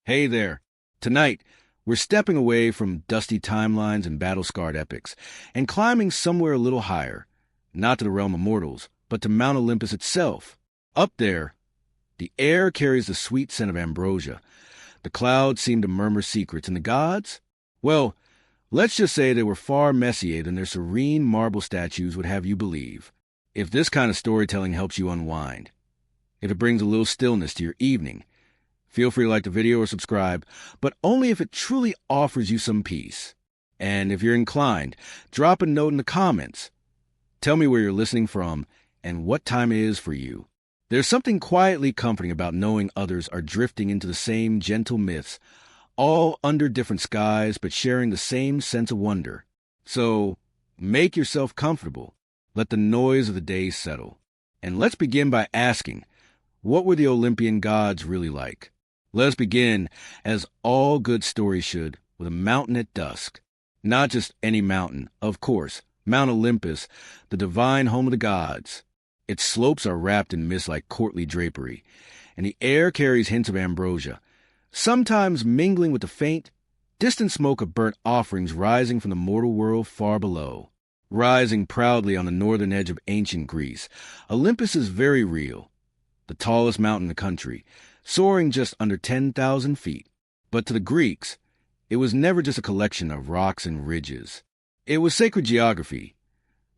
Hey there. Tonight, we're stepping away from dusty timelines and battle-scarred epics and climbing somewhere a little higher, not to the realm of mortals, but to Mount Olympus itself. Up there, the air carries the sweet scent of ambrosia. The clouds seem to murmur secrets, and the gods? Well, let's just say they were far messier than their serene marble statues would have you believe. If this kind of storytelling helps you unwind, if it brings a little stillness to your evening, feel free to like the video or subscribe, but only if it truly offers you some peace. And if you're inclined, drop a note in the comments. Tell me where you're listening from and what time it is for you. There's something quietly comforting about knowing others are drifting into the same gentle myths, all under different skies but sharing the same sense of wonder. So, make yourself comfortable. Let the noise of the day settle. And let's begin by asking, what were the Olympian gods really like? Let us begin, as all good stories should, with a mountain at dusk. Not just any mountain, of course, Mount Olympus, the divine home of the gods. Its slopes are wrapped in mist like courtly drapery, and the air carries hints of ambrosia, sometimes mingling with the faint, distant smoke of burnt offerings rising from the mortal world far below. Rising proudly on the northern edge of ancient Greece, Olympus is very real, the tallest mountain in the country, soaring just under 10,000 feet. But to the Greeks, it was never just a collection of rocks and ridges. It was sacred geography,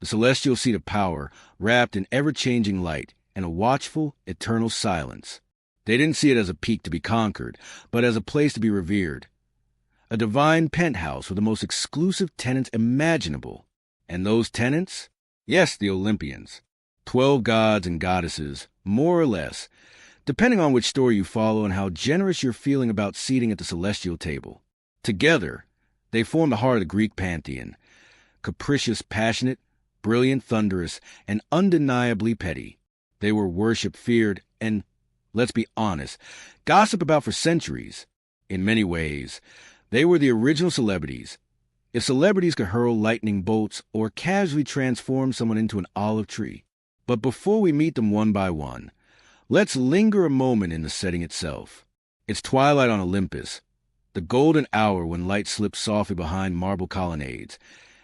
the celestial seat of power, wrapped in ever-changing light and a watchful, eternal silence. They didn't see it as a peak to be conquered, but as a place to be revered. A divine penthouse with the most exclusive tenants imaginable. And those tenants? Yes, the Olympians. 12 gods and goddesses, more or less, depending on which story you follow and how generous you're feeling about seating at the celestial table. Together, they form the heart of the Greek pantheon. Capricious, passionate, brilliant, thunderous, and undeniably petty. They were worshipped, feared, and, let's be honest, gossiped about for centuries. In many ways, they were the original celebrities. If celebrities could hurl lightning bolts or casually transform someone into an olive tree. But before we meet them one by one, let's linger a moment in the setting itself. It's twilight on Olympus, the golden hour when light slips softly behind marble colonnades,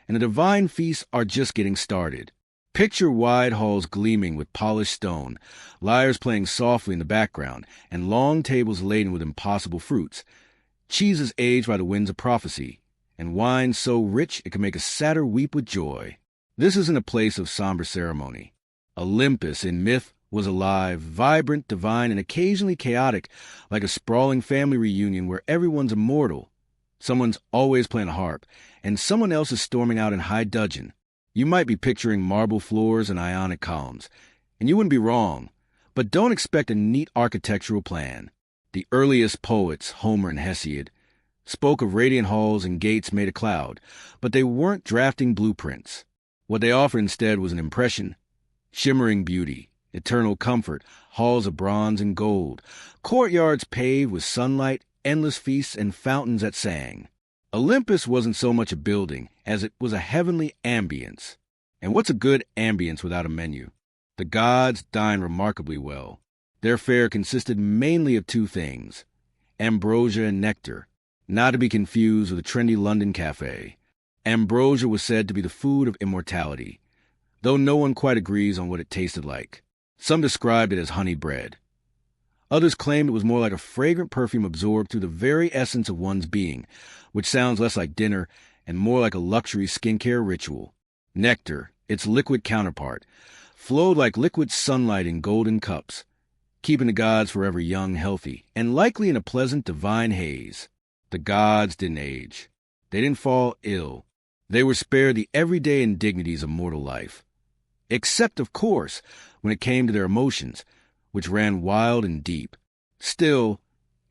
and the divine feasts are just getting started. Picture wide halls gleaming with polished stone, lyres playing softly in the background, and long tables laden with impossible fruits, cheeses aged by the winds of prophecy, and wine so rich it can make a satyr weep with joy. This isn't a place of somber ceremony. Olympus, in myth, was alive, vibrant, divine, and occasionally chaotic, like a sprawling family reunion where everyone's immortal. Someone's always playing a harp, and someone else is storming out in high dudgeon. You might be picturing marble floors and ionic columns, and you wouldn't be wrong, but don't expect a neat architectural plan. The earliest poets, Homer and Hesiod, spoke of radiant halls and gates made of cloud, but they weren't drafting blueprints. What they offered instead was an impression, shimmering beauty, eternal comfort, halls of bronze and gold, courtyards paved with sunlight, endless feasts, and fountains that sang. Olympus wasn't so much a building as it was a heavenly ambience. And what's a good ambience without a menu? The gods dined remarkably well. Their fare consisted mainly of two things, ambrosia and nectar, not to be confused with a trendy London cafe. Ambrosia was said to be the food of immortality, though no one quite agrees on what it tasted like. Some described it as honey bread. Others claimed it was more like a fragrant perfume absorbed through the very essence of one's being, which sounds less like dinner and more like a luxury skincare ritual. Nectar, its liquid counterpart, flowed like liquid sunlight in golden cups, keeping the gods forever young, healthy, and likely in a pleasant divine haze. The gods didn't age. They didn't fall ill. They were spared the everyday indignities of mortal life. Except, of course, when it came to their emotions, which ran wild and deep. Still,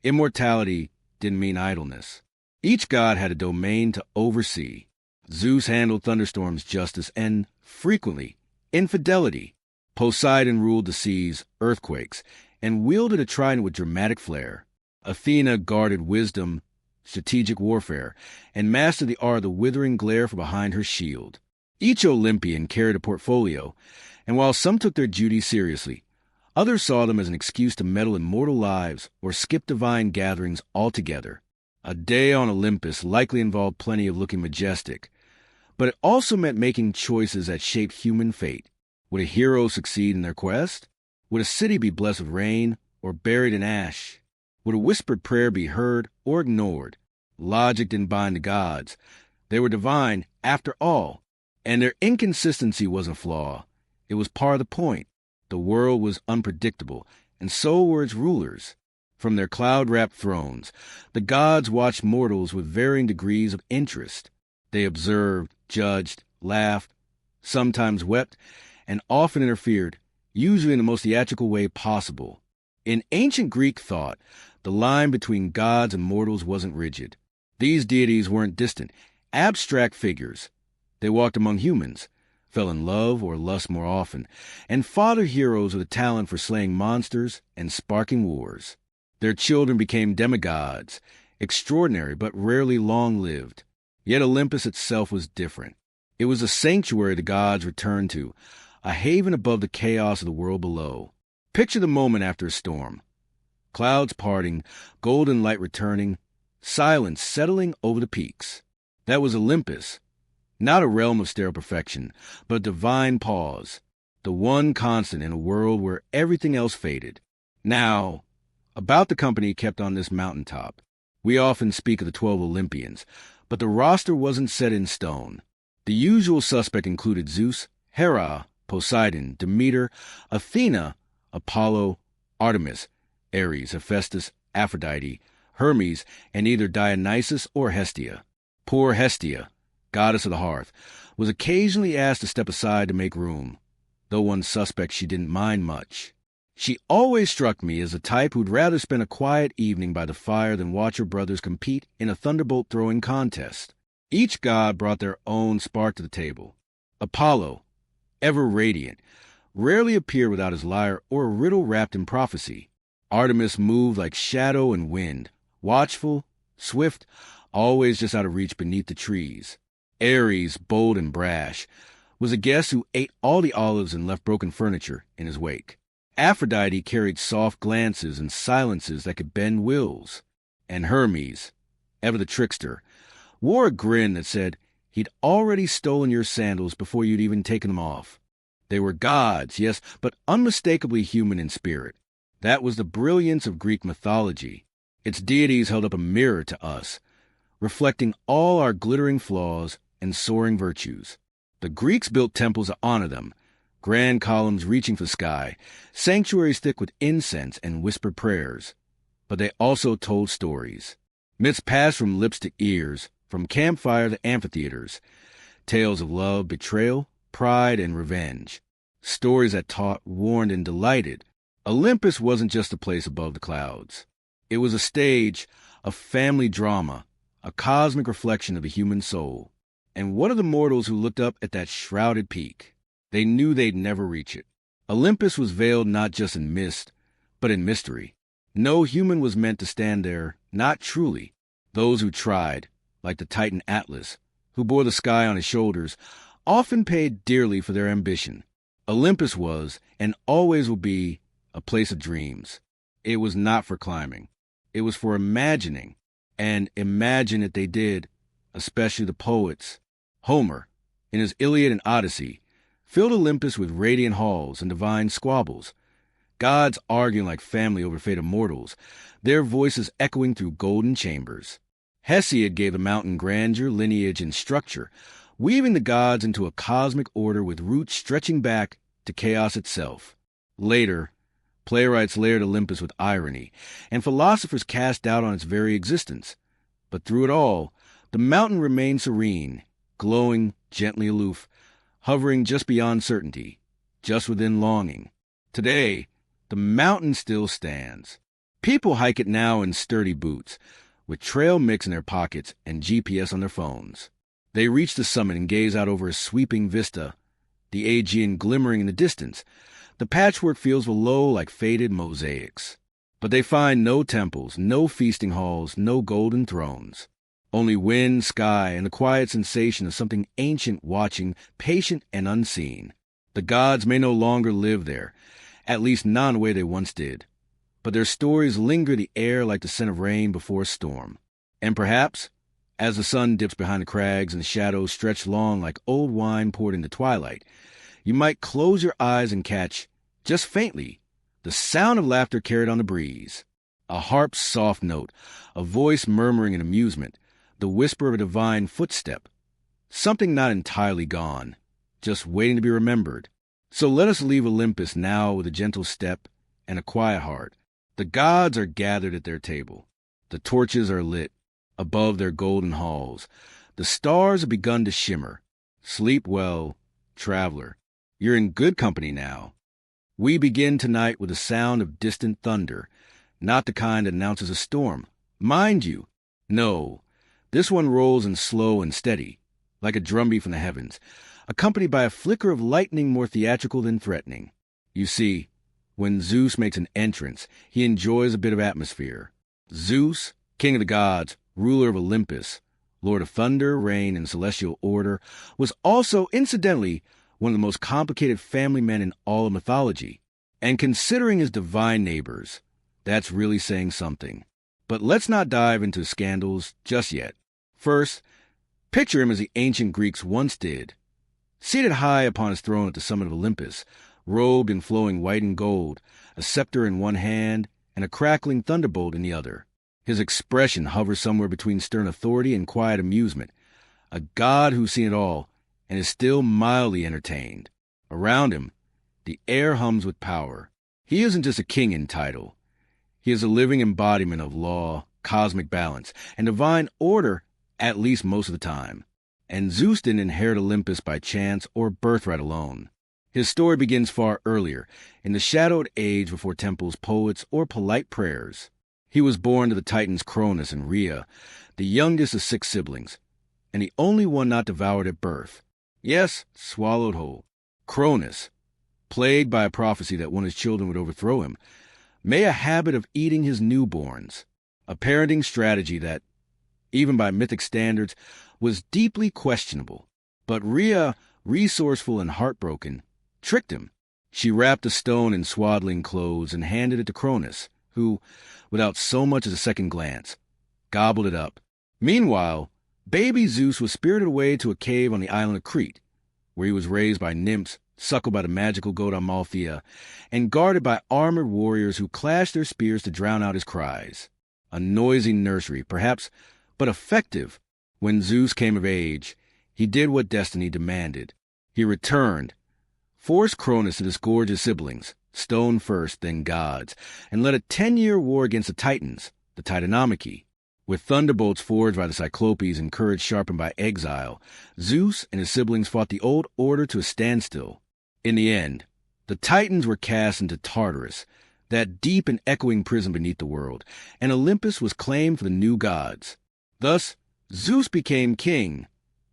immortality didn't mean idleness. Each god had a domain to oversee. Zeus handled thunderstorms, justice, and, frequently, infidelity. Poseidon ruled the seas, earthquakes, and wielded a trident with dramatic flair. Athena guarded wisdom, strategic warfare, and mastered the art of the withering glare from behind her shield. Each Olympian carried a portfolio, and while some took their duties seriously, Others saw them as an excuse to meddle in mortal lives or skip divine gatherings altogether. A day on Olympus likely involved plenty of looking majestic, but it also meant making choices that shaped human fate. Would a hero succeed in their quest? Would a city be blessed with rain or buried in ash? Would a whispered prayer be heard or ignored? Logic didn't bind the gods. They were divine, after all, and their inconsistency wasn't a flaw. It was part of the point. The world was unpredictable, and so were its rulers. From their cloud-wrapped thrones, the gods watched mortals with varying degrees of interest. They observed, judged, laughed, sometimes wept, and often interfered, usually in the most theatrical way possible. In ancient Greek thought, the line between gods and mortals wasn't rigid. These deities weren't distant, abstract figures. They walked among humans, fell in love or lust more often, and fathered heroes with a talent for slaying monsters and sparking wars. Their children became demigods, extraordinary but rarely long-lived. Yet Olympus itself was different. It was a sanctuary the gods returned to, a haven above the chaos of the world below. Picture the moment after a storm. Clouds parting, golden light returning, silence settling over the peaks. That was Olympus. Not a realm of sterile perfection, but a divine pause, the one constant in a world where everything else faded. Now, about the company kept on this mountaintop. We often speak of the 12 Olympians, but the roster wasn't set in stone. The usual suspect included Zeus, Hera, Poseidon, Demeter, Athena, Apollo, Artemis, Ares, Hephaestus, Aphrodite, Hermes, and either Dionysus or Hestia. Poor Hestia, goddess of the hearth, was occasionally asked to step aside to make room, though one suspects she didn't mind much. She always struck me as the type who'd rather spend a quiet evening by the fire than watch her brothers compete in a thunderbolt-throwing contest. Each god brought their own spark to the table. Apollo, ever radiant, rarely appeared without his lyre or a riddle wrapped in prophecy. Artemis moved like shadow and wind, watchful, swift, always just out of reach beneath the trees. Ares, bold and brash, was a guest who ate all the olives and left broken furniture in his wake. Aphrodite carried soft glances and silences that could bend wills. And Hermes, ever the trickster, wore a grin that said he'd already stolen your sandals before you'd even taken them off. They were gods, yes, but unmistakably human in spirit. That was the brilliance of Greek mythology. Its deities held up a mirror to us, reflecting all our glittering flaws and soaring virtues. The Greeks built temples to honor them, grand columns reaching for the sky, sanctuaries thick with incense and whispered prayers. But they also told stories. Myths passed from lips to ears, from campfire to amphitheaters. Tales of love, betrayal, pride, and revenge. Stories that taught, warned, and delighted. Olympus wasn't just a place above the clouds. It was a stage, a family drama, a cosmic reflection of the human soul. And what of the mortals who looked up at that shrouded peak? They knew they'd never reach it. Olympus was veiled not just in mist, but in mystery. No human was meant to stand there, not truly. Those who tried, like the Titan Atlas, who bore the sky on his shoulders, often paid dearly for their ambition. Olympus was, and always will be, a place of dreams. It was not for climbing. It was for imagining. And imagine it they did, especially the poets. Homer, in his Iliad and Odyssey, filled Olympus with radiant halls and divine squabbles, gods arguing like family over the fate of mortals, their voices echoing through golden chambers. Hesiod gave the mountain grandeur, lineage, and structure, weaving the gods into a cosmic order with roots stretching back to chaos itself. Later, playwrights layered Olympus with irony, and philosophers cast doubt on its very existence. But through it all, the mountain remained serene, glowing, gently aloof, hovering just beyond certainty, just within longing. Today, the mountain still stands. People hike it now in sturdy boots, with trail mix in their pockets and GPS on their phones. They reach the summit and gaze out over a sweeping vista, the Aegean glimmering in the distance, the patchwork fields below like faded mosaics. But they find no temples, no feasting halls, no golden thrones. Only wind, sky, and the quiet sensation of something ancient watching, patient and unseen. The gods may no longer live there. at least not in the way they once did. But their stories linger in the air like the scent of rain before a storm. And perhaps, as the sun dips behind the crags and the shadows stretch long like old wine poured into twilight, you might close your eyes and catch, just faintly, the sound of laughter carried on the breeze, a harp's soft note, a voice murmuring in amusement, the whisper of a divine footstep, something not entirely gone, just waiting to be remembered. So let us leave Olympus now with a gentle step and a quiet heart. The gods are gathered at their table. The torches are lit above their golden halls. The stars have begun to shimmer. Sleep well, traveler. You're in good company now. We begin tonight with the sound of distant thunder, not the kind that announces a storm. Mind you, no, this one rolls in slow and steady, like a drumbeat from the heavens, accompanied by a flicker of lightning more theatrical than threatening. You see, when Zeus makes an entrance, he enjoys a bit of atmosphere. Zeus, king of the gods, ruler of Olympus, lord of thunder, rain, and celestial order, was also, incidentally, one of the most complicated family men in all of mythology. And considering his divine neighbors, that's really saying something. But let's not dive into scandals just yet. First, picture him as the ancient Greeks once did. Seated high upon his throne at the summit of Olympus, robed in flowing white and gold, a scepter in one hand and a crackling thunderbolt in the other. His expression hovers somewhere between stern authority and quiet amusement. A god who's seen it all and is still mildly entertained. Around him, the air hums with power. He isn't just a king in title. He is a living embodiment of law, cosmic balance, and divine order, at least most of the time. And Zeus didn't inherit Olympus by chance or birthright alone. His story begins far earlier, in the shadowed age before temples, poets, or polite prayers. He was born to the titans Cronus and Rhea, the youngest of 6 siblings, and the only one not devoured at birth. Yes, swallowed whole. Cronus, plagued by a prophecy that one of his children would overthrow him, made a habit of eating his newborns, a parenting strategy that, even by mythic standards, was deeply questionable. But Rhea, resourceful and heartbroken, tricked him. She wrapped a stone in swaddling clothes and handed it to Cronus, who, without so much as a second glance, gobbled it up. Meanwhile, baby Zeus was spirited away to a cave on the island of Crete, where he was raised by nymphs, suckled by the magical goat Amalthea, and guarded by armored warriors who clashed their spears to drown out his cries. A noisy nursery, perhaps, but effective. When Zeus came of age, he did what destiny demanded. He returned, forced Cronus to disgorge his siblings, stone first, then gods, and led a 10-year war against the Titans, the Titanomachy. With thunderbolts forged by the Cyclopes and courage sharpened by exile, Zeus and his siblings fought the old order to a standstill. In the end, the Titans were cast into Tartarus, that deep and echoing prison beneath the world, and Olympus was claimed for the new gods. Thus, Zeus became king,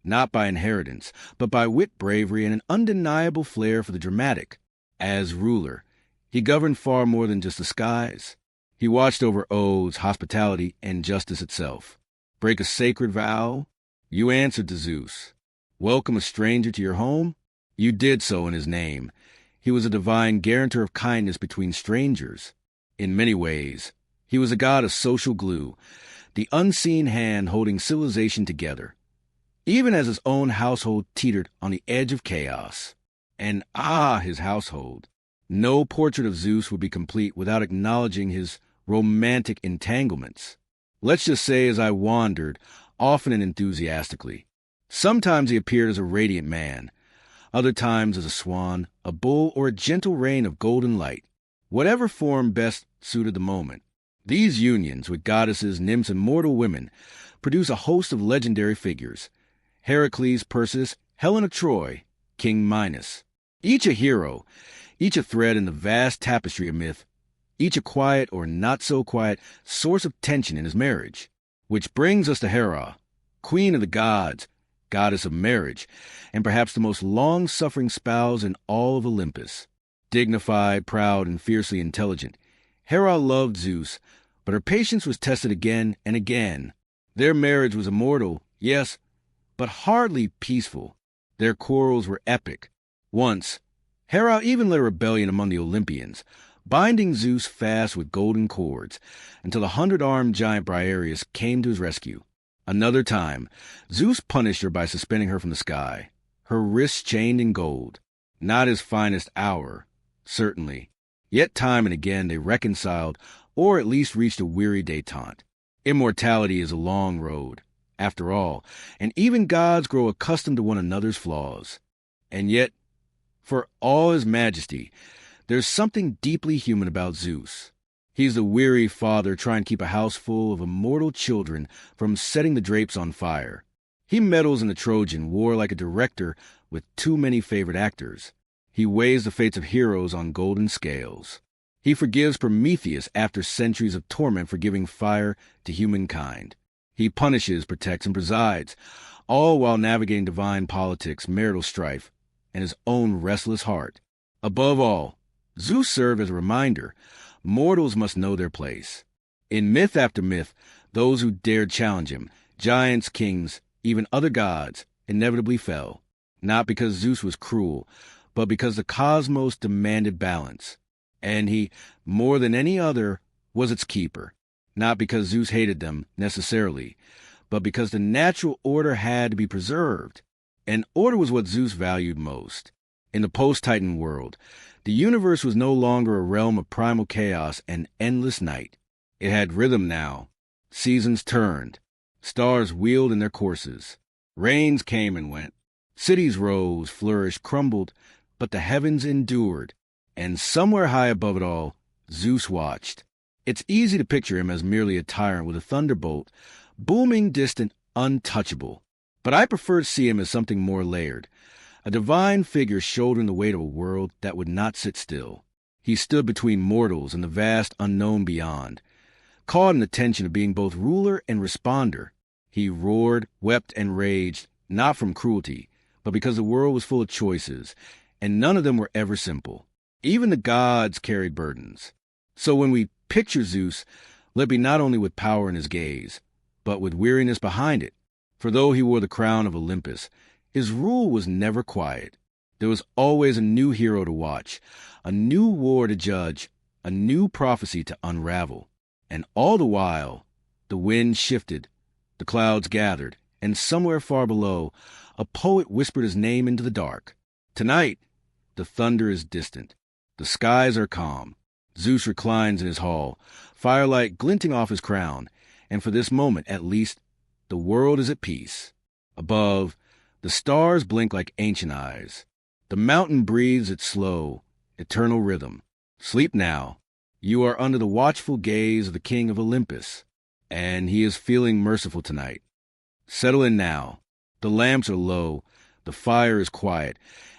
not by inheritance, but by wit, bravery, and an undeniable flair for the dramatic. As ruler, he governed far more than just the skies. He watched over oaths, hospitality, and justice itself. Break a sacred vow? You answered to Zeus. Welcome a stranger to your home? You did so in his name. He was a divine guarantor of kindness between strangers. In many ways, he was a god of social glue, the unseen hand holding civilization together, even as his own household teetered on the edge of chaos. And his household. No portrait of Zeus would be complete without acknowledging his romantic entanglements. Let's just say as I wandered, often and enthusiastically. Sometimes he appeared as a radiant man, other times as a swan, a bull, or a gentle rain of golden light, whatever form best suited the moment. These unions with goddesses, nymphs, and mortal women produce a host of legendary figures: Heracles, Perseus, Helen of Troy, King Minos. Each a hero, each a thread in the vast tapestry of myth, each a quiet or not-so-quiet source of tension in his marriage. Which brings us to Hera, queen of the gods, goddess of marriage, and perhaps the most long-suffering spouse in all of Olympus. Dignified, proud, and fiercely intelligent, Hera loved Zeus, but her patience was tested again and again. Their marriage was immortal, yes, but hardly peaceful. Their quarrels were epic. Once, Hera even led a rebellion among the Olympians, binding Zeus fast with golden cords, until the 100-armed giant Briareus came to his rescue. Another time, Zeus punished her by suspending her from the sky, her wrists chained in gold. Not his finest hour, certainly. Yet time and again they reconciled, or at least reached a weary détente. Immortality is a long road, after all, and even gods grow accustomed to one another's flaws. And yet, for all his majesty, there's something deeply human about Zeus. He's the weary father trying to keep a house full of immortal children from setting the drapes on fire. He meddles in the Trojan War like a director with too many favorite actors. He weighs the fates of heroes on golden scales. He forgives Prometheus after centuries of torment for giving fire to humankind. He punishes, protects, and presides, all while navigating divine politics, marital strife, and his own restless heart. Above all, Zeus served as a reminder, mortals must know their place. In myth after myth, those who dared challenge him, giants, kings, even other gods, inevitably fell, not because Zeus was cruel, but because the cosmos demanded balance. And he, more than any other, was its keeper, not because Zeus hated them, necessarily, but because the natural order had to be preserved. And order was what Zeus valued most. In the post-Titan world, the universe was no longer a realm of primal chaos and endless night. It had rhythm now. Seasons turned. Stars wheeled in their courses. Rains came and went. Cities rose, flourished, crumbled, but the heavens endured. And somewhere high above it all, Zeus watched. It's easy to picture him as merely a tyrant with a thunderbolt, booming, distant, untouchable. But I prefer to see him as something more layered, a divine figure shouldering the weight of a world that would not sit still. He stood between mortals and the vast unknown beyond, caught in the tension of being both ruler and responder. He roared, wept, and raged, not from cruelty, but because the world was full of choices, and none of them were ever simple. Even the gods carried burdens. So when we picture Zeus, let it be not only with power in his gaze, but with weariness behind it. For though he wore the crown of Olympus, his rule was never quiet. There was always a new hero to watch, a new war to judge, a new prophecy to unravel. And all the while, the wind shifted, the clouds gathered, and somewhere far below, a poet whispered his name into the dark. Tonight, the thunder is distant. The skies are calm. Zeus reclines in his hall, firelight glinting off his crown, and for this moment, at least, the world is at peace. Above, the stars blink like ancient eyes. The mountain breathes its slow, eternal rhythm. Sleep now. You are under the watchful gaze of the king of Olympus, and he is feeling merciful tonight. Settle in now. The lamps are low, the fire is quiet,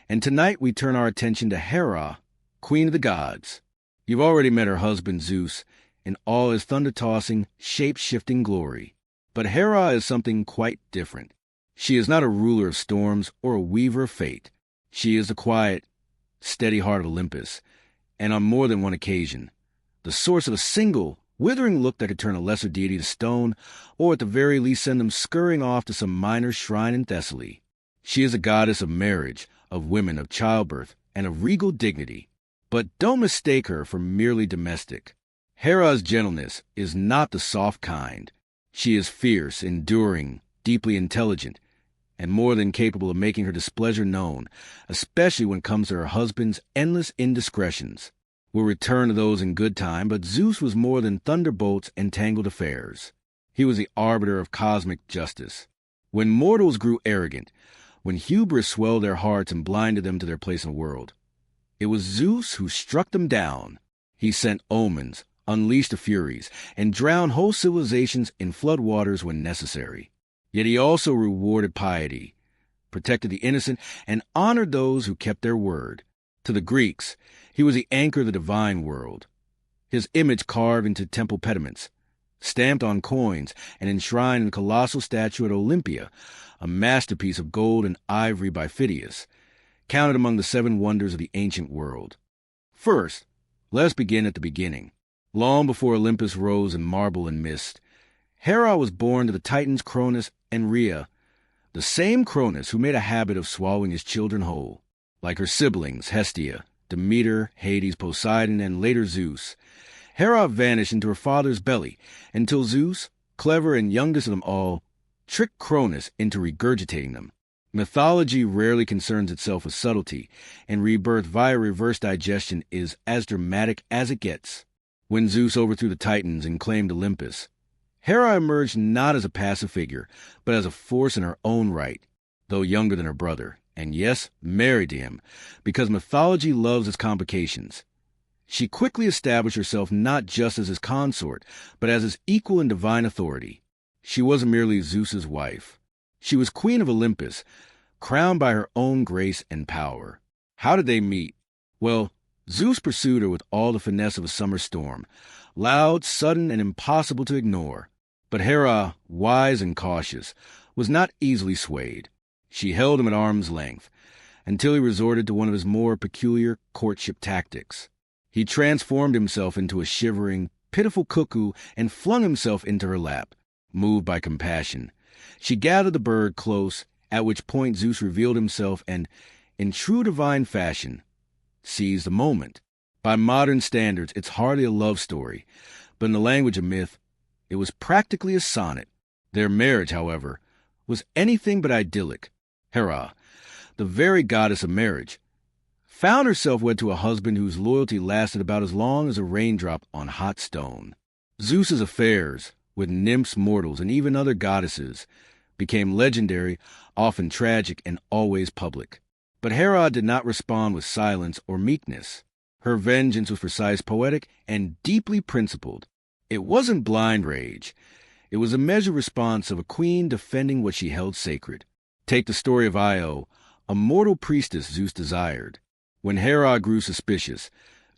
and tonight we turn our attention to Hera, queen of the gods. You've already met her husband Zeus in all his thunder-tossing, shape-shifting glory. But Hera is something quite different. She is not a ruler of storms or a weaver of fate. She is the quiet, steady heart of Olympus, and on more than one occasion, the source of a single, withering look that could turn a lesser deity to stone, or at the very least send them scurrying off to some minor shrine in Thessaly. She is a goddess of marriage, of women, of childbirth, and of regal dignity. But don't mistake her for merely domestic. Hera's gentleness is not the soft kind. She is fierce, enduring, deeply intelligent, and more than capable of making her displeasure known, especially when it comes to her husband's endless indiscretions. We'll return to those in good time, but Zeus was more than thunderbolts and tangled affairs. He was the arbiter of cosmic justice. When mortals grew arrogant, when hubris swelled their hearts and blinded them to their place in the world, it was Zeus who struck them down. He sent omens, unleashed the Furies, and drowned whole civilizations in flood waters when necessary. Yet he also rewarded piety, protected the innocent, and honored those who kept their word. To the Greeks, he was the anchor of the divine world. His image carved into temple pediments, stamped on coins, and enshrined in the colossal statue at Olympia, a masterpiece of gold and ivory by Phidias, counted among the 7 wonders of the ancient world. First, let us begin at the beginning. Long before Olympus rose in marble and mist, Hera was born to the Titans Cronus and Rhea, the same Cronus who made a habit of swallowing his children whole. like her siblings Hestia, Demeter, Hades, Poseidon, and later Zeus. Hera vanished into her father's belly until Zeus, clever and youngest of them all, tricked Cronus into regurgitating them. Mythology rarely concerns itself with subtlety, and rebirth via reverse digestion is as dramatic as it gets. When Zeus overthrew the Titans and claimed Olympus, Hera emerged not as a passive figure, but as a force in her own right, though younger than her brother, and yes, married to him, because mythology loves its complications. She quickly established herself not just as his consort, but as his equal in divine authority. She wasn't merely Zeus's wife. She was queen of Olympus, crowned by her own grace and power. How did they meet? Well, Zeus pursued her with all the finesse of a summer storm, loud, sudden, and impossible to ignore. But Hera, wise and cautious, was not easily swayed. She held him at arm's length, until he resorted to one of his more peculiar courtship tactics. He transformed himself into a shivering, pitiful cuckoo and flung himself into her lap. Moved by compassion, she gathered the bird close, at which point Zeus revealed himself and, in true divine fashion, seized the moment. By modern standards, it's hardly a love story, but in the language of myth, it was practically a sonnet. Their marriage, however, was anything but idyllic. Hera, the very goddess of marriage, found herself wed to a husband whose loyalty lasted about as long as a raindrop on hot stone. Zeus's affairs with nymphs, mortals, and even other goddesses became legendary, often tragic, and always public. But Hera did not respond with silence or meekness. Her vengeance was precise, poetic, and deeply principled. It wasn't blind rage. It was a measured response of a queen defending what she held sacred. Take the story of Io, a mortal priestess Zeus desired. When Hera grew suspicious,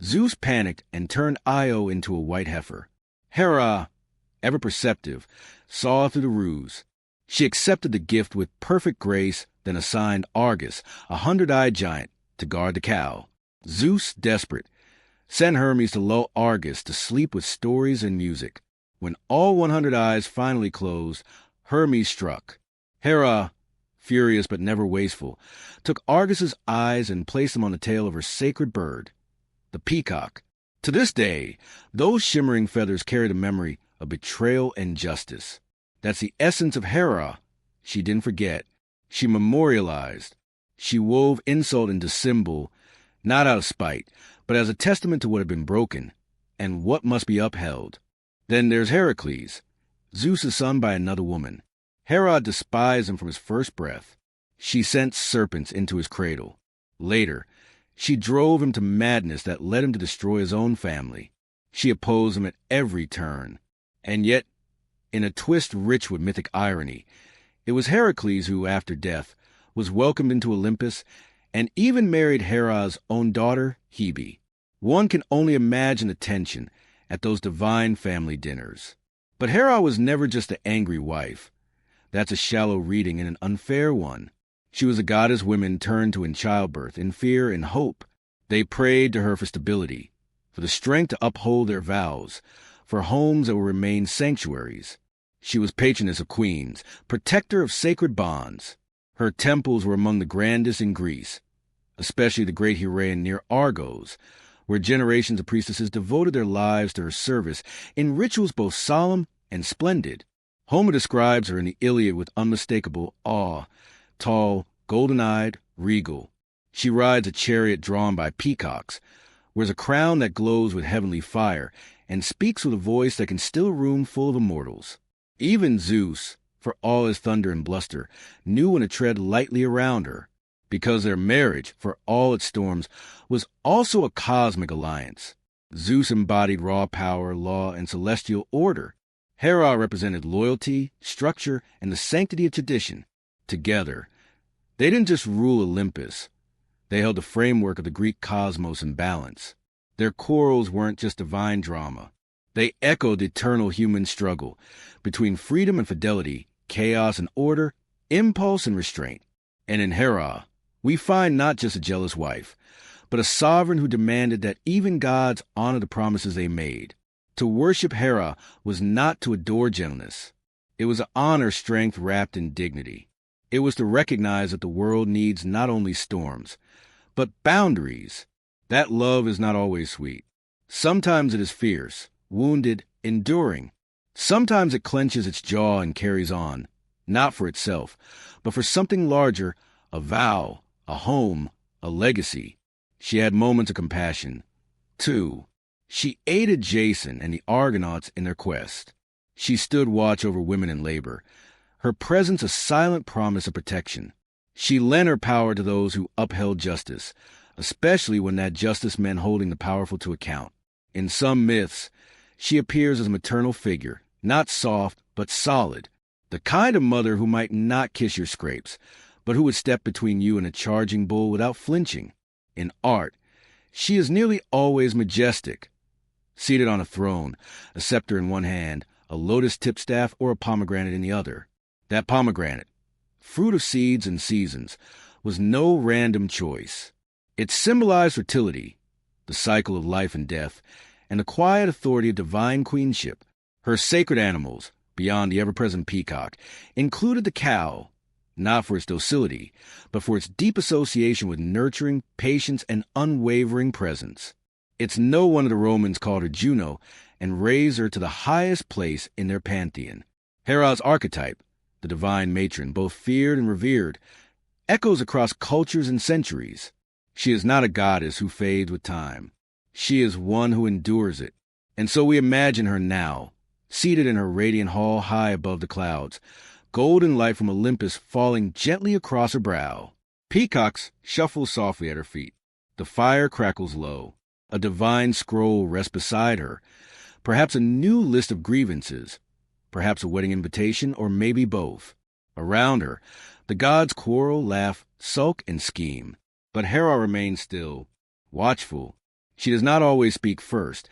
Zeus panicked and turned Io into a white heifer. Hera, ever perceptive, saw through the ruse. She accepted the gift with perfect grace, then assigned Argus, a 100-eyed giant, to guard the cow. Zeus, desperate, sent Hermes to lull Argus to sleep with stories and music. When all 100 eyes finally closed, Hermes struck. Hera, furious but never wasteful, took Argus's eyes and placed them on the tail of her sacred bird, the peacock. To this day, those shimmering feathers carry the memory of betrayal and justice. That's the essence of Hera. She didn't forget. She memorialized. She wove insult into symbol, not out of spite, but as a testament to what had been broken and what must be upheld. Then there's Heracles, Zeus' son by another woman. Hera despised him from his first breath. She sent serpents into his cradle. Later, she drove him to madness that led him to destroy his own family. She opposed him at every turn. And yet, in a twist rich with mythic irony, it was Heracles who, after death, was welcomed into Olympus and even married Hera's own daughter, Hebe. One can only imagine the tension at those divine family dinners. But Hera was never just an angry wife. That's a shallow reading and an unfair one. She was a goddess women turned to in childbirth, in fear and hope. They prayed to her for stability, for the strength to uphold their vows, for homes that would remain sanctuaries. She was patroness of queens, protector of sacred bonds. Her temples were among the grandest in Greece, especially the great Heraean near Argos, where generations of priestesses devoted their lives to her service in rituals both solemn and splendid. Homer describes her in the Iliad with unmistakable awe, tall, golden-eyed, regal. She rides a chariot drawn by peacocks, wears a crown that glows with heavenly fire, and speaks with a voice that can still a room full of immortals. Even Zeus, for all his thunder and bluster, knew when to tread lightly around her, because their marriage, for all its storms, was also a cosmic alliance. Zeus embodied raw power, law, and celestial order. Hera represented loyalty, structure, and the sanctity of tradition. Together, they didn't just rule Olympus. They held the framework of the Greek cosmos in balance. Their quarrels weren't just divine drama. They echoed the eternal human struggle between freedom and fidelity, chaos and order, impulse and restraint. And in Hera, we find not just a jealous wife, but a sovereign who demanded that even gods honor the promises they made. To worship Hera was not to adore gentleness. It was to honor strength wrapped in dignity. It was to recognize that the world needs not only storms, But boundaries, that love is not always sweet. Sometimes it is fierce, wounded, enduring. Sometimes it clenches its jaw and carries on, not for itself, but for something larger, a vow, a home, a legacy. She had moments of compassion. 2. She aided Jason and the Argonauts in their quest. She stood watch over women in labor, her presence a silent promise of protection. She lent her power to those who upheld justice, especially when that justice meant holding the powerful to account. In some myths, she appears as a maternal figure, not soft, but solid, the kind of mother who might not kiss your scrapes, but who would step between you and a charging bull without flinching. In art, she is nearly always majestic, seated on a throne, a scepter in one hand, a lotus-tipped staff, or a pomegranate in the other. That pomegranate, fruit of seeds and seasons, was no random choice. It symbolized fertility, the cycle of life and death, and the quiet authority of divine queenship. Her sacred animals, beyond the ever-present peacock, included the cow, not for its docility, but for its deep association with nurturing, patience, and unwavering presence. It's no wonder the Romans called her Juno and raised her to the highest place in their pantheon. Hera's archetype, the divine matron, both feared and revered, echoes across cultures and centuries. She is not a goddess who fades with time. She is one who endures it. And so we imagine her now, seated in her radiant hall high above the clouds, golden light from Olympus falling gently across her brow. Peacocks shuffle softly at her feet. The fire crackles low. A divine scroll rests beside her, perhaps a new list of grievances, perhaps a wedding invitation, or maybe both. Around her, the gods quarrel, laugh, sulk, and scheme. But Hera remains still, watchful. She does not always speak first,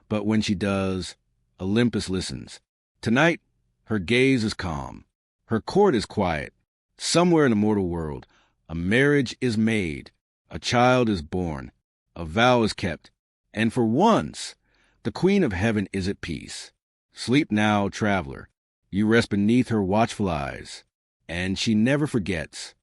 but when she does, Olympus listens. Tonight, her gaze is calm. Her court is quiet. Somewhere in the mortal world, a marriage is made, a child is born, a vow is kept, and for once, the Queen of Heaven is at peace. Sleep now, traveler. You rest beneath her watchful eyes, and she never forgets.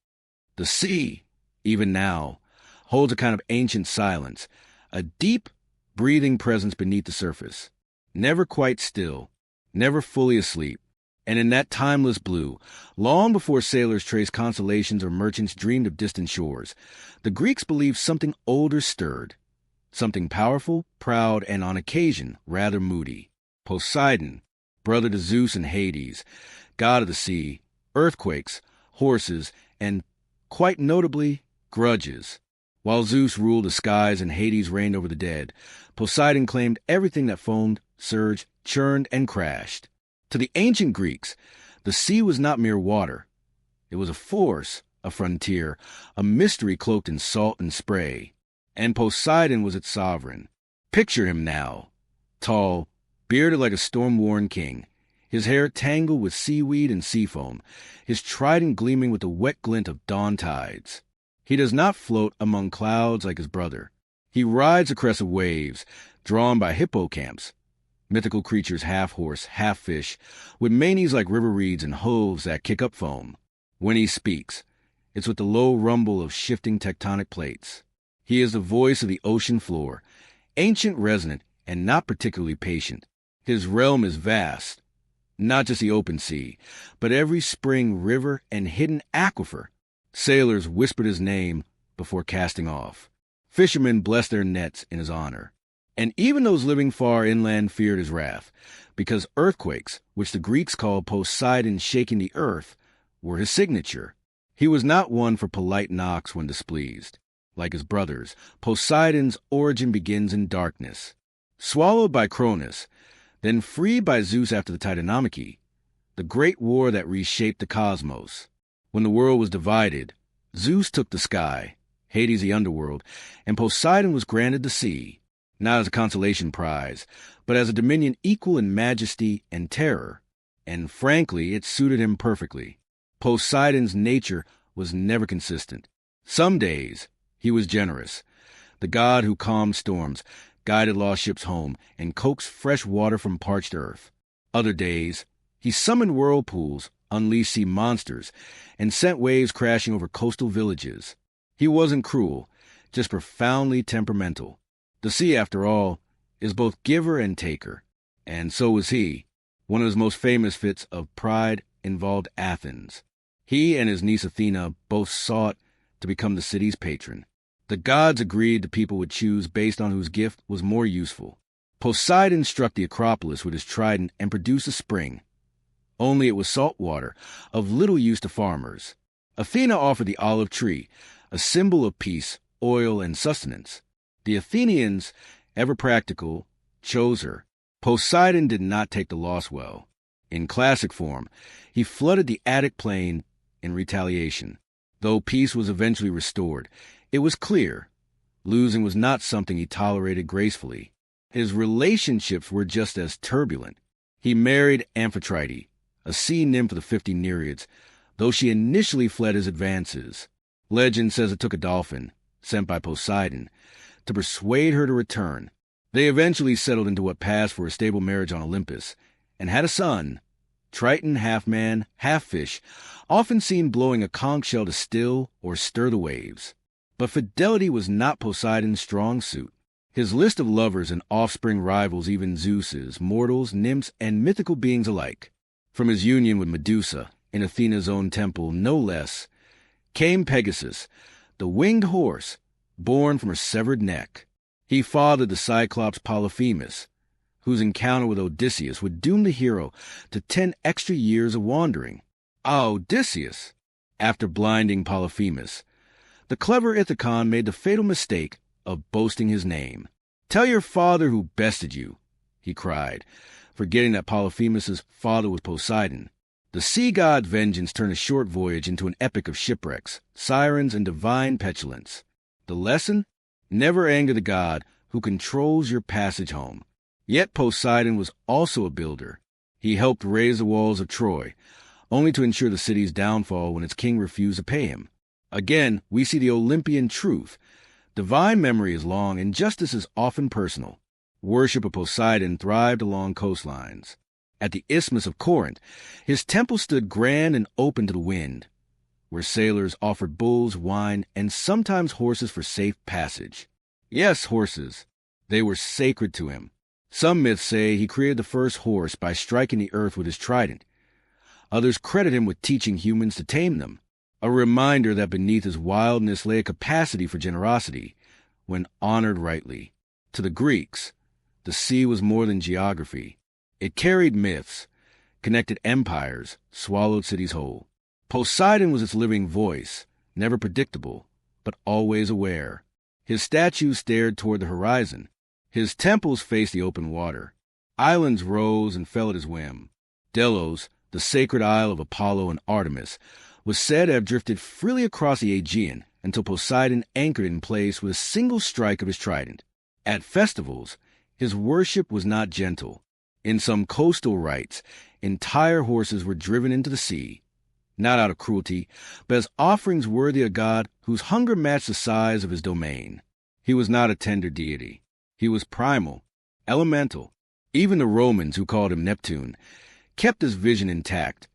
The sea, even now, holds a kind of ancient silence, a deep, breathing presence beneath the surface, never quite still, never fully asleep. And in that timeless blue, long before sailors traced constellations or merchants dreamed of distant shores, the Greeks believed something older stirred, something powerful, proud, and on occasion rather moody. Poseidon, brother to Zeus and Hades, god of the sea, earthquakes, horses, and, quite notably, grudges. While Zeus ruled the skies and Hades reigned over the dead, Poseidon claimed everything that foamed, surged, churned, and crashed. To the ancient Greeks, the sea was not mere water. It was a force, a frontier, a mystery cloaked in salt and spray. And Poseidon was its sovereign. Picture him now, tall, bearded like a storm-worn king, his hair tangled with seaweed and sea foam, his trident gleaming with the wet glint of dawn tides. He does not float among clouds like his brother. He rides the crest of waves, drawn by hippocamps, mythical creatures half horse, half fish, with manes like river reeds and hooves that kick up foam. When he speaks, it's with the low rumble of shifting tectonic plates. He is the voice of the ocean floor, ancient, resonant, and not particularly patient. His realm is vast, not just the open sea, but every spring, river, and hidden aquifer. Sailors whispered his name before casting off. Fishermen blessed their nets in his honor. And even those living far inland feared his wrath, because earthquakes, which the Greeks called Poseidon shaking the earth, were his signature. He was not one for polite knocks when displeased. Like his brothers, Poseidon's origin begins in darkness. Swallowed by Cronus, then freed by Zeus after the Titanomachy, the great war that reshaped the cosmos. When the world was divided, Zeus took the sky, Hades the underworld, and Poseidon was granted the sea, not as a consolation prize, but as a dominion equal in majesty and terror. And frankly, it suited him perfectly. Poseidon's nature was never consistent. Some days, he was generous, the god who calmed storms, guided lost ships home, and coaxed fresh water from parched earth. Other days, he summoned whirlpools, unleashed sea monsters, and sent waves crashing over coastal villages. He wasn't cruel, just profoundly temperamental. The sea, after all, is both giver and taker, and so was he. One of his most famous fits of pride involved Athens. He and his niece Athena both sought to become the city's patron. The gods agreed the people would choose based on whose gift was more useful. Poseidon struck the Acropolis with his trident and produced a spring. Only it was salt water, of little use to farmers. Athena offered the olive tree, a symbol of peace, oil, and sustenance. The Athenians, ever practical, chose her. Poseidon did not take the loss well. In classic form, he flooded the Attic plain in retaliation. Though peace was eventually restored, it was clear losing was not something he tolerated gracefully. His relationships were just as turbulent. He married Amphitrite, a sea nymph of the 50 Nereids, though she initially fled his advances. Legend says it took a dolphin, sent by Poseidon, to persuade her to return. They eventually settled into what passed for a stable marriage on Olympus, and had a son, Triton, half man, half fish, often seen blowing a conch shell to still or stir the waves. But fidelity was not Poseidon's strong suit. His list of lovers and offspring rivals even Zeus's, mortals, nymphs, and mythical beings alike. From his union with Medusa, in Athena's own temple no less, came Pegasus, the winged horse, born from her severed neck. He fathered the Cyclops Polyphemus, whose encounter with Odysseus would doom the hero to 10 extra years of wandering. Odysseus! After blinding Polyphemus, the clever Ithacon made the fatal mistake of boasting his name. "Tell your father who bested you," he cried, forgetting that Polyphemus's father was Poseidon. The sea god's vengeance turned a short voyage into an epic of shipwrecks, sirens, and divine petulance. The lesson? Never anger the god who controls your passage home. Yet Poseidon was also a builder. He helped raise the walls of Troy, only to ensure the city's downfall when its king refused to pay him. Again, we see the Olympian truth. Divine memory is long, and justice is often personal. Worship of Poseidon thrived along coastlines. At the Isthmus of Corinth, his temple stood grand and open to the wind, where sailors offered bulls, wine, and sometimes horses for safe passage. Yes, horses. They were sacred to him. Some myths say he created the first horse by striking the earth with his trident. Others credit him with teaching humans to tame them, a reminder that beneath his wildness lay a capacity for generosity, when honored rightly. To the Greeks, the sea was more than geography. It carried myths, connected empires, swallowed cities whole. Poseidon was its living voice, never predictable, but always aware. His statues stared toward the horizon. His temples faced the open water. Islands rose and fell at his whim. Delos, the sacred isle of Apollo and Artemis, was said to have drifted freely across the Aegean until Poseidon anchored in place with a single strike of his trident. At festivals, his worship was not gentle. In some coastal rites, entire horses were driven into the sea, not out of cruelty, but as offerings worthy of a god whose hunger matched the size of his domain. He was not a tender deity. He was primal, elemental. Even the Romans, who called him Neptune, kept his vision intact,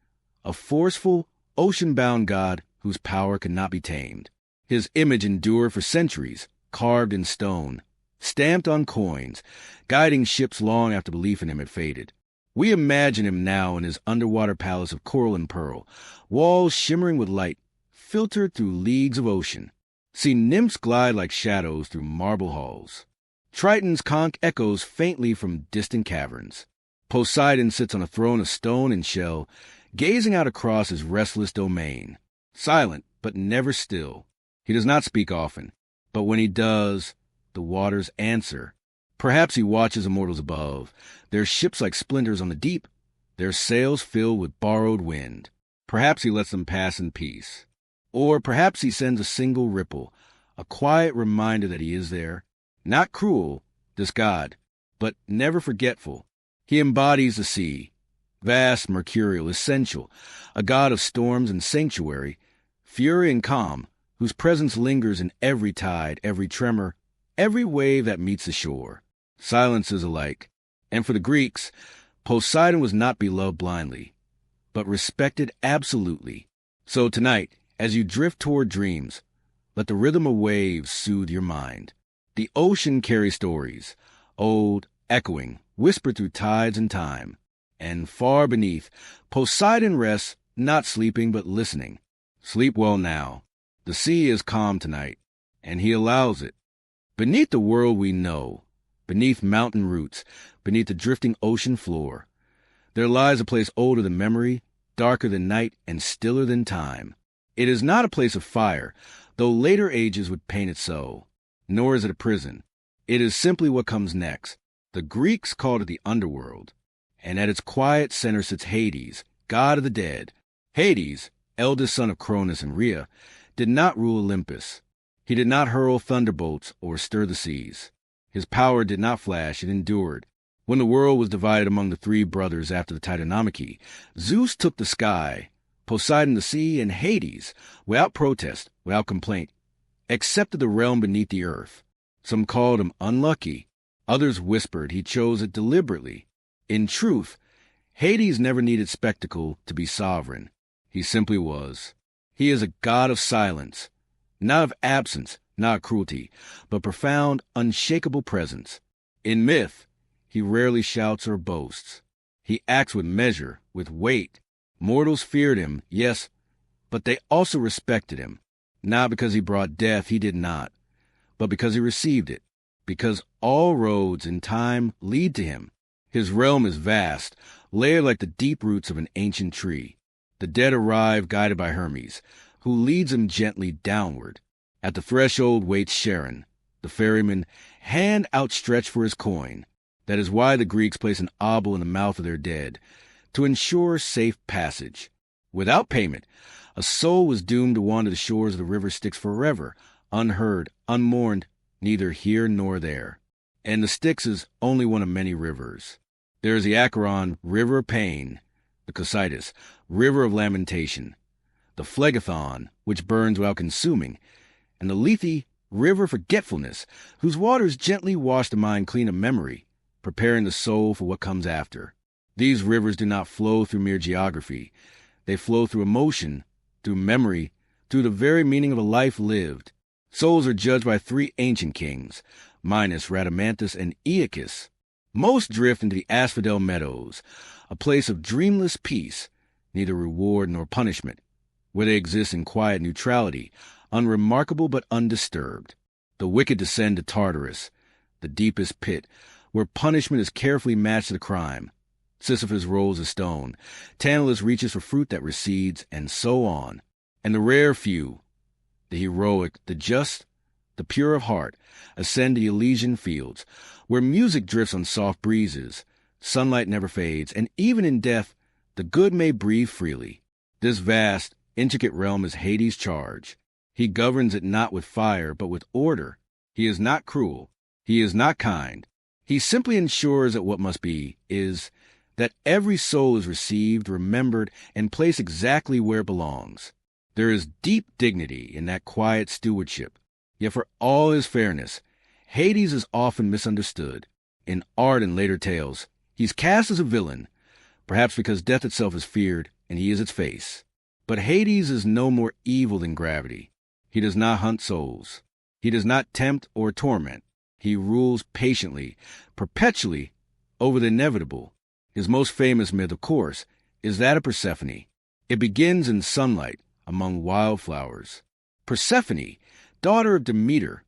a forceful, ocean-bound god whose power could not be tamed. His image endured for centuries, carved in stone, stamped on coins, guiding ships long after belief in him had faded. We imagine him now in his underwater palace of coral and pearl, walls shimmering with light, filtered through leagues of ocean. See nymphs glide like shadows through marble halls. Triton's conch echoes faintly from distant caverns. Poseidon sits on a throne of stone and shell, gazing out across his restless domain. Silent, but never still. He does not speak often, but when he does, the waters answer. Perhaps he watches immortals above, their ships like splinters on the deep, their sails filled with borrowed wind. Perhaps he lets them pass in peace. Or perhaps he sends a single ripple, a quiet reminder that he is there. Not cruel, this god, but never forgetful. He embodies the sea, vast, mercurial, essential, a god of storms and sanctuary, fury and calm, whose presence lingers in every tide, every tremor, every wave that meets the shore. Silences alike. And for the Greeks, Poseidon was not beloved blindly, but respected absolutely. So tonight, as you drift toward dreams, Let the rhythm of waves soothe your mind. The ocean carries stories, old, echoing, whispered through tides and time. And far beneath, Poseidon rests, not sleeping but listening. Sleep well now. The sea is calm tonight, and he allows it. Beneath the world we know, beneath mountain roots, beneath the drifting ocean floor, there lies a place older than memory, darker than night, and stiller than time. It is not a place of fire, though later ages would paint it so. Nor is it a prison. It is simply what comes next. The Greeks called it the underworld, and at its quiet center sits Hades, god of the dead. Hades, eldest son of Cronus and Rhea, did not rule Olympus. He did not hurl thunderbolts or stir the seas. His power did not flash, it endured. When the world was divided among the three brothers after the Titanomachy, Zeus took the sky, Poseidon the sea, and Hades, without protest, without complaint, accepted the realm beneath the earth. Some called him unlucky. Others whispered he chose it deliberately. In truth, Hades never needed spectacle to be sovereign. He simply was. He is a god of silence, not of absence, not cruelty, but profound, unshakable presence. In myth, he rarely shouts or boasts. He acts with measure, with weight. Mortals feared him, yes, but they also respected him. Not because he brought death, he did not, but because he received it, because all roads in time lead to him. His realm is vast, layered like the deep roots of an ancient tree. The dead arrive guided by Hermes, who leads them gently downward. At the threshold waits Charon, the ferryman, hand outstretched for his coin. That is why the Greeks place an obol in the mouth of their dead, to ensure safe passage. Without payment, a soul was doomed to wander the shores of the river Styx forever, unheard, unmourned, neither here nor there. And the Styx is only one of many rivers. There is the Acheron, river of pain, the Cocytus, river of lamentation, the Phlegethon, which burns without consuming, and the Lethe, river of forgetfulness, whose waters gently wash the mind clean of memory, preparing the soul for what comes after. These rivers do not flow through mere geography. They flow through emotion, through memory, through the very meaning of a life lived. Souls are judged by three ancient kings, Minos, Rhadamanthus, and Aeacus. Most drift into the asphodel meadows, a place of dreamless peace, neither reward nor punishment, where they exist in quiet neutrality, unremarkable but undisturbed. The wicked descend to Tartarus, the deepest pit, where punishment is carefully matched to the crime. Sisyphus rolls a stone, Tantalus reaches for fruit that recedes, and so on. And the rare few, the heroic, the just, the pure of heart, ascend the Elysian fields, where music drifts on soft breezes, sunlight never fades, and even in death, the good may breathe freely. This vast, intricate realm is Hades' charge. He governs it not with fire, but with order. He is not cruel. He is not kind. He simply ensures that what must be is that every soul is received, remembered, and placed exactly where it belongs. There is deep dignity in that quiet stewardship. Yet for all his fairness, Hades is often misunderstood. In art and later tales, he's cast as a villain, perhaps because death itself is feared and he is its face. But Hades is no more evil than gravity. He does not hunt souls. He does not tempt or torment. He rules patiently, perpetually, over the inevitable. His most famous myth, of course, is that of Persephone. It begins in sunlight among wildflowers. Persephone, daughter of Demeter,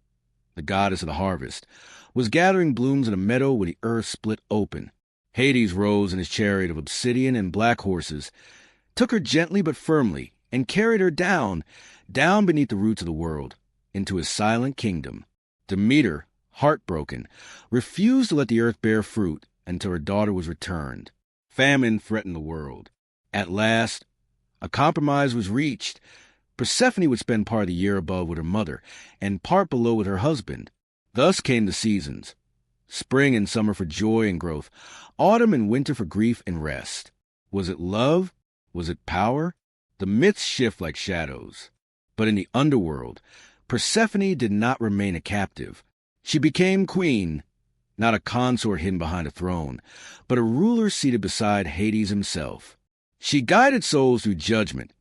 the goddess of the harvest, was gathering blooms in a meadow where the earth split open. Hades rose in his chariot of obsidian and black horses, took her gently but firmly, and carried her down beneath the roots of the world, into his silent kingdom. Demeter, heartbroken, refused to let the earth bear fruit until her daughter was returned. Famine threatened the world. At last, a compromise was reached. Persephone would spend part of the year above with her mother, and part below with her husband. Thus came the seasons. Spring and summer for joy and growth, autumn and winter for grief and rest. Was it love? Was it power? The myths shift like shadows. But in the underworld, Persephone did not remain a captive. She became queen, not a consort hidden behind a throne, but a ruler seated beside Hades himself. She guided souls through judgment,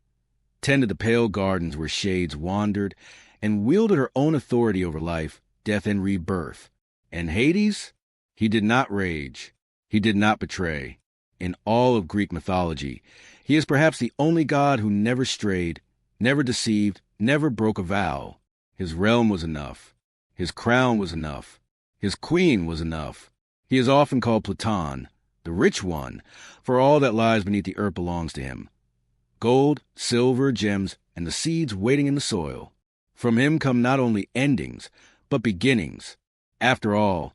tended the pale gardens where shades wandered, and wielded her own authority over life, death, and rebirth. And Hades? He did not rage. He did not betray. In all of Greek mythology, he is perhaps the only god who never strayed, never deceived, never broke a vow. His realm was enough. His crown was enough. His queen was enough. He is often called Platon, the rich one, for all that lies beneath the earth belongs to him. Gold, silver, gems, and the seeds waiting in the soil. From him come not only endings, but beginnings. After all,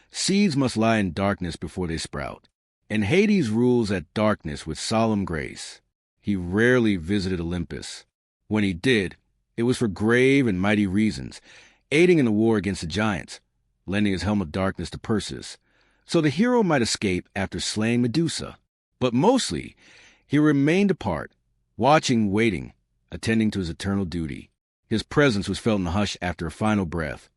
seeds must lie in darkness before they sprout. And Hades rules that darkness with solemn grace. He rarely visited Olympus. When he did, it was for grave and mighty reasons, aiding in the war against the giants, lending his helm of darkness to Perseus, so the hero might escape after slaying Medusa. But mostly, he remained apart, watching, waiting, attending to his eternal duty. His presence was felt in the hush after a final breath,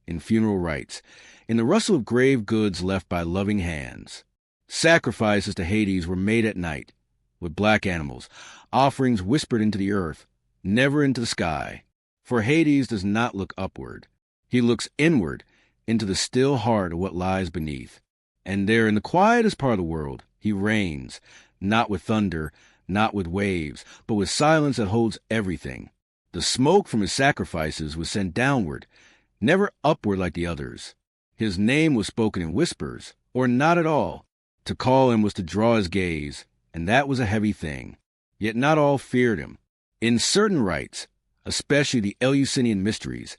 in funeral rites, in the rustle of grave goods left by loving hands. Sacrifices to Hades were made at night, with black animals, offerings whispered into the earth, never into the sky. For Hades does not look upward. He looks inward, into the still heart of what lies beneath. And there, in the quietest part of the world, he reigns, not with thunder, not with waves, but with silence that holds everything. The smoke from his sacrifices was sent downward, never upward like the others. His name was spoken in whispers, or not at all. To call him was to draw his gaze, and that was a heavy thing. Yet not all feared him. In certain rites, especially the Eleusinian mysteries,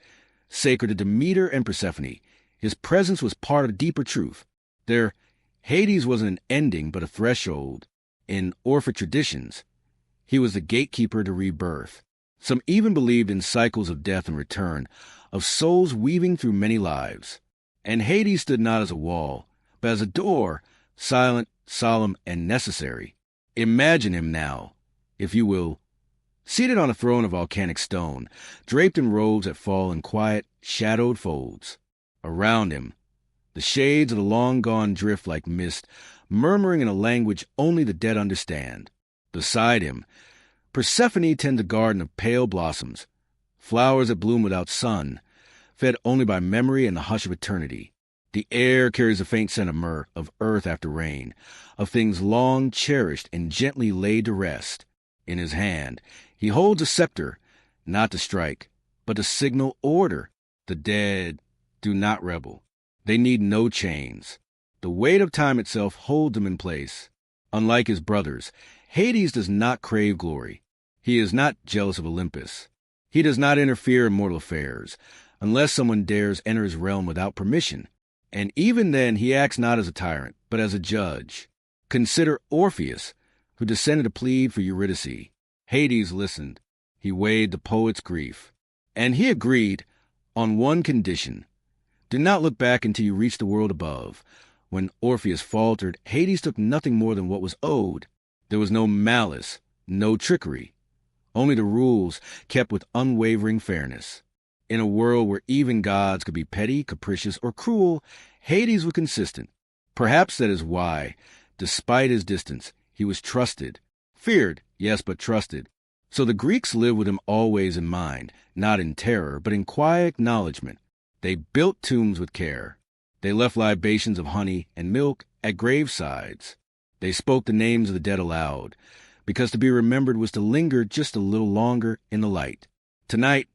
sacred to Demeter and Persephone, his presence was part of a deeper truth. There, Hades wasn't an ending but a threshold. In Orphic traditions, he was the gatekeeper to rebirth. Some even believed in cycles of death and return, of souls weaving through many lives. And Hades stood not as a wall, but as a door, silent, solemn, and necessary. Imagine him now, if you will, seated on a throne of volcanic stone, draped in robes that fall in quiet, shadowed folds. Around him, the shades of the long-gone drift like mist, murmuring in a language only the dead understand. Beside him, Persephone tends a garden of pale blossoms, flowers that bloom without sun, fed only by memory and the hush of eternity. The air carries a faint scent of myrrh, of earth after rain, of things long cherished and gently laid to rest. In his hand, he holds a scepter, not to strike, but to signal order. The dead do not rebel. They need no chains. The weight of time itself holds them in place. Unlike his brothers, Hades does not crave glory. He is not jealous of Olympus. He does not interfere in mortal affairs, unless someone dares enter his realm without permission. And even then he acts not as a tyrant, but as a judge. Consider Orpheus, who descended to plead for Eurydice. Hades listened. He weighed the poet's grief. And he agreed on one condition. Do not look back until you reach the world above. When Orpheus faltered, Hades took nothing more than what was owed. There was no malice, no trickery. Only the rules kept with unwavering fairness. In a world where even gods could be petty, capricious, or cruel, Hades was consistent. Perhaps that is why, despite his distance, he was trusted. Feared, yes, but trusted. So the Greeks lived with him always in mind, not in terror, but in quiet acknowledgement. They built tombs with care. They left libations of honey and milk at gravesides. They spoke the names of the dead aloud, because to be remembered was to linger just a little longer in the light. Tonight,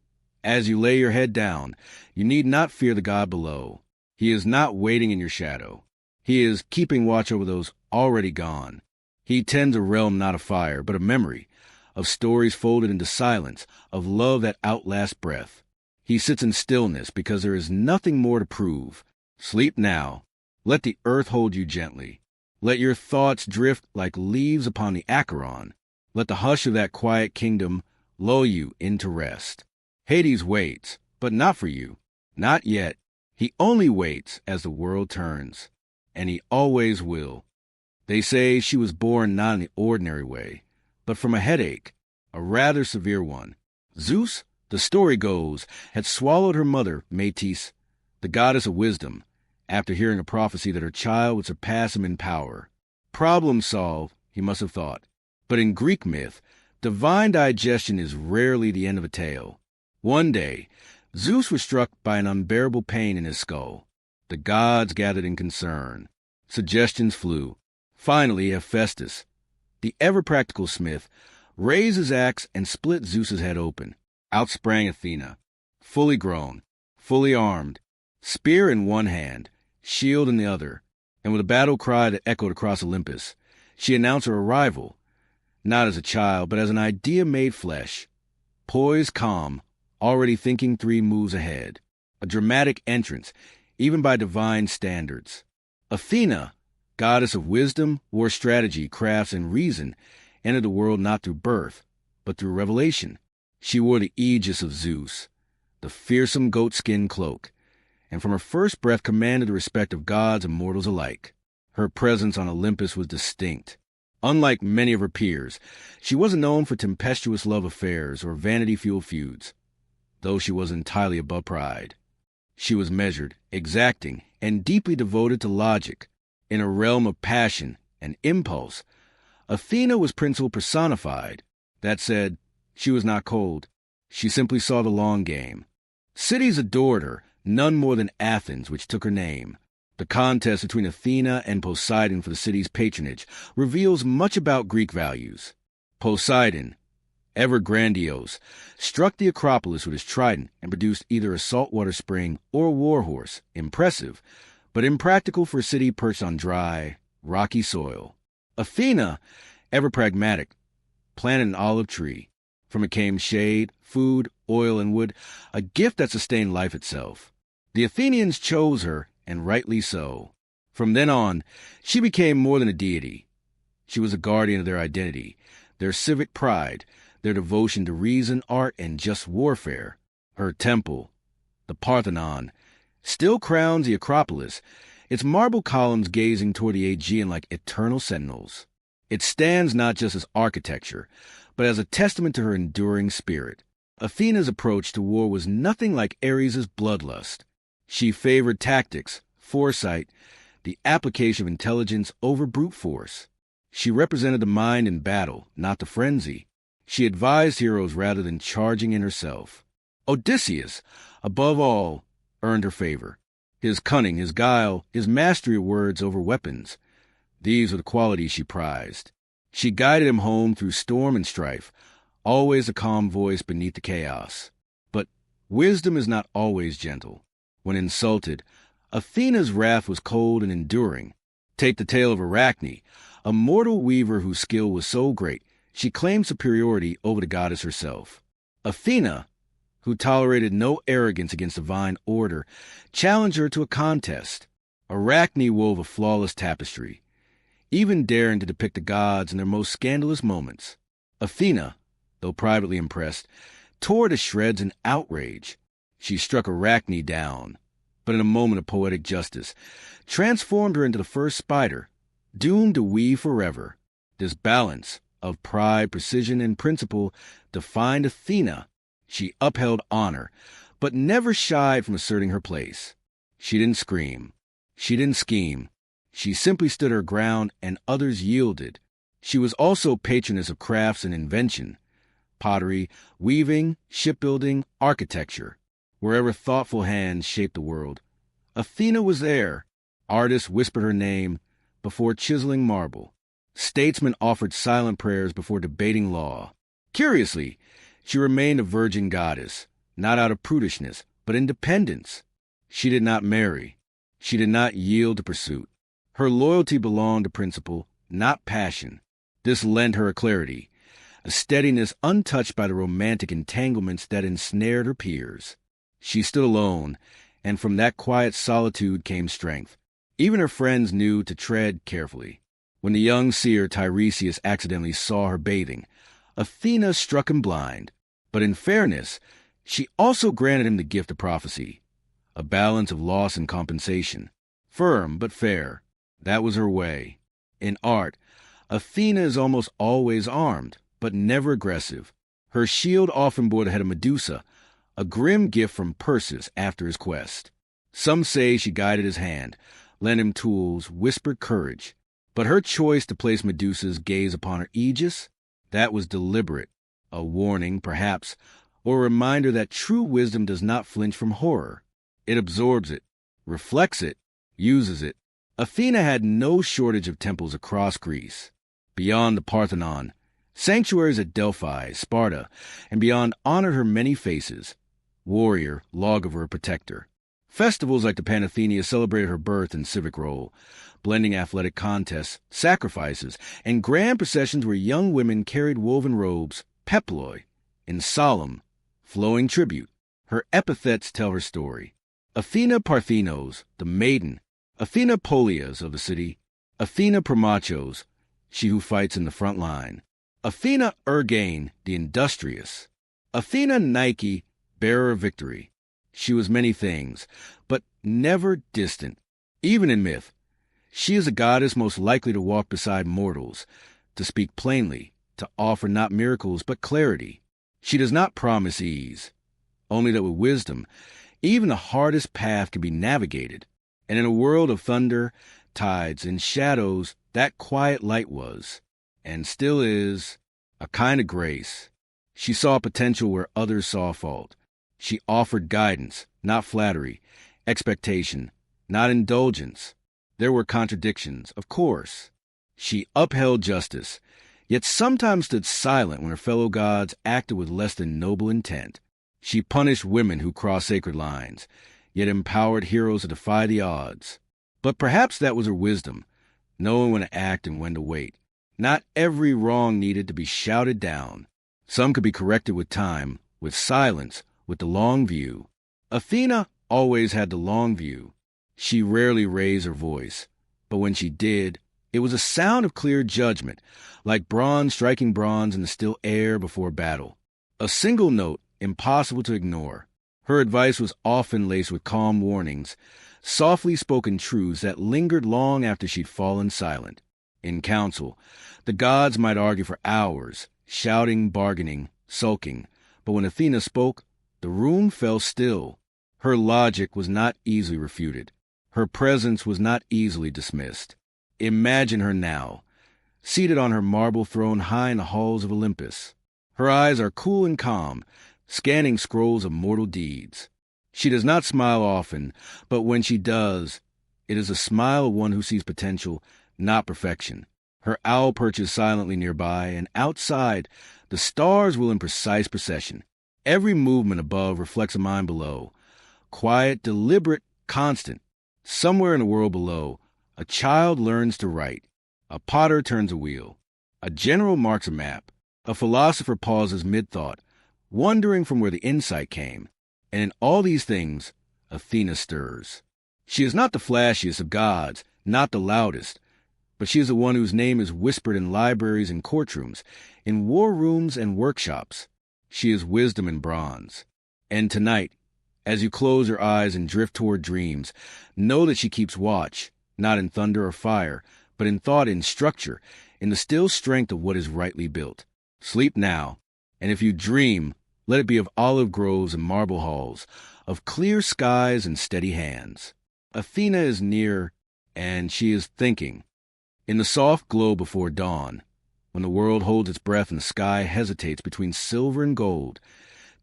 as you lay your head down, you need not fear the God below. He is not waiting in your shadow. He is keeping watch over those already gone. He tends a realm not of fire, but of memory, of stories folded into silence, of love that outlasts breath. He sits in stillness because there is nothing more to prove. Sleep now. Let the earth hold you gently. Let your thoughts drift like leaves upon the Acheron. Let the hush of that quiet kingdom lull you into rest. Hades waits, but not for you. Not yet. He only waits as the world turns. And he always will. They say she was born not in the ordinary way, but from a headache, a rather severe one. Zeus, the story goes, had swallowed her mother, Metis, the goddess of wisdom, after hearing a prophecy that her child would surpass him in power. Problem solved, he must have thought. But in Greek myth, divine digestion is rarely the end of a tale. One day, Zeus was struck by an unbearable pain in his skull. The gods gathered in concern. Suggestions flew. Finally, Hephaestus, the ever-practical smith, raised his axe and split Zeus's head open. Out sprang Athena, fully grown, fully armed, spear in one hand, shield in the other, and with a battle cry that echoed across Olympus, she announced her arrival, not as a child, but as an idea made flesh. Poised, calm, already thinking 3 moves ahead. A dramatic entrance, even by divine standards. Athena, goddess of wisdom, war strategy, crafts, and reason, entered the world not through birth, but through revelation. She wore the aegis of Zeus, the fearsome goatskin cloak, and from her first breath commanded the respect of gods and mortals alike. Her presence on Olympus was distinct. Unlike many of her peers, she wasn't known for tempestuous love affairs or vanity-fueled feuds, though she was entirely above pride. She was measured, exacting, and deeply devoted to logic. In a realm of passion and impulse, Athena was principle personified. That said, she was not cold. She simply saw the long game. Cities adored her, none more than Athens, which took her name. The contest between Athena and Poseidon for the city's patronage reveals much about Greek values. Poseidon, ever grandiose, struck the Acropolis with his trident and produced either a saltwater spring or a warhorse, impressive, but impractical for a city perched on dry, rocky soil. Athena, ever pragmatic, planted an olive tree. From it came shade, food, oil, and wood, a gift that sustained life itself. The Athenians chose her, and rightly so. From then on, she became more than a deity. She was a guardian of their identity, their civic pride, their devotion to reason, art, and just warfare. Her temple, the Parthenon, still crowns the Acropolis, its marble columns gazing toward the Aegean like eternal sentinels. It stands not just as architecture, but as a testament to her enduring spirit. Athena's approach to war was nothing like Ares' bloodlust. She favored tactics, foresight, the application of intelligence over brute force. She represented the mind in battle, not the frenzy. She advised heroes rather than charging in herself. Odysseus, above all, earned her favor. His cunning, his guile, his mastery of words over weapons. These were the qualities she prized. She guided him home through storm and strife, always a calm voice beneath the chaos. But wisdom is not always gentle. When insulted, Athena's wrath was cold and enduring. Take the tale of Arachne, a mortal weaver whose skill was so great, she claimed superiority over the goddess herself. Athena, who tolerated no arrogance against divine order, challenged her to a contest. Arachne wove a flawless tapestry, even daring to depict the gods in their most scandalous moments. Athena, though privately impressed, tore to shreds in outrage. She struck Arachne down, but in a moment of poetic justice, transformed her into the first spider, doomed to weave forever. This balance of pride, precision, and principle defined Athena. She upheld honor, but never shied from asserting her place. She didn't scream. She didn't scheme. She simply stood her ground, and others yielded. She was also patroness of crafts and invention, pottery, weaving, shipbuilding, architecture. Wherever thoughtful hands shaped the world, Athena was there. Artists whispered her name before chiseling marble. Statesmen offered silent prayers before debating law. Curiously, she remained a virgin goddess, not out of prudishness, but independence. She did not marry. She did not yield to pursuit. Her loyalty belonged to principle, not passion. This lent her a clarity, a steadiness untouched by the romantic entanglements that ensnared her peers. She stood alone, and from that quiet solitude came strength. Even her friends knew to tread carefully. When the young seer Tiresias accidentally saw her bathing, Athena struck him blind. But in fairness, she also granted him the gift of prophecy, a balance of loss and compensation. Firm but fair. That was her way. In art, Athena is almost always armed, but never aggressive. Her shield often bore the head of Medusa, a grim gift from Perseus after his quest. Some say she guided his hand, lent him tools, whispered courage. But her choice to place Medusa's gaze upon her aegis, that was deliberate, a warning, perhaps, or a reminder that true wisdom does not flinch from horror. It absorbs it, reflects it, uses it. Athena had no shortage of temples across Greece. Beyond the Parthenon, sanctuaries at Delphi, Sparta, and beyond honored her many faces: warrior, lawgiver, protector. Festivals like the Panathenea celebrated her birth and civic role, blending athletic contests, sacrifices, and grand processions where young women carried woven robes, peploi, in solemn, flowing tribute. Her epithets tell her story. Athena Parthenos, the maiden; Athena Polias of the city; Athena Primachos, she who fights in the front line; Athena Ergane, the industrious; Athena Nike, bearer of victory. She was many things, but never distant. Even in myth, she is a goddess most likely to walk beside mortals, to speak plainly, to offer not miracles but clarity. She does not promise ease, only that with wisdom, even the hardest path can be navigated. And in a world of thunder, tides, and shadows, that quiet light was, and still is, a kind of grace. She saw potential where others saw fault. She offered guidance, not flattery; expectation, not indulgence. There were contradictions, of course. She upheld justice, yet sometimes stood silent when her fellow gods acted with less than noble intent. She punished women who crossed sacred lines, yet empowered heroes to defy the odds. But perhaps that was her wisdom, knowing when to act and when to wait. Not every wrong needed to be shouted down. Some could be corrected with time, with silence, with the long view. Athena always had the long view. She rarely raised her voice, but when she did, it was a sound of clear judgment, like bronze striking bronze in the still air before battle. A single note, impossible to ignore. Her advice was often laced with calm warnings, softly spoken truths that lingered long after she'd fallen silent. In council, the gods might argue for hours, shouting, bargaining, sulking, but when Athena spoke, the room fell still. Her logic was not easily refuted. Her presence was not easily dismissed. Imagine her now, seated on her marble throne high in the halls of Olympus. Her eyes are cool and calm, scanning scrolls of mortal deeds. She does not smile often, but when she does, it is a smile of one who sees potential, not perfection. Her owl perches silently nearby, and outside, the stars wheel in precise procession. Every movement above reflects a mind below. Quiet, deliberate, constant. Somewhere in the world below, a child learns to write. A potter turns a wheel. A general marks a map. A philosopher pauses mid-thought, wondering from where the insight came. And in all these things, Athena stirs. She is not the flashiest of gods, not the loudest, but she is the one whose name is whispered in libraries and courtrooms, in war rooms and workshops. She is wisdom in bronze. And tonight, as you close your eyes and drift toward dreams, know that she keeps watch, not in thunder or fire, but in thought and structure, in the still strength of what is rightly built. Sleep now, and if you dream, let it be of olive groves and marble halls, of clear skies and steady hands. Athena is near, and she is thinking. In the soft glow before dawn, when the world holds its breath and the sky hesitates between silver and gold,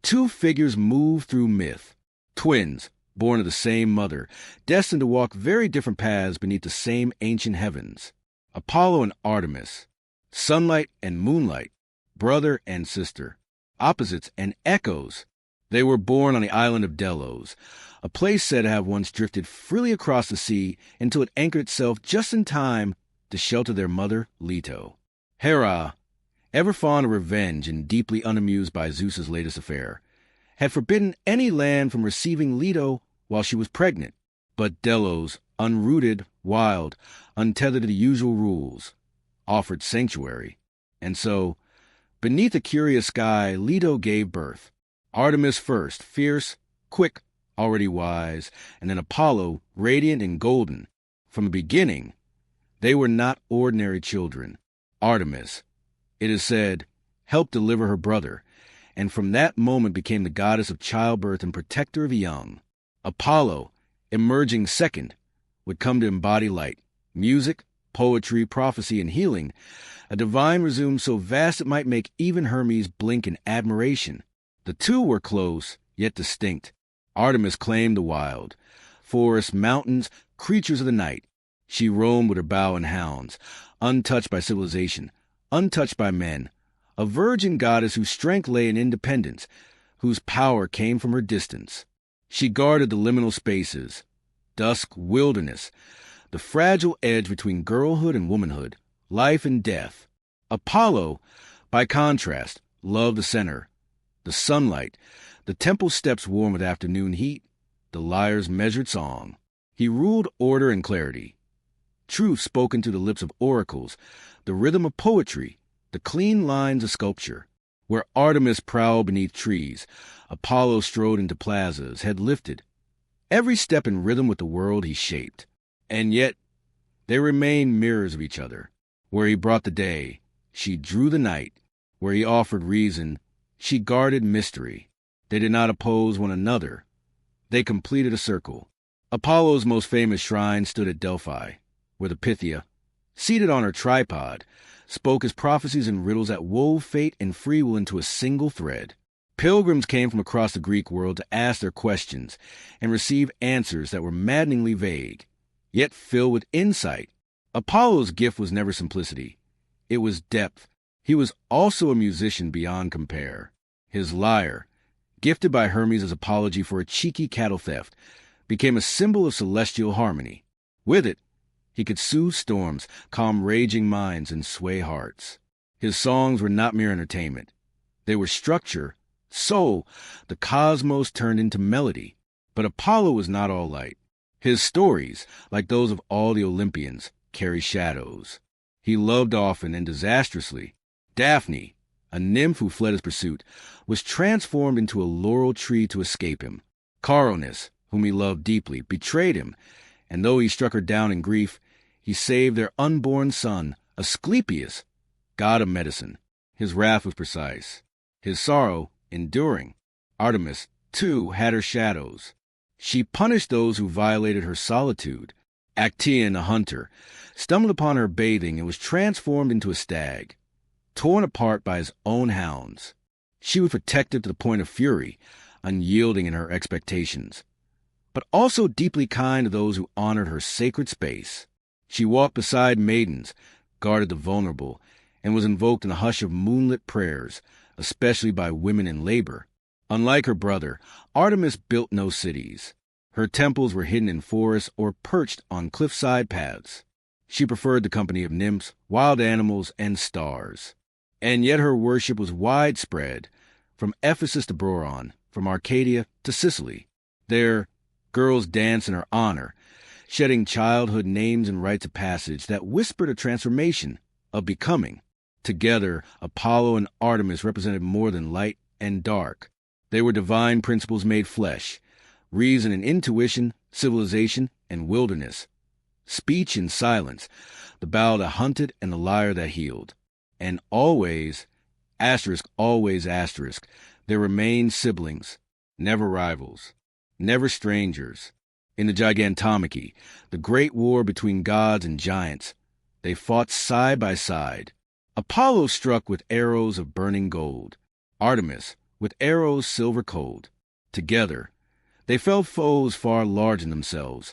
two figures move through myth. Twins, born of the same mother, destined to walk very different paths beneath the same ancient heavens. Apollo and Artemis, sunlight and moonlight, brother and sister, opposites and echoes. They were born on the island of Delos, a place said to have once drifted freely across the sea until it anchored itself just in time to shelter their mother, Leto. Hera, ever fond of revenge and deeply unamused by Zeus's latest affair, had forbidden any land from receiving Leto while she was pregnant. But Delos, unrooted, wild, untethered to the usual rules, offered sanctuary. And so, beneath a curious sky, Leto gave birth. Artemis first, fierce, quick, already wise, and then Apollo, radiant and golden. From the beginning, they were not ordinary children. Artemis, it is said, helped deliver her brother, and from that moment became the goddess of childbirth and protector of the young. Apollo, emerging second, would come to embody light, music, poetry, prophecy, and healing, a divine resume so vast it might make even Hermes blink in admiration. The two were close, yet distinct. Artemis claimed the wild. Forests, mountains, creatures of the night. She roamed with her bow and hounds, untouched by civilization, untouched by men. A virgin goddess whose strength lay in independence, whose power came from her distance. She guarded the liminal spaces, dusk, wilderness, the fragile edge between girlhood and womanhood, life and death. Apollo, by contrast, loved the center, the sunlight, the temple steps warm with afternoon heat, the lyre's measured song. He ruled order and clarity, truth spoken to the lips of oracles, the rhythm of poetry, the clean lines of sculpture. Where Artemis prowled beneath trees, Apollo strode into plazas, head lifted, every step in rhythm with the world he shaped. And yet, they remained mirrors of each other. Where he brought the day, she drew the night. Where he offered reason, she guarded mystery. They did not oppose one another. They completed a circle. Apollo's most famous shrine stood at Delphi, where the Pythia, seated on her tripod, spoke his prophecies and riddles that wove fate and free will into a single thread. Pilgrims came from across the Greek world to ask their questions and receive answers that were maddeningly vague, yet filled with insight. Apollo's gift was never simplicity. It was depth. He was also a musician beyond compare. His lyre, gifted by Hermes as apology for a cheeky cattle theft, became a symbol of celestial harmony. With it, he could soothe storms, calm raging minds, and sway hearts. His songs were not mere entertainment. They were structure, soul, the cosmos turned into melody. But Apollo was not all light. His stories, like those of all the Olympians, carry shadows. He loved often and disastrously. Daphne, a nymph who fled his pursuit, was transformed into a laurel tree to escape him. Caronus, whom he loved deeply, betrayed him, and though he struck her down in grief, he saved their unborn son, Asclepius, god of medicine. His wrath was precise, his sorrow enduring. Artemis, too, had her shadows. She punished those who violated her solitude. Actaeon, a hunter, stumbled upon her bathing and was transformed into a stag, torn apart by his own hounds. She was protective to the point of fury, unyielding in her expectations, but also deeply kind to those who honored her sacred space. She walked beside maidens, guarded the vulnerable, and was invoked in a hush of moonlit prayers, especially by women in labor. Unlike her brother, Artemis built no cities. Her temples were hidden in forests or perched on cliffside paths. She preferred the company of nymphs, wild animals, and stars. And yet her worship was widespread, from Ephesus to Boron, from Arcadia to Sicily. There, girls danced in her honor, shedding childhood names and rites of passage that whispered a transformation, of becoming. Together, Apollo and Artemis represented more than light and dark. They were divine principles made flesh, reason and intuition, civilization and wilderness, speech and silence, the bow that hunted and the lyre that healed. And always, always, there remained siblings, never rivals, never strangers. In the Gigantomachy, the great war between gods and giants, they fought side by side. Apollo struck with arrows of burning gold, Artemis with arrows silver cold. Together, they felled foes far larger than themselves,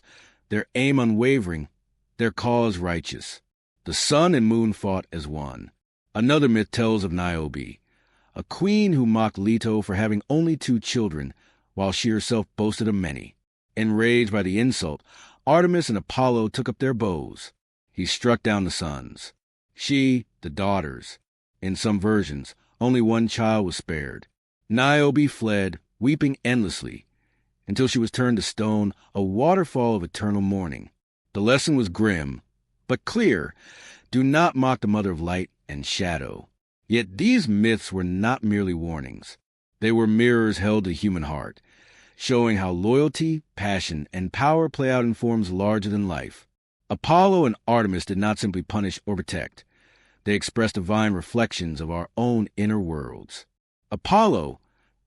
their aim unwavering, their cause righteous. The sun and moon fought as one. Another myth tells of Niobe, a queen who mocked Leto for having only 2 children, while she herself boasted of many. Enraged by the insult, Artemis and Apollo took up their bows. He struck down the sons. She, the daughters. In some versions, only 1 child was spared. Niobe fled, weeping endlessly, until she was turned to stone, a waterfall of eternal mourning. The lesson was grim, but clear. Do not mock the mother of light and shadow. Yet these myths were not merely warnings. They were mirrors held to the human heart, showing how loyalty, passion, and power play out in forms larger than life. Apollo and Artemis did not simply punish or protect. They expressed divine reflections of our own inner worlds. Apollo,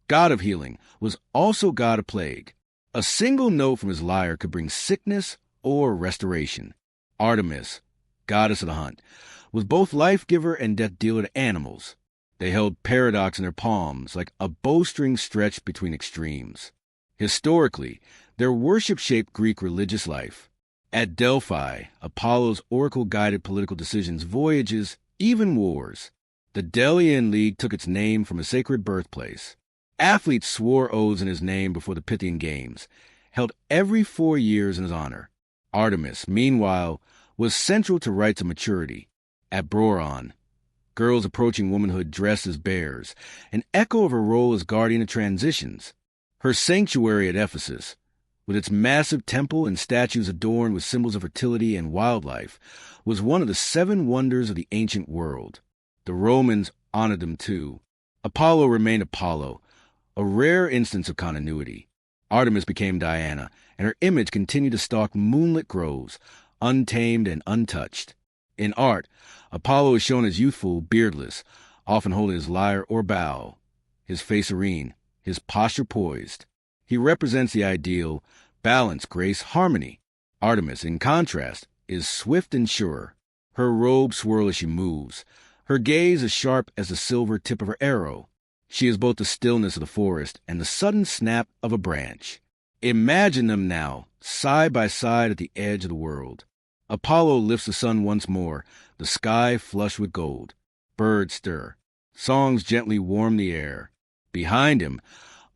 god of healing, was also god of plague. A single note from his lyre could bring sickness or restoration. Artemis, goddess of the hunt, was both life-giver and death-dealer to animals. They held paradox in their palms, like a bowstring stretched between extremes. Historically, their worship shaped Greek religious life. At Delphi, Apollo's oracle guided political decisions, voyages, even wars. The Delian League took its name from a sacred birthplace. Athletes swore oaths in his name before the Pythian Games, held every 4 years in his honor. Artemis, meanwhile, was central to rites of maturity. At Broron, girls approaching womanhood dressed as bears, an echo of her role as guardian of transitions. Her sanctuary at Ephesus, with its massive temple and statues adorned with symbols of fertility and wildlife, was one of the 7 wonders of the ancient world. The Romans honored them too. Apollo remained Apollo, a rare instance of continuity. Artemis became Diana, and her image continued to stalk moonlit groves, untamed and untouched. In art, Apollo is shown as youthful, beardless, often holding his lyre or bow, his face serene, his posture poised. He represents the ideal: balance, grace, harmony. Artemis, in contrast, is swift and sure. Her robes swirl as she moves, her gaze as sharp as the silver tip of her arrow. She is both the stillness of the forest and the sudden snap of a branch. Imagine them now, side by side at the edge of the world. Apollo lifts the sun once more, the sky flushed with gold. Birds stir. Songs gently warm the air. Behind him,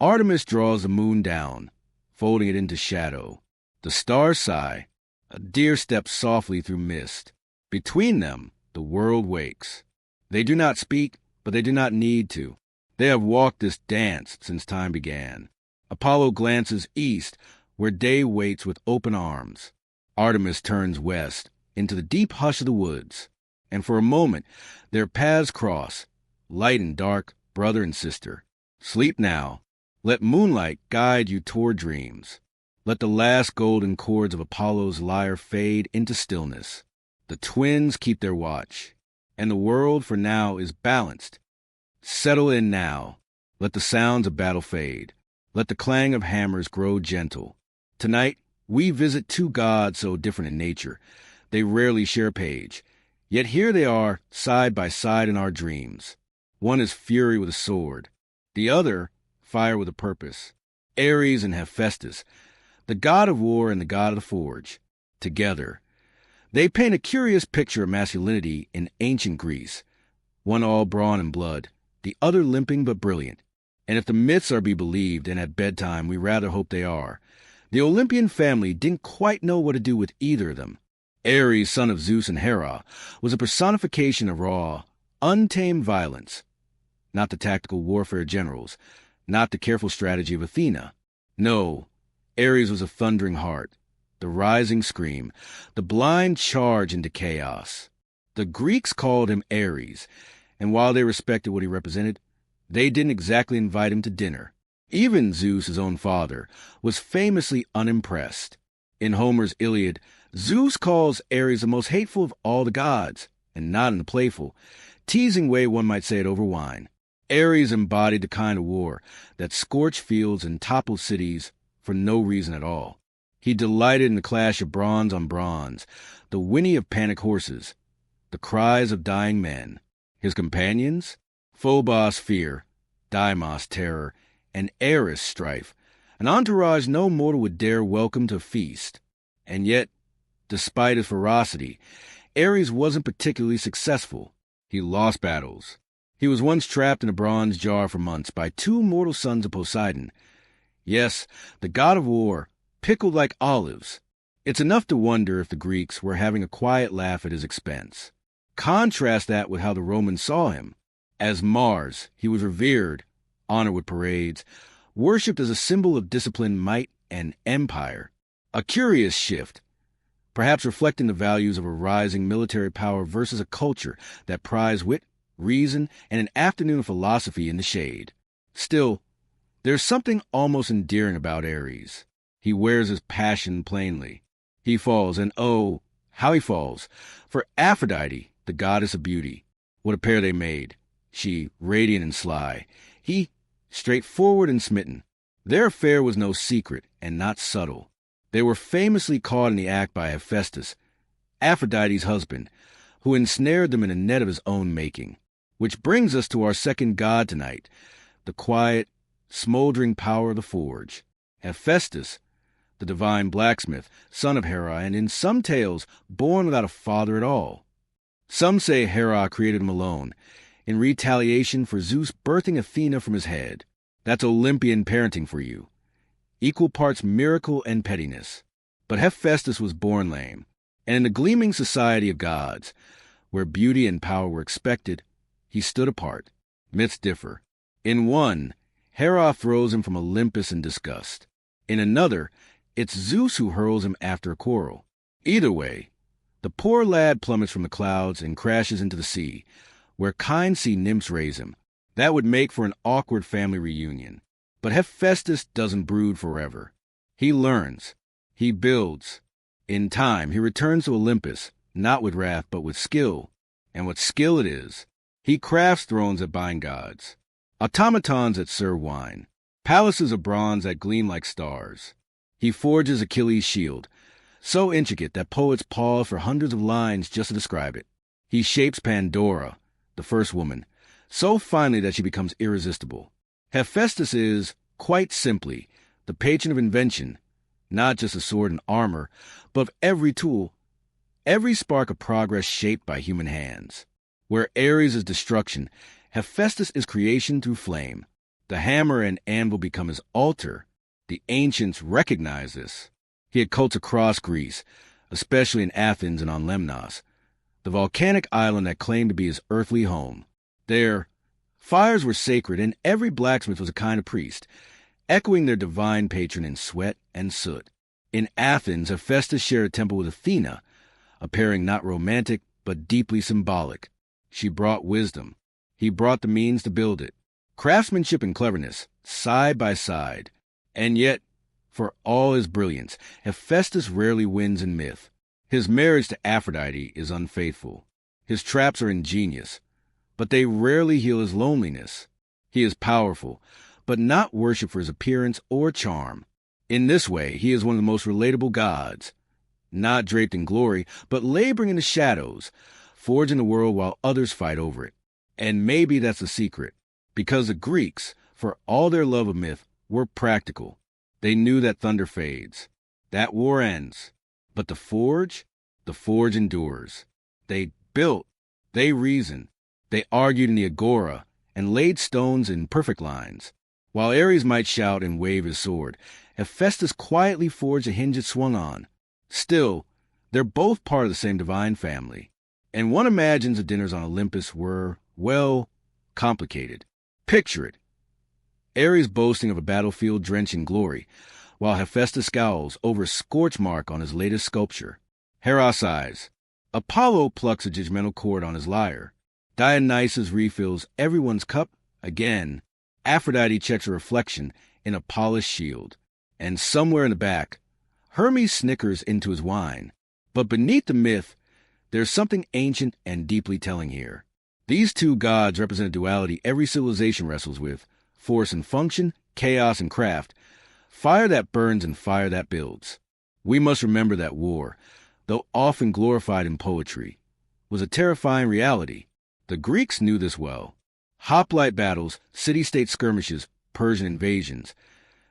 Artemis draws the moon down, folding it into shadow. The stars sigh. A deer steps softly through mist. Between them, the world wakes. They do not speak, but they do not need to. They have walked this dance since time began. Apollo glances east, where day waits with open arms. Artemis turns west, into the deep hush of the woods. And for a moment, their paths cross, light and dark, brother and sister. Sleep now. Let moonlight guide you toward dreams. Let the last golden chords of Apollo's lyre fade into stillness. The twins keep their watch, and the world for now is balanced. Settle in now. Let the sounds of battle fade. Let the clang of hammers grow gentle. Tonight, we visit 2 gods so different in nature. They rarely share a page. Yet here they are, side by side in our dreams. One is fury with a sword. The other, fire with a purpose. Ares and Hephaestus, the god of war and the god of the forge. Together, they paint a curious picture of masculinity in ancient Greece. One all brawn and blood, the other limping but brilliant. And if the myths are to be believed, and at bedtime we rather hope they are, the Olympian family didn't quite know what to do with either of them. Ares, son of Zeus and Hera, was a personification of raw, untamed violence. Not the tactical warfare generals, not the careful strategy of Athena. No, Ares was a thundering heart, the rising scream, the blind charge into chaos. The Greeks called him Ares, and while they respected what he represented, they didn't exactly invite him to dinner. Even Zeus, his own father, was famously unimpressed. In Homer's Iliad, Zeus calls Ares the most hateful of all the gods, and not in the playful, teasing way one might say it over wine. Ares embodied the kind of war that scorched fields and toppled cities for no reason at all. He delighted in the clash of bronze on bronze, the whinny of panicked horses, the cries of dying men. His companions? Phobos fear, Deimos terror, and Eris strife, an entourage no mortal would dare welcome to feast. And yet, despite his ferocity, Ares wasn't particularly successful. He lost battles. He was once trapped in a bronze jar for months by 2 mortal sons of Poseidon. Yes, the god of war, pickled like olives. It's enough to wonder if the Greeks were having a quiet laugh at his expense. Contrast that with how the Romans saw him. As Mars, he was revered, honored with parades, worshipped as a symbol of discipline, might, and empire. A curious shift, perhaps reflecting the values of a rising military power versus a culture that prized wit, reason, and an afternoon of philosophy in the shade. Still, there's something almost endearing about Ares. He wears his passion plainly. He falls, and oh, how he falls, for Aphrodite, the goddess of beauty. What a pair they made. She, radiant and sly. He, straightforward and smitten. Their affair was no secret, and not subtle. They were famously caught in the act by Hephaestus, Aphrodite's husband, who ensnared them in a net of his own making. Which brings us to our second god tonight, the quiet, smoldering power of the forge, Hephaestus, the divine blacksmith, son of Hera, and in some tales, born without a father at all. Some say Hera created him alone, in retaliation for Zeus birthing Athena from his head. That's Olympian parenting for you. Equal parts miracle and pettiness. But Hephaestus was born lame, and in the gleaming society of gods, where beauty and power were expected, he stood apart. Myths differ. In one, Hera throws him from Olympus in disgust. In another, it's Zeus who hurls him after a quarrel. Either way, the poor lad plummets from the clouds and crashes into the sea, where kind sea nymphs raise him. That would make for an awkward family reunion. But Hephaestus doesn't brood forever. He learns. He builds. In time, he returns to Olympus, not with wrath, but with skill. And what skill it is! He crafts thrones that bind gods, automatons that serve wine, palaces of bronze that gleam like stars. He forges Achilles' shield, so intricate that poets pause for hundreds of lines just to describe it. He shapes Pandora, the first woman, so finely that she becomes irresistible. Hephaestus is, quite simply, the patron of invention, not just of sword and armor, but of every tool, every spark of progress shaped by human hands. Where Ares is destruction, Hephaestus is creation through flame. The hammer and anvil become his altar. The ancients recognize this. He had cults across Greece, especially in Athens and on Lemnos, the volcanic island that claimed to be his earthly home. There, fires were sacred, and every blacksmith was a kind of priest, echoing their divine patron in sweat and soot. In Athens, Hephaestus shared a temple with Athena, a pairing not romantic, but deeply symbolic. She brought wisdom. He brought the means to build it. Craftsmanship and cleverness, side by side. And yet, for all his brilliance, Hephaestus rarely wins in myth. His marriage to Aphrodite is unfaithful. His traps are ingenious, but they rarely heal his loneliness. He is powerful, but not worshipped for his appearance or charm. In this way, he is one of the most relatable gods, not draped in glory, but laboring in the shadows, forging the world while others fight over it. And maybe that's the secret, because the Greeks, for all their love of myth, were practical. They knew that thunder fades, that war ends, but the forge endures. They built, they reasoned, they argued in the agora, and laid stones in perfect lines. While Ares might shout and wave his sword, Hephaestus quietly forged the hinge it swung on. Still, they're both part of the same divine family. And one imagines the dinners on Olympus were, well, complicated. Picture it. Ares boasting of a battlefield drenched in glory, while Hephaestus scowls over a scorch mark on his latest sculpture. Hera sighs. Apollo plucks a judgmental chord on his lyre. Dionysus refills everyone's cup again. Aphrodite checks a reflection in a polished shield. And somewhere in the back, Hermes snickers into his wine. But beneath the myth, there's something ancient and deeply telling here. These two gods represent a duality every civilization wrestles with: force and function, chaos and craft, fire that burns and fire that builds. We must remember that war, though often glorified in poetry, was a terrifying reality. The Greeks knew this well. Hoplite battles, city-state skirmishes, Persian invasions.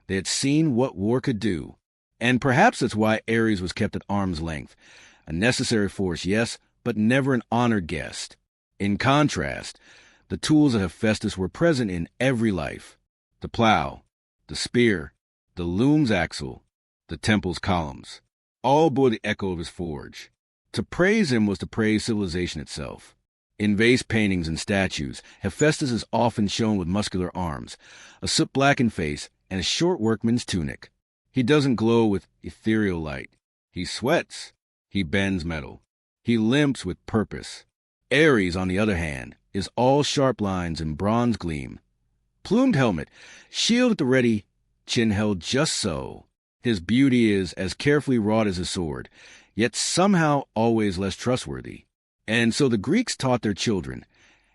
They had seen what war could do. And perhaps that's why Ares was kept at arm's length. A necessary force, yes, but never an honored guest. In contrast, the tools of Hephaestus were present in every life. The plow, the spear, the loom's axle, the temple's columns, all bore the echo of his forge. To praise him was to praise civilization itself. In vase paintings and statues, Hephaestus is often shown with muscular arms, a soot-blackened face, and a short workman's tunic. He doesn't glow with ethereal light. He sweats. He bends metal. He limps with purpose. Ares, on the other hand, is all sharp lines and bronze gleam. Plumed helmet, shield at the ready, chin held just so. His beauty is as carefully wrought as his sword, yet somehow always less trustworthy. And so the Greeks taught their children,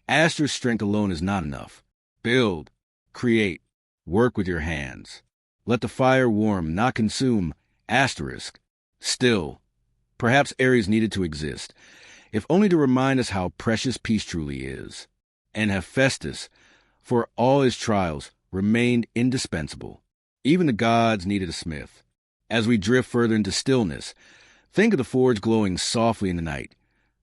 Aster's strength alone is not enough. Build, create, work with your hands. Let the fire warm, not consume. Asterisk. Still, perhaps Ares needed to exist, if only to remind us how precious peace truly is. And Hephaestus, for all his trials, remained indispensable. Even the gods needed a smith. As we drift further into stillness, think of the forge glowing softly in the night,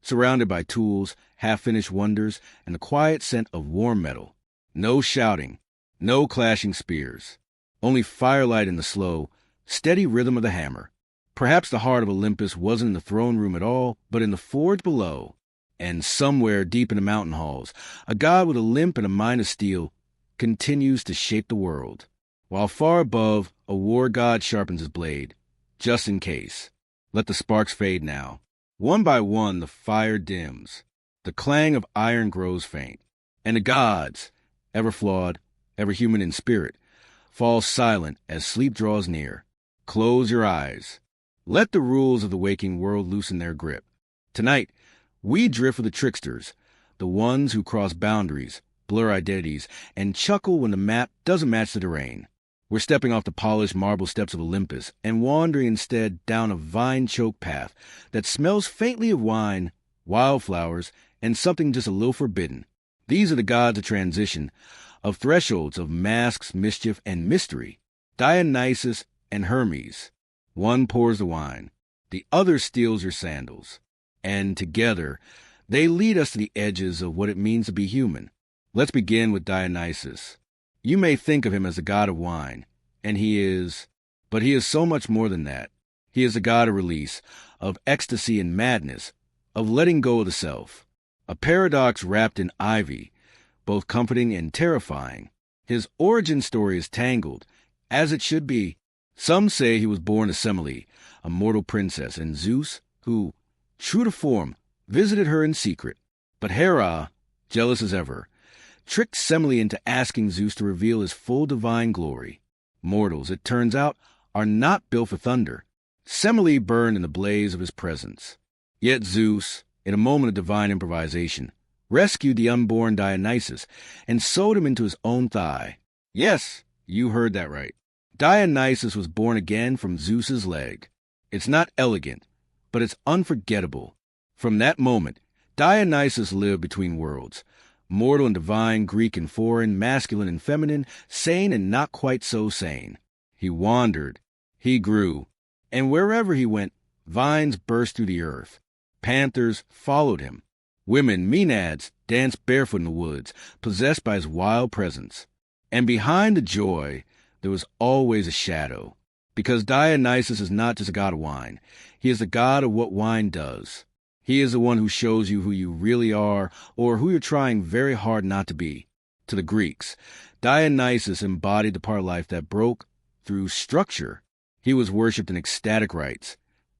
surrounded by tools, half-finished wonders, and the quiet scent of warm metal. No shouting, no clashing spears, only firelight and the slow, steady rhythm of the hammer. Perhaps the heart of Olympus wasn't in the throne room at all, but in the forge below. And somewhere deep in the mountain halls, a god with a limp and a mind of steel continues to shape the world, while far above, a war god sharpens his blade, just in case. Let the sparks fade now. One by one, the fire dims. The clang of iron grows faint. And the gods, ever flawed, ever human in spirit, fall silent as sleep draws near. Close your eyes. Let the rules of the waking world loosen their grip. Tonight, we drift with the tricksters, the ones who cross boundaries, blur identities, and chuckle when the map doesn't match the terrain. We're stepping off the polished marble steps of Olympus and wandering instead down a vine-choked path that smells faintly of wine, wildflowers, and something just a little forbidden. These are the gods of transition, of thresholds, of masks, mischief, and mystery. Dionysus and Hermes. One pours the wine, the other steals your sandals. And together, they lead us to the edges of what it means to be human. Let's begin with Dionysus. You may think of him as the god of wine, and he is, but he is so much more than that. He is the god of release, of ecstasy and madness, of letting go of the self. A paradox wrapped in ivy, both comforting and terrifying. His origin story is tangled, as it should be. Some say he was born to Semele, a mortal princess, and Zeus, who, true to form, visited her in secret. But Hera, jealous as ever, tricked Semele into asking Zeus to reveal his full divine glory. Mortals, it turns out, are not built for thunder. Semele burned in the blaze of his presence. Yet Zeus, in a moment of divine improvisation, rescued the unborn Dionysus and sewed him into his own thigh. Yes, you heard that right. Dionysus was born again from Zeus's leg. It's not elegant, but it's unforgettable. From that moment, Dionysus lived between worlds, mortal and divine, Greek and foreign, masculine and feminine, sane and not quite so sane. He wandered, he grew, and wherever he went, vines burst through the earth. Panthers followed him. Women, maenads, danced barefoot in the woods, possessed by his wild presence. And behind the joy, there was always a shadow. Because Dionysus is not just a god of wine. He is the god of what wine does. He is the one who shows you who you really are or who you're trying very hard not to be. To the Greeks, Dionysus embodied the part of life that broke through structure. He was worshipped in ecstatic rites,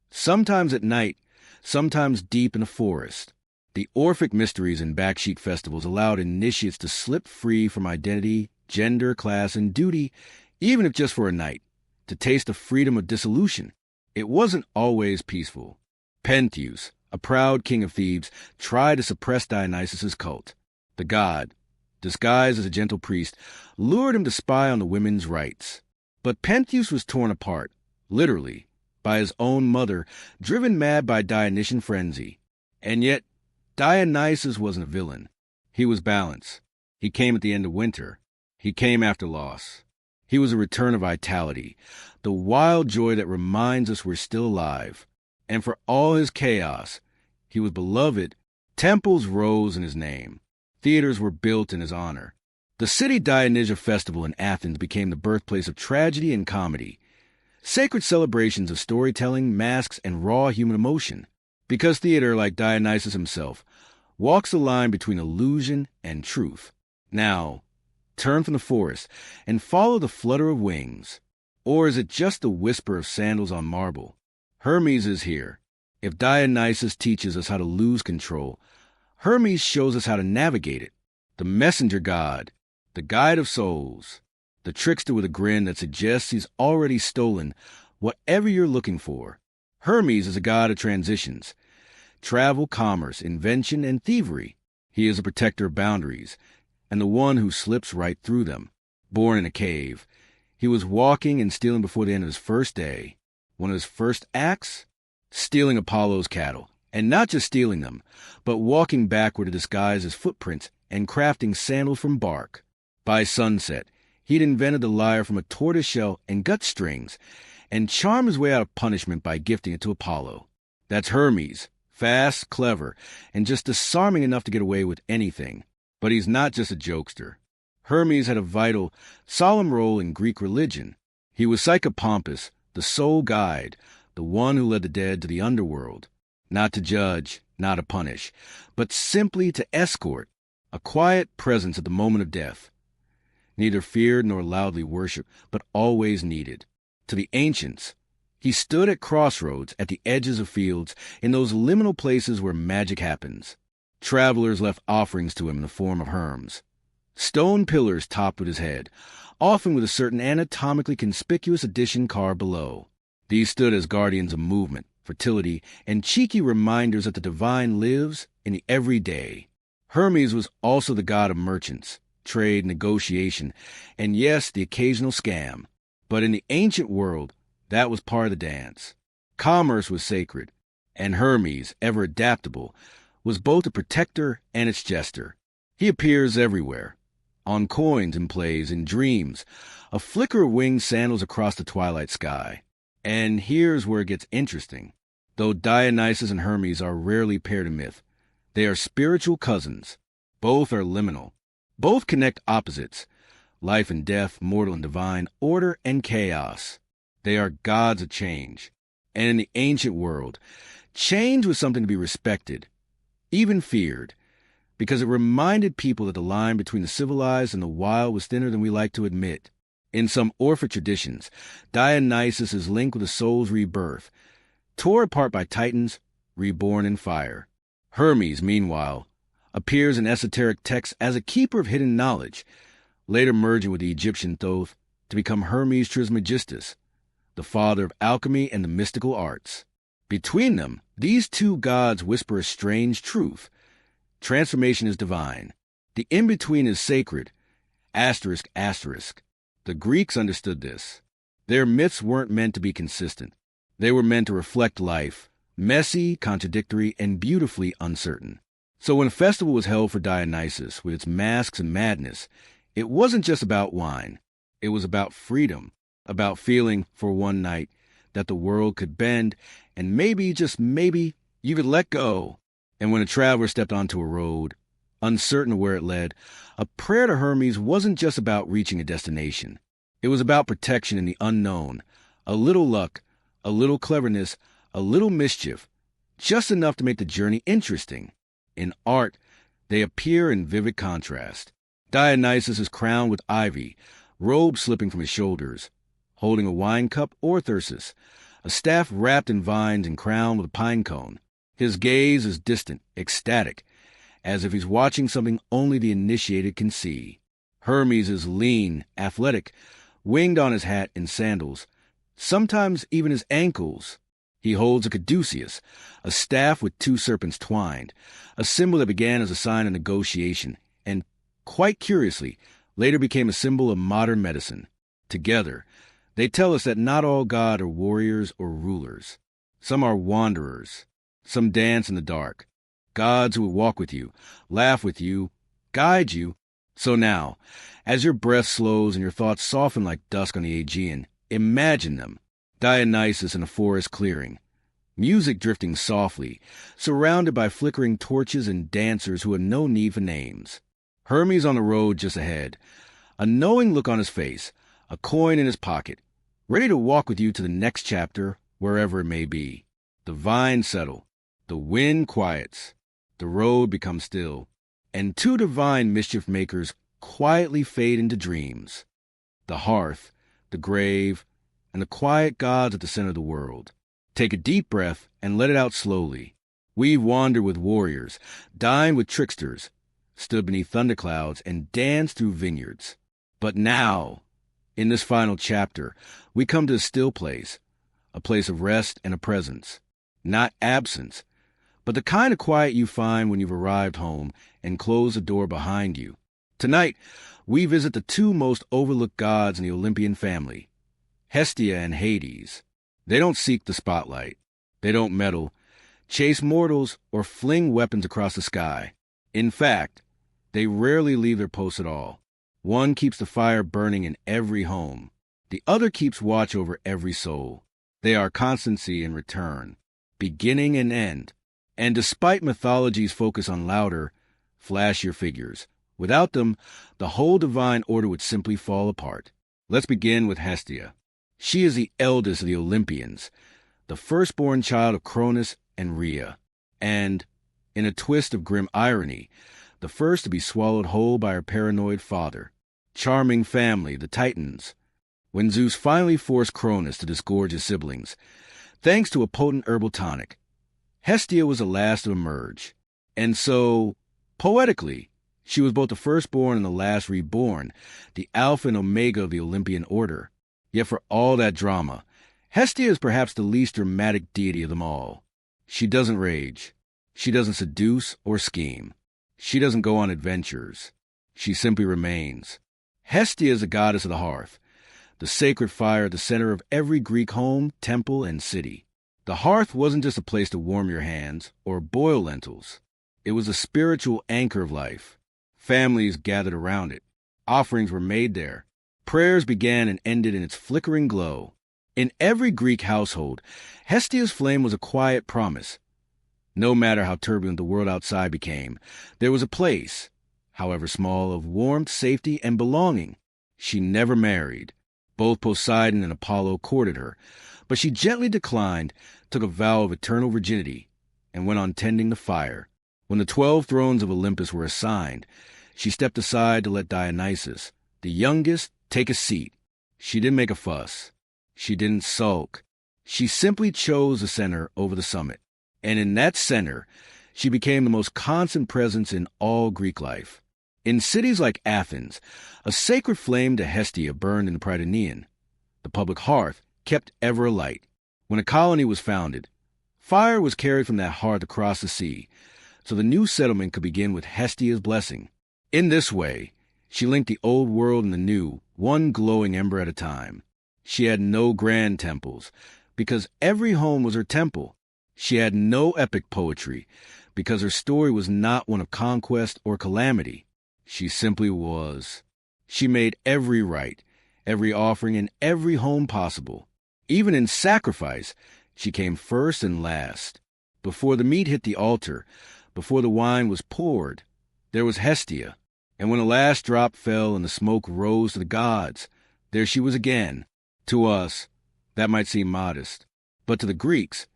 sometimes at night, sometimes deep in the forest. The Orphic mysteries and backsheet festivals allowed initiates to slip free from identity, gender, class, and duty, even if just for a night, to taste the freedom of dissolution. It wasn't always peaceful. Pentheus, a proud king of Thebes, tried to suppress Dionysus's cult. The god, disguised as a gentle priest, lured him to spy on the women's rights. But Pentheus was torn apart, literally, by his own mother, driven mad by Dionysian frenzy. And yet, Dionysus wasn't a villain. He was balance. He came at the end of winter. He came after loss. He was a return of vitality, the wild joy that reminds us we're still alive. And for all his chaos, he was beloved. Temples rose in his name. Theaters were built in his honor. The city Dionysia festival in Athens became the birthplace of tragedy and comedy, sacred celebrations of storytelling, masks, and raw human emotion. Because theater, like Dionysus himself, walks the line between illusion and truth. Now, turn from the forest and follow the flutter of wings. Or is it just the whisper of sandals on marble? Hermes is here. If Dionysus teaches us how to lose control, Hermes shows us how to navigate it. The messenger god, the guide of souls, the trickster with a grin that suggests he's already stolen whatever you're looking for. Hermes is a god of transitions, travel, commerce, invention, and thievery. He is a protector of boundaries, and the one who slips right through them. Born in a cave, he was walking and stealing before the end of his first day. One of his first acts? Stealing Apollo's cattle. And not just stealing them, but walking backward to disguise his footprints and crafting sandals from bark. By sunset, he'd invented the lyre from a tortoise shell and gut strings, and charmed his way out of punishment by gifting it to Apollo. That's Hermes, fast, clever, and just disarming enough to get away with anything. But he's not just a jokester. Hermes had a vital, solemn role in Greek religion. He was Psychopompus, the sole guide, the one who led the dead to the underworld, not to judge, not to punish, but simply to escort, a quiet presence at the moment of death. Neither feared nor loudly worshipped, but always needed. To the ancients, he stood at crossroads, at the edges of fields, in those liminal places where magic happens. Travelers left offerings to him in the form of Herms. Stone pillars topped with his head, often with a certain anatomically conspicuous addition carved below. These stood as guardians of movement, fertility, and cheeky reminders that the divine lives in the everyday. Hermes was also the god of merchants, trade, negotiation, and yes, the occasional scam. But in the ancient world, that was part of the dance. Commerce was sacred, and Hermes, ever adaptable, was both a protector and its jester. He appears everywhere, on coins and plays, in dreams, a flicker of winged sandals across the twilight sky. And here's where it gets interesting. Though Dionysus and Hermes are rarely paired in myth, they are spiritual cousins. Both are liminal. Both connect opposites, life and death, mortal and divine, order and chaos. They are gods of change. And in the ancient world, change was something to be respected, even feared, because it reminded people that the line between the civilized and the wild was thinner than we like to admit. In some Orphic traditions, Dionysus is linked with the soul's rebirth, tore apart by titans, reborn in fire. Hermes, meanwhile, appears in esoteric texts as a keeper of hidden knowledge, later merging with the Egyptian Thoth to become Hermes Trismegistus, the father of alchemy and the mystical arts. Between them, these two gods whisper a strange truth. Transformation is divine. The in-between is sacred. Asterisk, asterisk. The Greeks understood this. Their myths weren't meant to be consistent. They were meant to reflect life, messy, contradictory, and beautifully uncertain. So when a festival was held for Dionysus, with its masks and madness, it wasn't just about wine. It was about freedom, about feeling, for one night, that the world could bend, and maybe, just maybe, you could let go. And when a traveler stepped onto a road, uncertain of where it led, a prayer to Hermes wasn't just about reaching a destination. It was about protection in the unknown, a little luck, a little cleverness, a little mischief, just enough to make the journey interesting. In art, they appear in vivid contrast. Dionysus is crowned with ivy, robes slipping from his shoulders, holding a wine cup or thyrsus, a staff wrapped in vines and crowned with a pine cone. His gaze is distant, ecstatic, as if he's watching something only the initiated can see. Hermes is lean, athletic, winged on his hat and sandals, sometimes even his ankles. He holds a caduceus, a staff with two serpents twined, a symbol that began as a sign of negotiation, and, quite curiously, later became a symbol of modern medicine. Together, they tell us that not all gods are warriors or rulers. Some are wanderers. Some dance in the dark. Gods who will walk with you, laugh with you, guide you. So now, as your breath slows and your thoughts soften like dusk on the Aegean, imagine them. Dionysus in a forest clearing. Music drifting softly, surrounded by flickering torches and dancers who have no need for names. Hermes on the road just ahead. A knowing look on his face, a coin in his pocket, ready to walk with you to the next chapter, wherever it may be. The vines settle. The wind quiets, the road becomes still, and two divine mischief makers quietly fade into dreams. The hearth, the grave, and the quiet gods at the center of the world. Take a deep breath and let it out slowly. We've wandered with warriors, dined with tricksters, stood beneath thunderclouds, and danced through vineyards. But now, in this final chapter, we come to a still place, a place of rest and a presence. Not absence, but the kind of quiet you find when you've arrived home and closed the door behind you. Tonight, we visit the two most overlooked gods in the Olympian family, Hestia and Hades. They don't seek the spotlight. They don't meddle, chase mortals, or fling weapons across the sky. In fact, They rarely leave their posts at all. One keeps the fire burning in every home. The other keeps watch over every soul. They are constancy in return, beginning and end. And despite mythology's focus on louder, flashier figures, without them, the whole divine order would simply fall apart. Let's begin with Hestia. She is the eldest of the Olympians, the firstborn child of Cronus and Rhea, and, in a twist of grim irony, the first to be swallowed whole by her paranoid father. Charming family, the Titans. When Zeus finally forced Cronus to disgorge his siblings, thanks to a potent herbal tonic, Hestia was the last to emerge. And so, poetically, she was both the firstborn and the last reborn, the alpha and omega of the Olympian order. Yet for all that drama, Hestia is perhaps the least dramatic deity of them all. She doesn't rage. She doesn't seduce or scheme. She doesn't go on adventures. She simply remains. Hestia is the goddess of the hearth, the sacred fire at the center of every Greek home, temple, and city. The hearth wasn't just a place to warm your hands or boil lentils. It was a spiritual anchor of life. Families gathered around it. Offerings were made there. Prayers began and ended in its flickering glow. In every Greek household, Hestia's flame was a quiet promise. No matter how turbulent the world outside became, there was a place, however small, of warmth, safety, and belonging. She never married. Both Poseidon and Apollo courted her, but she gently declined, took a vow of eternal virginity, and went on tending the fire. When the 12 thrones of Olympus were assigned, she stepped aside to let Dionysus, the youngest, take a seat. She didn't make a fuss. She didn't sulk. She simply chose the center over the summit. And in that center, she became the most constant presence in all Greek life. In cities like Athens, a sacred flame to Hestia burned in the Prytanean. The public hearth kept ever alight. When a colony was founded, fire was carried from that hearth across the sea, so the new settlement could begin with Hestia's blessing. In this way, she linked the old world and the new, one glowing ember at a time. She had no grand temples, because every home was her temple. She had no epic poetry, because her story was not one of conquest or calamity. She simply was. She made every rite, every offering, and every home possible. Even in sacrifice, she came first and last. Before the meat hit the altar, before the wine was poured, there was Hestia. And when the last drop fell and the smoke rose to the gods, there she was again. To us, that might seem modest, but to the Greeks,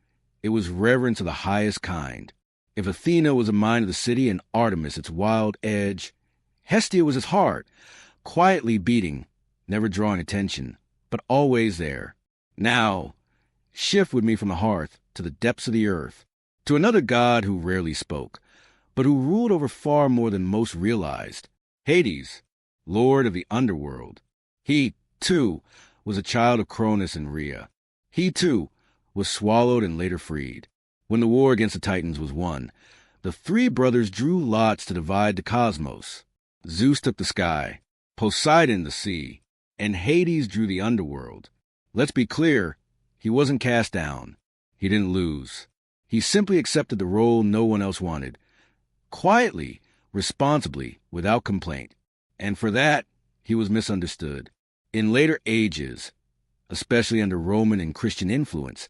it was reverence of the highest kind. If Athena was the mind of the city and Artemis its wild edge, Hestia was its heart, quietly beating, never drawing attention, but always there. Now, shift with me from the hearth to the depths of the earth, to another god who rarely spoke, but who ruled over far more than most realized. Hades, lord of the underworld. He, too, was a child of Cronus and Rhea. He, too, was swallowed and later freed. When the war against the Titans was won, the 3 brothers drew lots to divide the cosmos. Zeus took the sky, Poseidon the sea, and Hades drew the underworld. Let's be clear, he wasn't cast down. He didn't lose. He simply accepted the role no one else wanted. Quietly, responsibly, without complaint. And for that, he was misunderstood. In later ages, especially under Roman and Christian influence,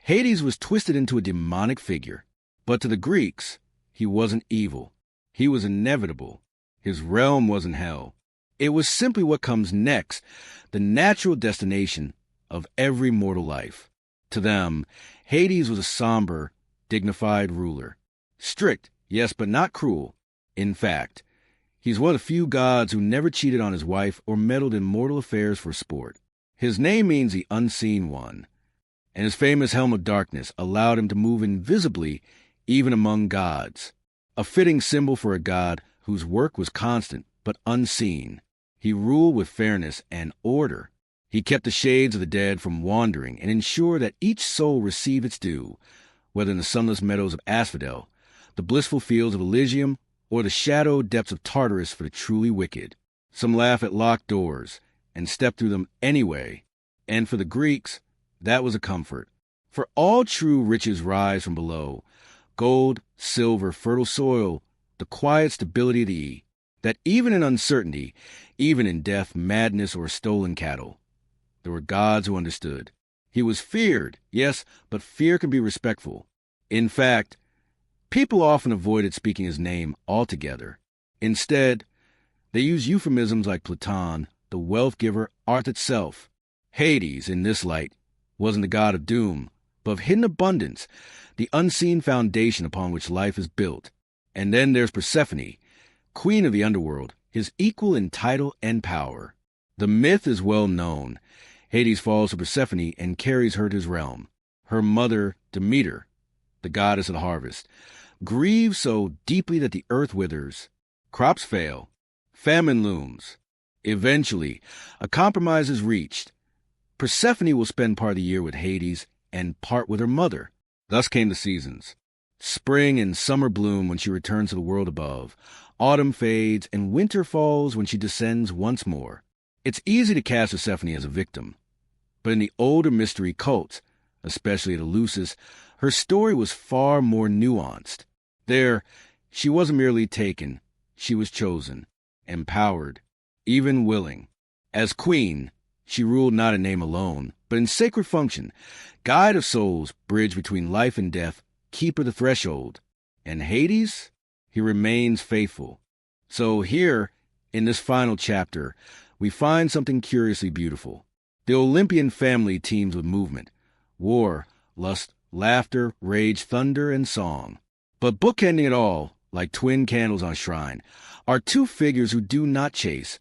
Hades was twisted into a demonic figure. But to the Greeks, he wasn't evil. He was inevitable. His realm wasn't hell. It was simply what comes next, the natural destination of every mortal life. To them, Hades was a somber, dignified ruler. Strict, yes, but not cruel. In fact, he's one of the few gods who never cheated on his wife or meddled in mortal affairs for sport. His name means the unseen one, and his famous helm of darkness allowed him to move invisibly even among gods, a fitting symbol for a god whose work was constant but unseen. He ruled with fairness and order. He kept the shades of the dead from wandering and ensured that each soul received its due, whether in the sunless meadows of Asphodel, the blissful fields of Elysium, or the shadowed depths of Tartarus for the truly wicked. Some laugh at locked doors and step through them anyway, and for the Greeks, that was a comfort. For all true riches rise from below, gold, silver, fertile soil, the quiet stability of the That even in uncertainty, even in death, madness, or stolen cattle, there were gods who understood. He was feared, yes, but fear can be respectful. In fact, people often avoided speaking his name altogether. Instead, they used euphemisms like Platon, the wealth giver, art itself. Hades, in this light, wasn't the god of doom, but of hidden abundance, the unseen foundation upon which life is built. And then there's Persephone, queen of the underworld, his equal in title and power. The myth is well known. Hades falls to Persephone and carries her to his realm. Her mother, Demeter, the goddess of the harvest, grieves so deeply that the earth withers, crops fail, famine looms. Eventually, a compromise is reached. Persephone will spend part of the year with Hades and part with her mother. Thus came the seasons. Spring and summer bloom when she returns to the world above. Autumn fades and winter falls when she descends once more. It's easy to cast Persephone as a victim. But in the older mystery cults, especially at Eleusis, her story was far more nuanced. There, she wasn't merely taken, she was chosen, empowered, even willing. As queen, she ruled not in name alone, but in sacred function, guide of souls, bridge between life and death, keeper of the threshold. And Hades, he remains faithful. So here, in this final chapter, we find something curiously beautiful. The Olympian family teems with movement, war, lust, laughter, rage, thunder, and song. But bookending it all, like twin candles on a shrine, are two figures who do not chase,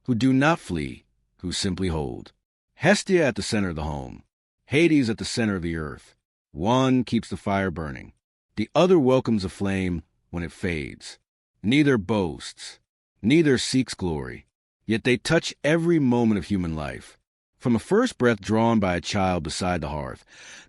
who do not flee, who simply hold. Hestia at the center of the home, Hades at the center of the earth. One keeps the fire burning. The other welcomes the flame when it fades. Neither boasts, neither seeks glory, yet they touch every moment of human life. From the first breath drawn by a child beside the hearth,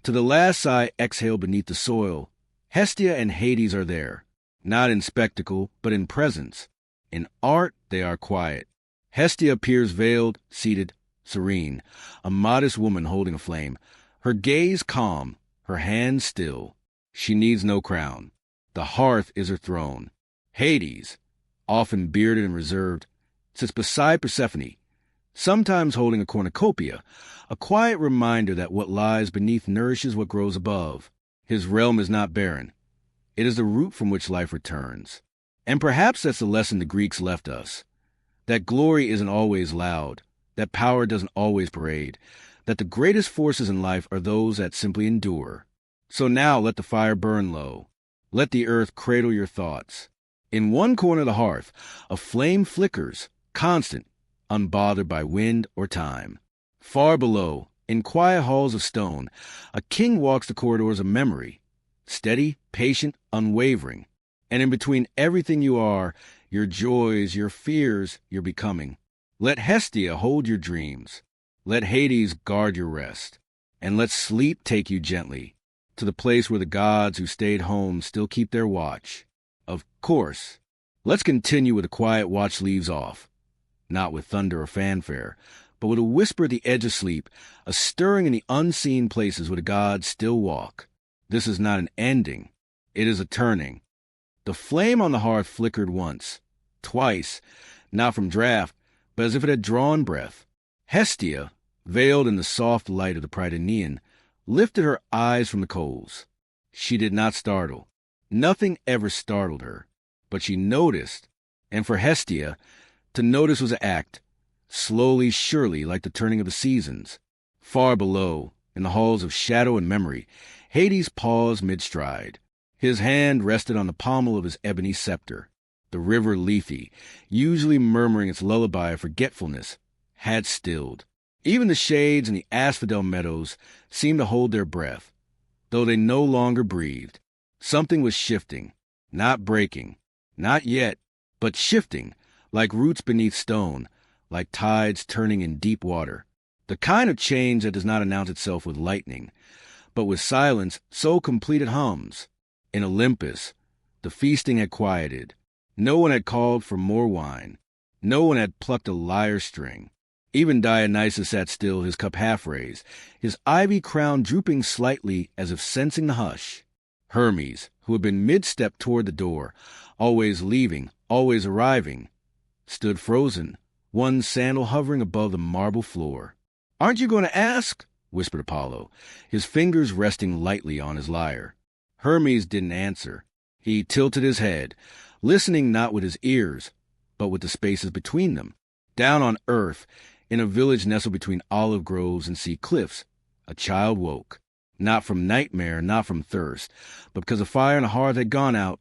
to the last sigh exhaled beneath the soil, Hestia and Hades are there, not in spectacle, but in presence. In art, they are quiet. Hestia appears veiled, seated, serene, a modest woman holding a flame, her gaze calm, her hands still. She needs no crown. The hearth is her throne. Hades, often bearded and reserved, sits beside Persephone, sometimes holding a cornucopia, a quiet reminder that what lies beneath nourishes what grows above. His realm is not barren. It is the root from which life returns. And perhaps that's the lesson the Greeks left us. That glory isn't always loud, that power doesn't always parade, that the greatest forces in life are those that simply endure. So now let the fire burn low. Let the earth cradle your thoughts. In one corner of the hearth, a flame flickers, constant, unbothered by wind or time. Far below, in quiet halls of stone, a king walks the corridors of memory, steady, patient, unwavering. And in between everything you are, your joys, your fears, your becoming, let Hestia hold your dreams. Let Hades guard your rest. And let sleep take you gently to the place where the gods who stayed home still keep their watch. Of course, let's continue where the quiet watch leaves off. Not with thunder or fanfare, but with a whisper at the edge of sleep, a stirring in the unseen places where the gods still walk. This is not an ending. It is a turning. The flame on the hearth flickered once, twice, not from draught, but as if it had drawn breath. Hestia, veiled in the soft light of the Prytanean, lifted her eyes from the coals. She did not startle. Nothing ever startled her. But she noticed, and for Hestia, to notice was an act, slowly, surely, like the turning of the seasons. Far below, in the halls of shadow and memory, Hades paused mid-stride. His hand rested on the pommel of his ebony scepter. The river Lethe, usually murmuring its lullaby of forgetfulness, had stilled. Even the shades in the asphodel meadows seemed to hold their breath, though they no longer breathed. Something was shifting, not breaking, not yet, but shifting, like roots beneath stone, like tides turning in deep water. The kind of change that does not announce itself with lightning, but with silence so complete it hums. In Olympus, the feasting had quieted. No one had called for more wine. No one had plucked a lyre string. Even Dionysus sat still, his cup half raised, his ivy crown drooping slightly as if sensing the hush. Hermes, who had been mid-step toward the door, always leaving, always arriving, stood frozen, one sandal hovering above the marble floor. "Aren't you going to ask?" whispered Apollo, his fingers resting lightly on his lyre. Hermes didn't answer. He tilted his head, listening not with his ears, but with the spaces between them. Down on earth, in a village nestled between olive groves and sea cliffs, a child woke. Not from nightmare, not from thirst, but because the fire in the hearth had gone out,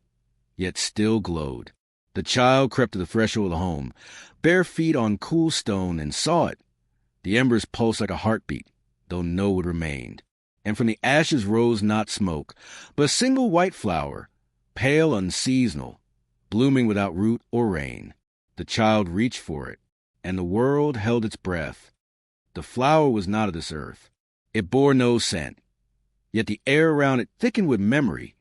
yet still glowed. The child crept to the threshold of the home, bare feet on cool stone, and saw it. The embers pulsed like a heartbeat, though no wood remained. And from the ashes rose not smoke, but a single white flower, pale, unseasonal, blooming without root or rain. The child reached for it, and the world held its breath. The flower was not of this earth. It bore no scent, yet the air around it thickened with memory,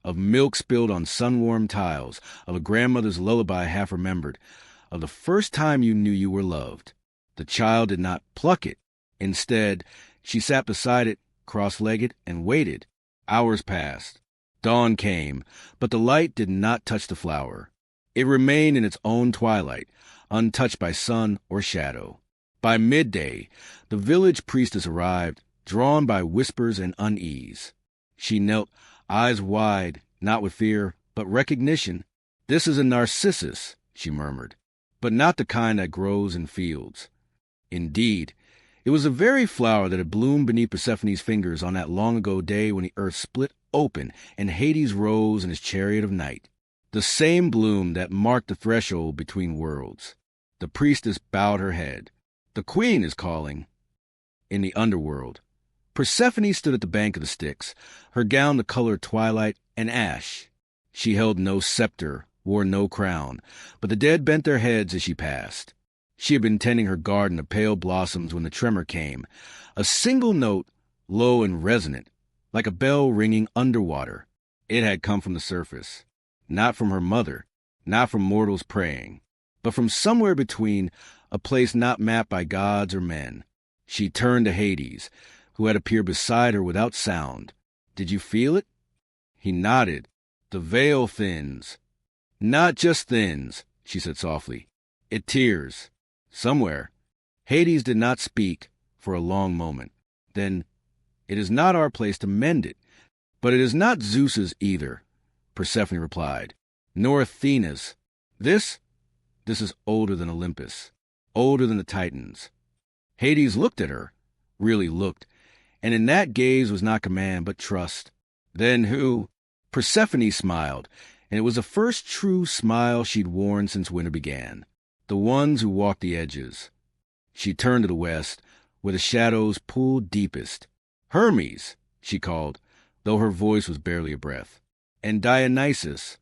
of milk spilled on sun-warmed tiles, of a grandmother's lullaby half remembered, of the first time you knew you were loved. The child did not pluck it. Instead, she sat beside it, cross-legged, and waited. Hours passed. Dawn came, but the light did not touch the flower. It remained in its own twilight, untouched by sun or shadow. By midday, the village priestess arrived, drawn by whispers and unease. She knelt, eyes wide, not with fear, but recognition. "This is a narcissus," she murmured, "but not the kind that grows in fields." Indeed, it was the very flower that had bloomed beneath Persephone's fingers on that long-ago day when the earth split open and Hades rose in his chariot of night. The same bloom that marked the threshold between worlds. The priestess bowed her head. "The queen is calling." In the underworld, Persephone stood at the bank of the Styx, her gown the color of twilight and ash. She held no scepter, wore no crown, but the dead bent their heads as she passed. She had been tending her garden of pale blossoms when the tremor came, a single note, low and resonant, like a bell ringing underwater. It had come from the surface, not from her mother, not from mortals praying, but from somewhere between, a place not mapped by gods or men. She turned to Hades, who had appeared beside her without sound. "Did you feel it?" He nodded. "The veil thins." "Not just thins," she said softly. "It tears. Somewhere." Hades did not speak for a long moment. Then, "It is not our place to mend it, but it is not Zeus's either," Persephone replied, "nor Athena's. This is older than Olympus, older than the Titans." Hades looked at her, really looked, and in that gaze was not command but trust. "Then who?" Persephone smiled, and it was the first true smile she'd worn since winter began. "The ones who walk the edges." She turned to the west, where the shadows pooled deepest. "Hermes," she called, though her voice was barely a breath. "And Dionysus."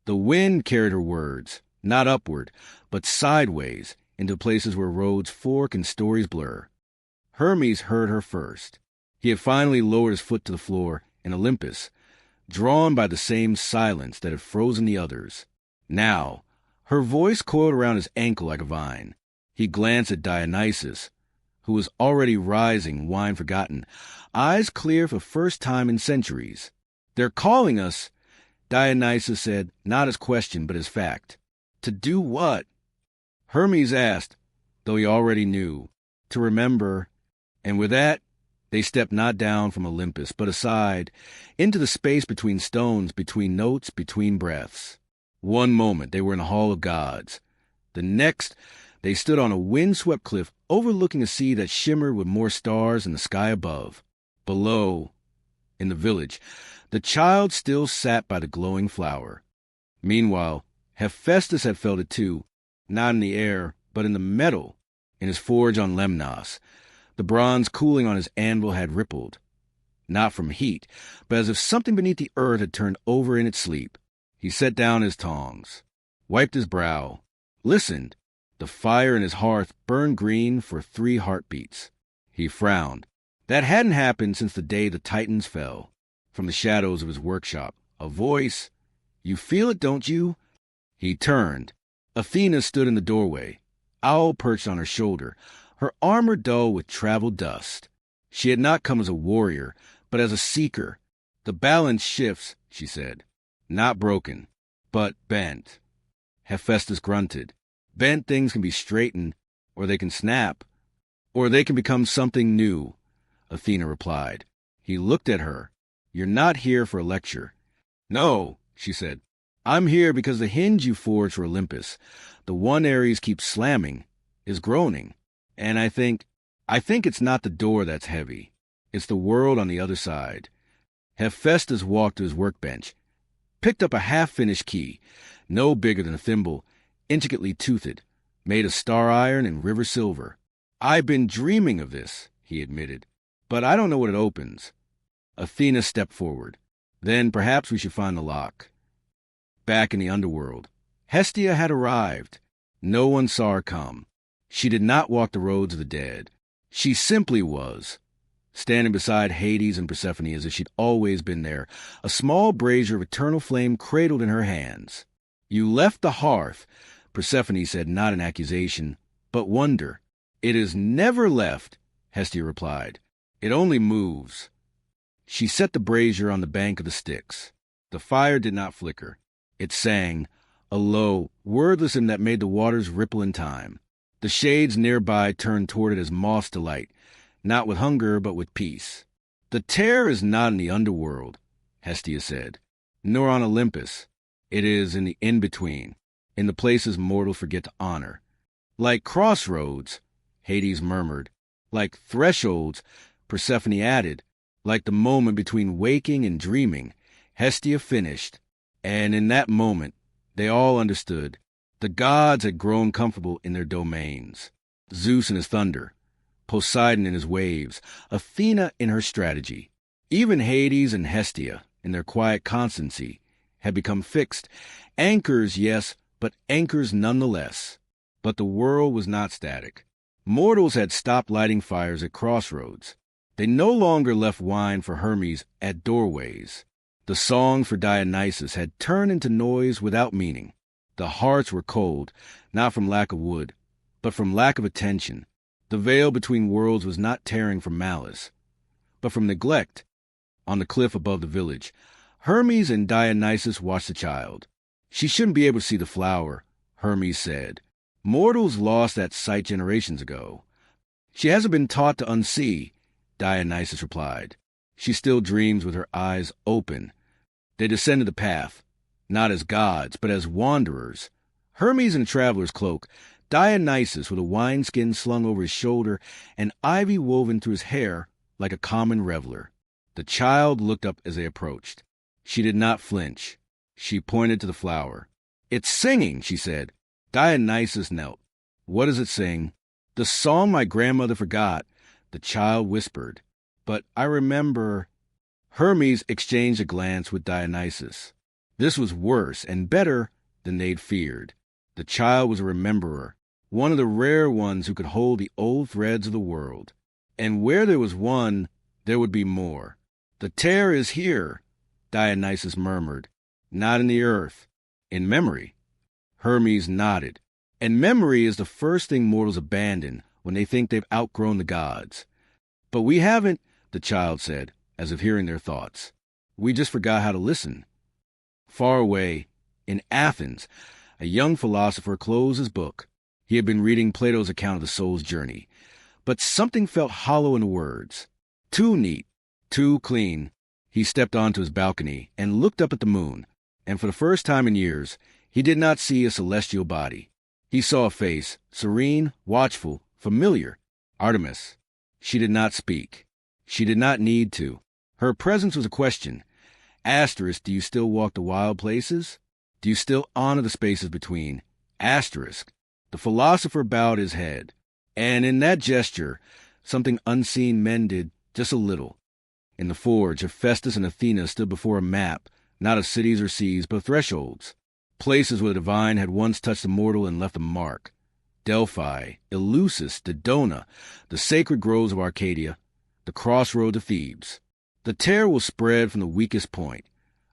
The wind carried her words, not upward, but sideways, into places where roads fork and stories blur. Hermes heard her first. He had finally lowered his foot to the floor in Olympus, drawn by the same silence that had frozen the others. Now, her voice coiled around his ankle like a vine. He glanced at Dionysus, who was already rising, wine forgotten, eyes clear for the first time in centuries. "They're calling us," Dionysus said, not as question, but as fact. "To do what?" Hermes asked, though he already knew. "To remember." And with that, they stepped not down from Olympus, but aside, into the space between stones, between notes, between breaths. One moment they were in the Hall of Gods. The next, they stood on a wind-swept cliff overlooking a sea that shimmered with more stars in the sky above. Below, in the village, the child still sat by the glowing flower. Meanwhile, Hephaestus had felt it too, not in the air, but in the metal, in his forge on Lemnos. The bronze cooling on his anvil had rippled, not from heat, but as if something beneath the earth had turned over in its sleep. He set down his tongs, wiped his brow, listened. The fire in his hearth burned green for 3 heartbeats. He frowned. That hadn't happened since the day the Titans fell. From the shadows of his workshop, a voice. "You feel it, don't you?" He turned. Athena stood in the doorway, owl perched on her shoulder, her armor dull with traveled dust. She had not come as a warrior, but as a seeker. "The balance shifts," she said. "Not broken, but bent." Hephaestus grunted. Bent things can be straightened, or they can snap, or they can become something new, Athena replied. He looked at her. You're not here for a lecture. No, she said. I'm here because the hinge you forged for Olympus, the one Ares keeps slamming, is groaning. And I think it's not the door that's heavy. It's the world on the other side. Hephaestus walked to his workbench, picked up a half-finished key, no bigger than a thimble, intricately toothed, made of star iron and river silver. I've been dreaming of this, he admitted, but I don't know what it opens. Athena stepped forward. Then perhaps we should find the lock. Back in the underworld, Hestia had arrived. No one saw her come. She did not walk the roads of the dead. She simply was, standing beside Hades and Persephone as if she'd always been there, a small brazier of eternal flame cradled in her hands. You left the hearth, Persephone said, not in accusation, but wonder. It is never left, Hestia replied. It only moves. She set the brazier on the bank of the Styx. The fire did not flicker. It sang, a low, wordless hymn that made the waters ripple in time. The shades nearby turned toward it as moths to light, not with hunger but with peace. The terror is not in the underworld, Hestia said, nor on Olympus. It is in the in-between, in the places mortals forget to honor. Like crossroads, Hades murmured. Like thresholds, Persephone added. Like the moment between waking and dreaming, Hestia finished. And in that moment, they all understood. The gods had grown comfortable in their domains. Zeus in his thunder, Poseidon in his waves, Athena in her strategy. Even Hades and Hestia, in their quiet constancy, had become fixed. Anchors, yes, but anchors nonetheless. But the world was not static. Mortals had stopped lighting fires at crossroads. They no longer left wine for Hermes at doorways. The song for Dionysus had turned into noise without meaning. The hearts were cold, not from lack of wood, but from lack of attention. The veil between worlds was not tearing from malice, but from neglect. On the cliff above the village, Hermes and Dionysus watched the child. She shouldn't be able to see the flower, Hermes said. Mortals lost that sight generations ago. She hasn't been taught to unsee, Dionysus replied. She still dreams with her eyes open. They descended the path, not as gods, but as wanderers. Hermes in a traveler's cloak, Dionysus with a wineskin slung over his shoulder and ivy woven through his hair like a common reveler. The child looked up as they approached. She did not flinch. She pointed to the flower. It's singing, she said. Dionysus knelt. What does it sing? The song my grandmother forgot, the child whispered. But I remember. Hermes exchanged a glance with Dionysus. This was worse and better than they'd feared. The child was a rememberer, one of the rare ones who could hold the old threads of the world. And where there was one, there would be more. The terror is here, Dionysus murmured. Not in the earth. In memory. Hermes nodded. And memory is the first thing mortals abandon when they think they've outgrown the gods. But we haven't, the child said, as if hearing their thoughts. We just forgot how to listen. Far away, in Athens, a young philosopher closed his book. He had been reading Plato's account of the soul's journey. But something felt hollow in the words. Too neat, too clean. He stepped onto his balcony and looked up at the moon, and for the first time in years, he did not see a celestial body. He saw a face, serene, watchful, familiar. Artemis. She did not speak. She did not need to. Her presence was a question. Asterisk, do you still walk the wild places? Do you still honor the spaces between? Asterisk. The philosopher bowed his head, and in that gesture, something unseen mended just a little. In the forge, Hephaestus and Athena stood before a map, not of cities or seas, but thresholds, places where the divine had once touched the mortal and left a mark. Delphi, Eleusis, Dodona, the sacred groves of Arcadia, the crossroads of Thebes. The terror will spread from the weakest point,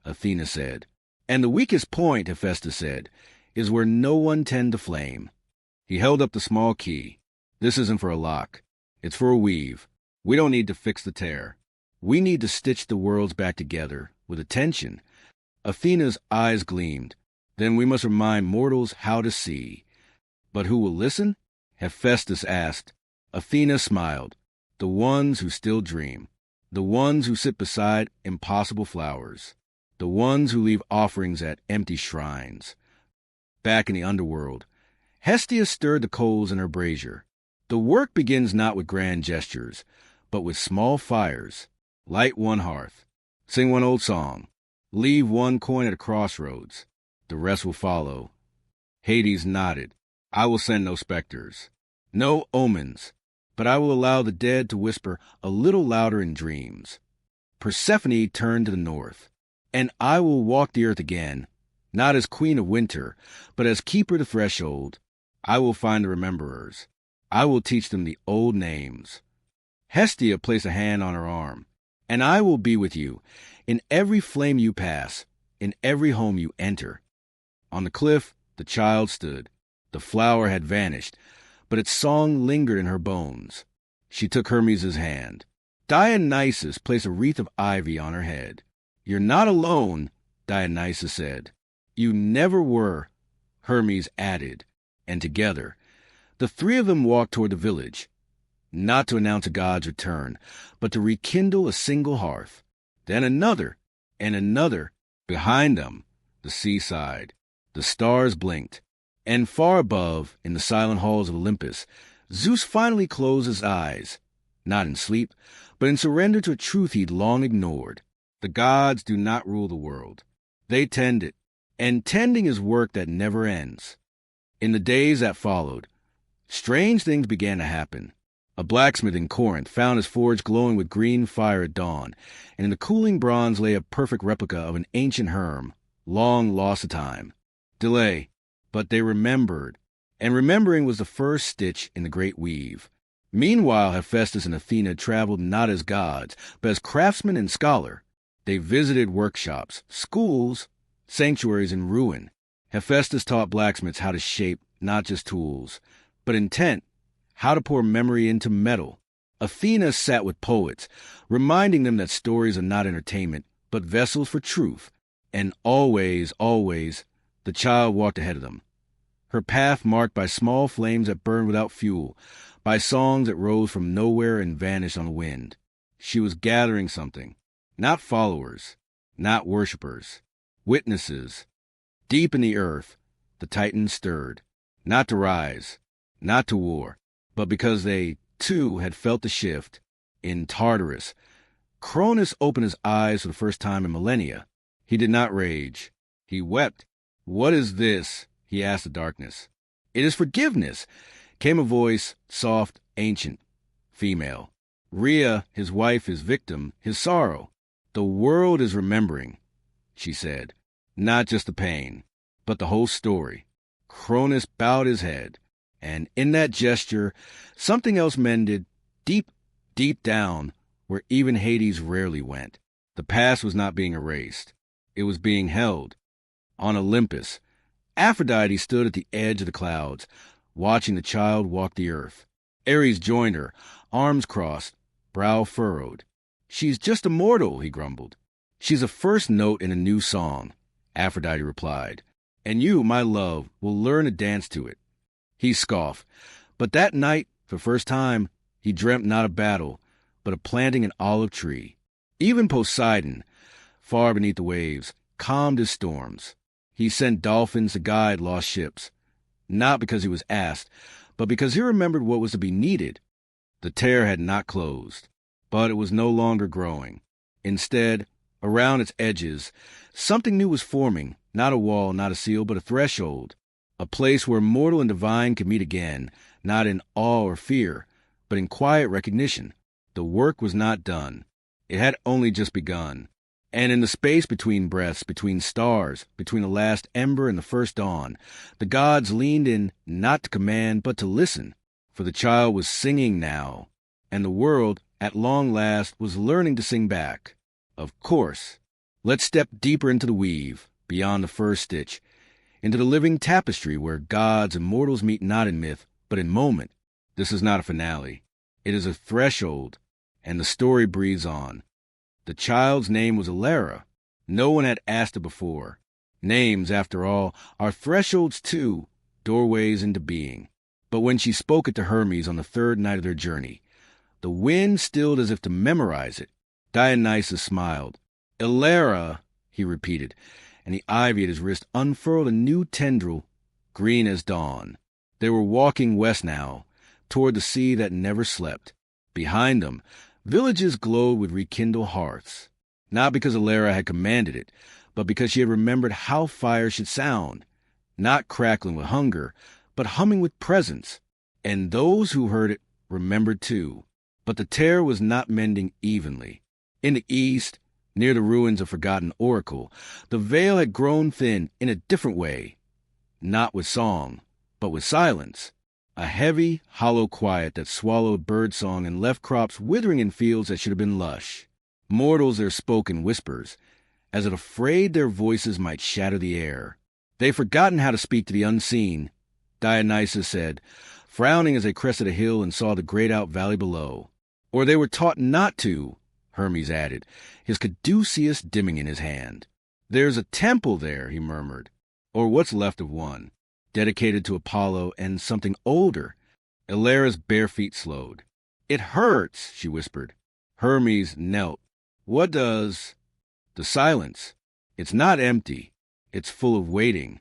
Athena said. And the weakest point, Hephaestus said, is where no one tend to flame. He held up the small key. This isn't for a lock. It's for a weave. We don't need to fix the tear. We need to stitch the worlds back together, with attention. Athena's eyes gleamed. Then we must remind mortals how to see. But who will listen? Hephaestus asked. Athena smiled. The ones who still dream. The ones who sit beside impossible flowers. The ones who leave offerings at empty shrines. Back in the underworld, Hestia stirred the coals in her brazier. The work begins not with grand gestures, but with small fires. Light one hearth. Sing one old song. Leave one coin at a crossroads. The rest will follow. Hades nodded. I will send no specters, no omens, but I will allow the dead to whisper a little louder in dreams. Persephone turned to the north, and I will walk the earth again, not as queen of winter, but as keeper of the threshold. I will find the rememberers. I will teach them the old names. Hestia placed a hand on her arm. And I will be with you, in every flame you pass, in every home you enter. On the cliff, the child stood. The flower had vanished, but its song lingered in her bones. She took Hermes' hand. Dionysus placed a wreath of ivy on her head. You're not alone, Dionysus said. You never were, Hermes added, and together, the three of them walked toward the village. Not to announce a god's return, but to rekindle a single hearth. Then another, and another. Behind them, the seaside. The stars blinked. And far above, in the silent halls of Olympus, Zeus finally closed his eyes, not in sleep, but in surrender to a truth he'd long ignored. The gods do not rule the world. They tend it, and tending is work that never ends. In the days that followed, strange things began to happen. A blacksmith in Corinth found his forge glowing with green fire at dawn, and in the cooling bronze lay a perfect replica of an ancient herm, long lost to time. Delay, but they remembered, and remembering was the first stitch in the great weave. Meanwhile, Hephaestus and Athena traveled not as gods, but as craftsmen and scholar. They visited workshops, schools, sanctuaries in ruin. Hephaestus taught blacksmiths how to shape not just tools, but intent, how to pour memory into metal. Athena sat with poets, reminding them that stories are not entertainment, but vessels for truth. And always, always, the child walked ahead of them. Her path marked by small flames that burned without fuel, by songs that rose from nowhere and vanished on the wind. She was gathering something. Not followers, not worshippers, witnesses. Deep in the earth, the Titans stirred, not to rise, not to war, but because they, too, had felt the shift. In Tartarus, Cronus opened his eyes for the first time in millennia. He did not rage. He wept. What is this? He asked the darkness. It is forgiveness, came a voice, soft, ancient, female. Rhea, his wife, his victim, his sorrow. The world is remembering, she said. Not just the pain, but the whole story. Cronus bowed his head. And in that gesture, something else mended, deep, deep down, where even Hades rarely went. The past was not being erased. It was being held. On Olympus, Aphrodite stood at the edge of the clouds, watching the child walk the earth. Ares joined her, arms crossed, brow furrowed. She's just a mortal, he grumbled. She's a first note in a new song, Aphrodite replied. And you, my love, will learn to dance to it. He scoffed, but that night, for the first time, he dreamt not of battle, but of planting an olive tree. Even Poseidon, far beneath the waves, calmed his storms. He sent dolphins to guide lost ships, not because he was asked, but because he remembered what was to be needed. The tear had not closed, but it was no longer growing. Instead, around its edges, something new was forming, not a wall, not a seal, but a threshold. A place where mortal and divine could meet again, not in awe or fear, but in quiet recognition. The work was not done. It had only just begun. And in the space between breaths, between stars, between the last ember and the first dawn, the gods leaned in not to command, but to listen. For the child was singing now, and the world, at long last, was learning to sing back. Of course. Let's step deeper into the weave, beyond the first stitch, into the living tapestry where gods and mortals meet not in myth, but in moment. This is not a finale. It is a threshold, and the story breathes on. The child's name was Alara. No one had asked it before. Names, after all, are thresholds too, doorways into being. But when she spoke it to Hermes on the third night of their journey, the wind stilled as if to memorize it. Dionysus smiled. Ilera, he repeated, and the ivy at his wrist unfurled a new tendril, green as dawn. They were walking west now, toward the sea that never slept. Behind them, villages glowed with rekindled hearths, not because Ilera had commanded it, but because she had remembered how fire should sound, not crackling with hunger, but humming with presence. And those who heard it remembered too. But the tear was not mending evenly. In the east, near the ruins of forgotten Oracle, the veil had grown thin in a different way, not with song, but with silence. A heavy, hollow quiet that swallowed birdsong and left crops withering in fields that should have been lush. Mortals there spoke in whispers, as if afraid their voices might shatter the air. They've forgotten how to speak to the unseen, Dionysus said, frowning as they crested a hill and saw the grayed-out valley below. Or they were taught not to, Hermes added, his caduceus dimming in his hand. There's a temple there, he murmured, or what's left of one, dedicated to Apollo and something older. Ilera's bare feet slowed. It hurts, she whispered. Hermes knelt. What does? The silence. It's not empty. It's full of waiting.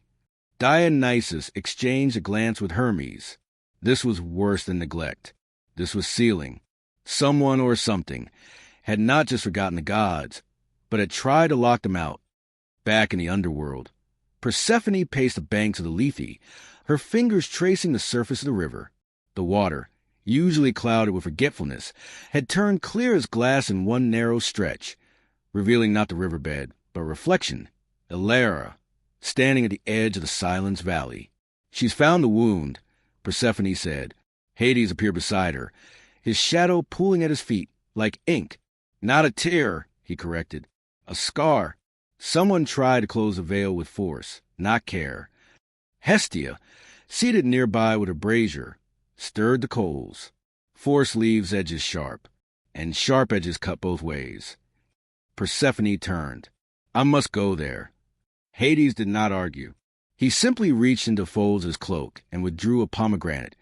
Dionysus exchanged a glance with Hermes. This was worse than neglect. This was sealing. Someone or something had not just forgotten the gods, but had tried to lock them out, back in the underworld. Persephone paced the banks of the Lethe, her fingers tracing the surface of the river. The water, usually clouded with forgetfulness, had turned clear as glass in one narrow stretch, revealing not the riverbed, but reflection. Ilera, standing at the edge of the Silence Valley. She's found the wound, Persephone said. Hades appeared beside her, his shadow pooling at his feet, like ink. Not a tear, he corrected. A scar. Someone tried to close the veil with force, not care. Hestia, seated nearby with a brazier, stirred the coals. Force leaves edges sharp, and sharp edges cut both ways. Persephone turned. I must go there. Hades did not argue. He simply reached into folds of his cloak and withdrew a pomegranate,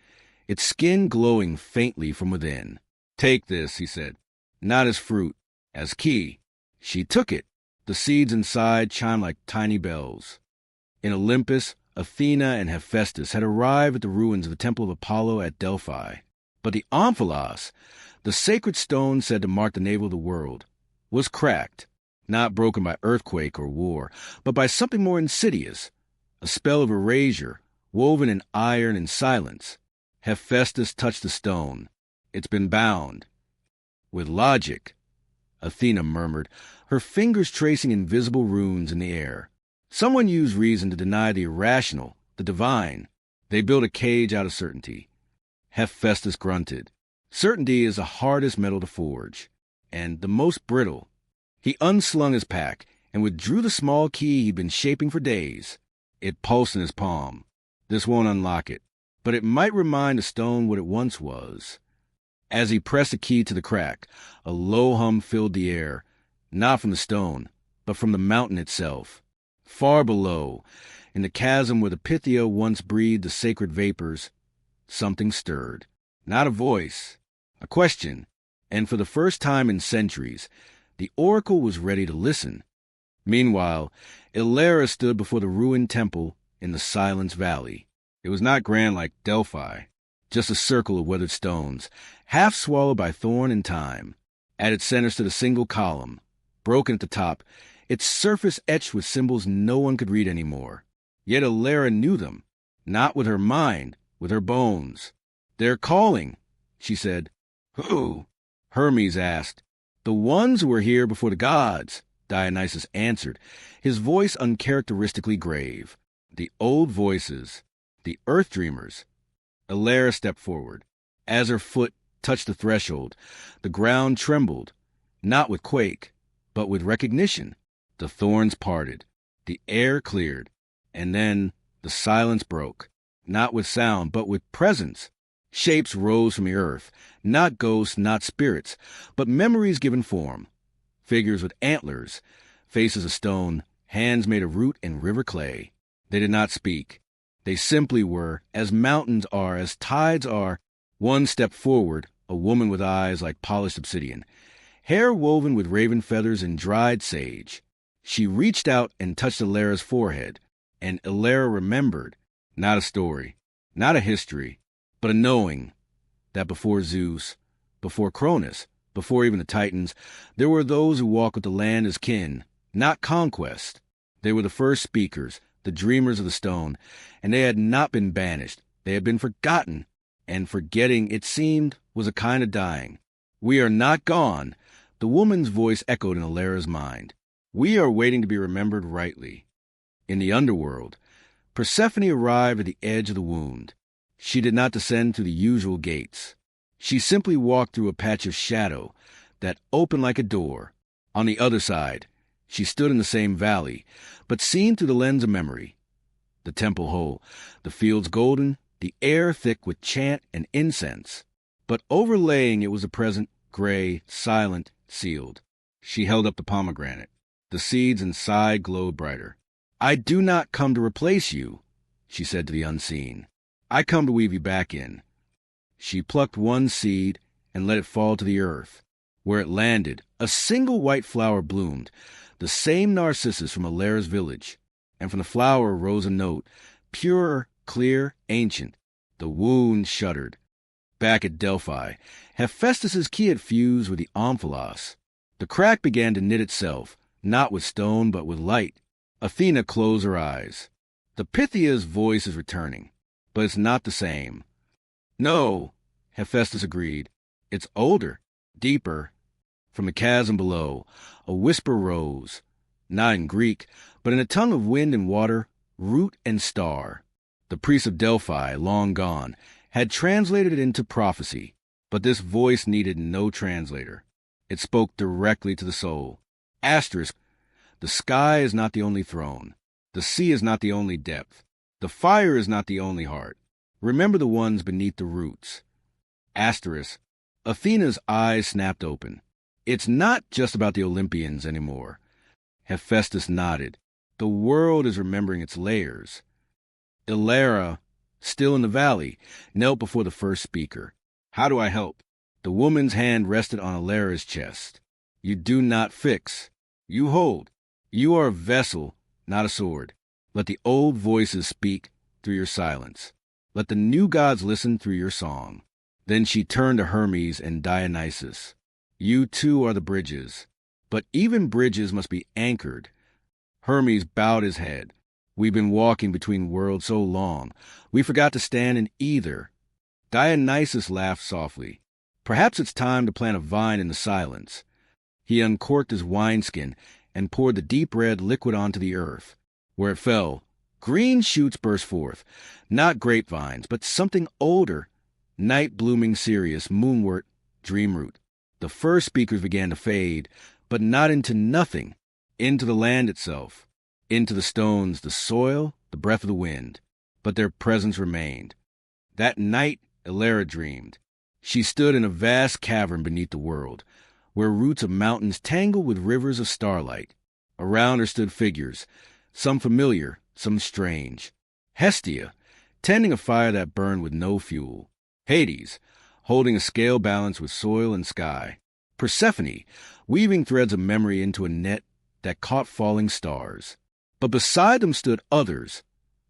its skin glowing faintly from within. Take this, he said. Not as fruit, as key. She took it. The seeds inside chimed like tiny bells. In Olympus, Athena and Hephaestus had arrived at the ruins of the temple of Apollo at Delphi. But the omphalos, the sacred stone said to mark the navel of the world, was cracked, not broken by earthquake or war, but by something more insidious, a spell of erasure, woven in iron and silence. Hephaestus touched the stone. It's been bound. With logic, Athena murmured, her fingers tracing invisible runes in the air. Someone used reason to deny the irrational, the divine. They built a cage out of certainty. Hephaestus grunted. Certainty is the hardest metal to forge, and the most brittle. He unslung his pack and withdrew the small key he'd been shaping for days. It pulsed in his palm. This won't unlock it, but it might remind the stone what it once was. As he pressed the key to the crack, a low hum filled the air, not from the stone, but from the mountain itself. Far below, in the chasm where the Pythia once breathed the sacred vapors, something stirred. Not a voice, a question, and for the first time in centuries, the oracle was ready to listen. Meanwhile, Ilera stood before the ruined temple in the Silence Valley. It was not grand like Delphi, just a circle of weathered stones, half swallowed by thorn and time. At its center stood a single column, broken at the top, its surface etched with symbols no one could read anymore. Yet Ilera knew them, not with her mind, with her bones. They're calling, she said. Who? Hermes asked. The ones who were here before the gods, Dionysus answered, his voice uncharacteristically grave. The old voices, the earth dreamers. Ilera stepped forward. As her foot touched the threshold, the ground trembled, not with quake, but with recognition. The thorns parted, the air cleared, and then the silence broke, not with sound, but with presence. Shapes rose from the earth, not ghosts, not spirits, but memories given form. Figures with antlers, faces of stone, hands made of root and river clay. They did not speak. They simply were, as mountains are, as tides are. One stepped forward, a woman with eyes like polished obsidian, hair woven with raven feathers and dried sage. She reached out and touched Elera's forehead, and Elera remembered, not a story, not a history, but a knowing that before Zeus, before Cronus, before even the Titans, there were those who walked with the land as kin, not conquest. They were the first speakers, the dreamers of the stone, and they had not been banished. They had been forgotten, and forgetting, it seemed, was a kind of dying. We are not gone, the woman's voice echoed in Elera's mind. We are waiting to be remembered rightly. In the underworld, Persephone arrived at the edge of the wound. She did not descend through the usual gates. She simply walked through a patch of shadow that opened like a door. On the other side, she stood in the same valley, but seen through the lens of memory. The temple whole, the fields golden, the air thick with chant and incense. But overlaying it was a present, gray, silent, sealed. She held up the pomegranate. The seeds inside glowed brighter. I do not come to replace you, she said to the unseen. I come to weave you back in. She plucked one seed and let it fall to the earth. Where it landed, a single white flower bloomed, the same narcissus from Elera's village, and from the flower rose a note, pure, clear, ancient. The wound shuddered. Back at Delphi, Hephaestus's key had fused with the omphalos. The crack began to knit itself, not with stone but with light. Athena closed her eyes. The Pythia's voice is returning, but it's not the same. No, Hephaestus agreed. It's older, deeper. From the chasm below, a whisper rose, not in Greek, but in a tongue of wind and water, root and star. The priests of Delphi, long gone, had translated it into prophecy, but this voice needed no translator. It spoke directly to the soul. Asterisk, the sky is not the only throne. The sea is not the only depth. The fire is not the only heart. Remember the ones beneath the roots. Asterisk, Athena's eyes snapped open. It's not just about the Olympians anymore. Hephaestus nodded. The world is remembering its layers. Elera, still in the valley, knelt before the first speaker. How do I help? The woman's hand rested on Elera's chest. You do not fix. You hold. You are a vessel, not a sword. Let the old voices speak through your silence. Let the new gods listen through your song. Then she turned to Hermes and Dionysus. You too are the bridges. But even bridges must be anchored. Hermes bowed his head. We've been walking between worlds so long, we forgot to stand in either. Dionysus laughed softly. Perhaps it's time to plant a vine in the silence. He uncorked his wineskin and poured the deep red liquid onto the earth. Where it fell, green shoots burst forth, not grapevines, but something older, night-blooming cereus, moonwort, dreamroot. The first speakers began to fade, but not into nothing, into the land itself, into the stones, the soil, the breath of the wind. But their presence remained. That night, Elera dreamed. She stood in a vast cavern beneath the world, where roots of mountains tangled with rivers of starlight. Around her stood figures, some familiar, some strange. Hestia, tending a fire that burned with no fuel. Hades, holding a scale balanced with soil and sky. Persephone, weaving threads of memory into a net that caught falling stars. But beside them stood others,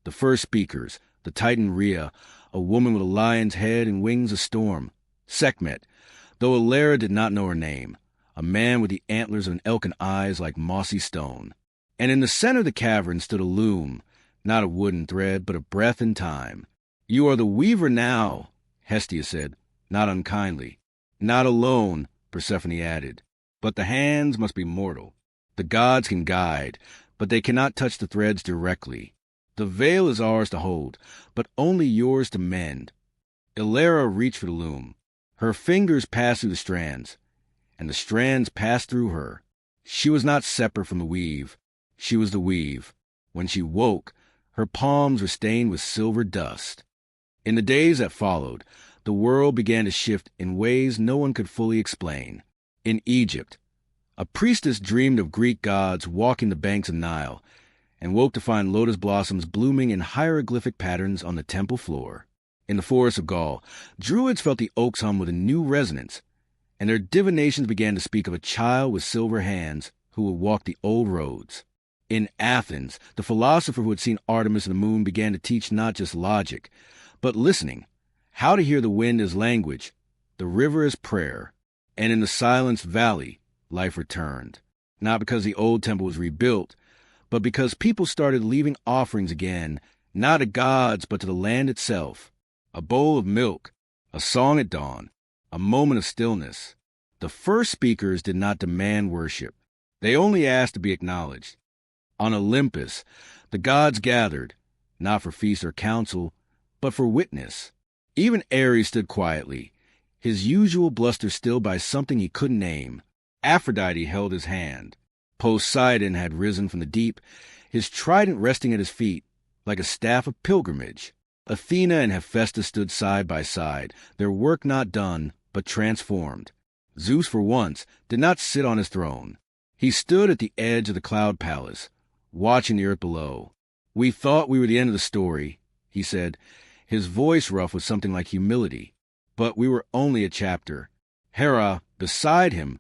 the first speakers, the Titan Rhea, a woman with a lion's head and wings of storm. Sekhmet, though Elera did not know her name, a man with the antlers of an elk and eyes like mossy stone. And in the center of the cavern stood a loom, not a wooden thread, but a breath in time. You are the weaver now, Hestia said, not unkindly. Not alone, Persephone added, but the hands must be mortal. The gods can guide, but they cannot touch the threads directly. The veil is ours to hold, but only yours to mend. Elera reached for the loom. Her fingers passed through the strands, and the strands passed through her. She was not separate from the weave. She was the weave. When she woke, her palms were stained with silver dust. In the days that followed, the world began to shift in ways no one could fully explain. In Egypt, a priestess dreamed of Greek gods walking the banks of Nile, and woke to find lotus blossoms blooming in hieroglyphic patterns on the temple floor. In the forests of Gaul, druids felt the oaks hum with a new resonance, and their divinations began to speak of a child with silver hands who would walk the old roads. In Athens, the philosopher who had seen Artemis and the moon began to teach not just logic, but listening, how to hear the wind as language, the river as prayer, and in the silenced valley, life returned. Not because the old temple was rebuilt, but because people started leaving offerings again, not to gods, but to the land itself. A bowl of milk, a song at dawn, a moment of stillness. The first speakers did not demand worship. They only asked to be acknowledged. On Olympus, the gods gathered, not for feast or council, but for witness. Even Ares stood quietly, his usual bluster stilled by something he couldn't name. Aphrodite held his hand. Poseidon had risen from the deep, his trident resting at his feet, like a staff of pilgrimage. Athena and Hestia stood side by side, their work not done, but transformed. Zeus, for once, did not sit on his throne. He stood at the edge of the cloud palace, watching the earth below. "We thought we were the end of the story," he said, his voice rough with something like humility. "But we were only a chapter." Hera, beside him,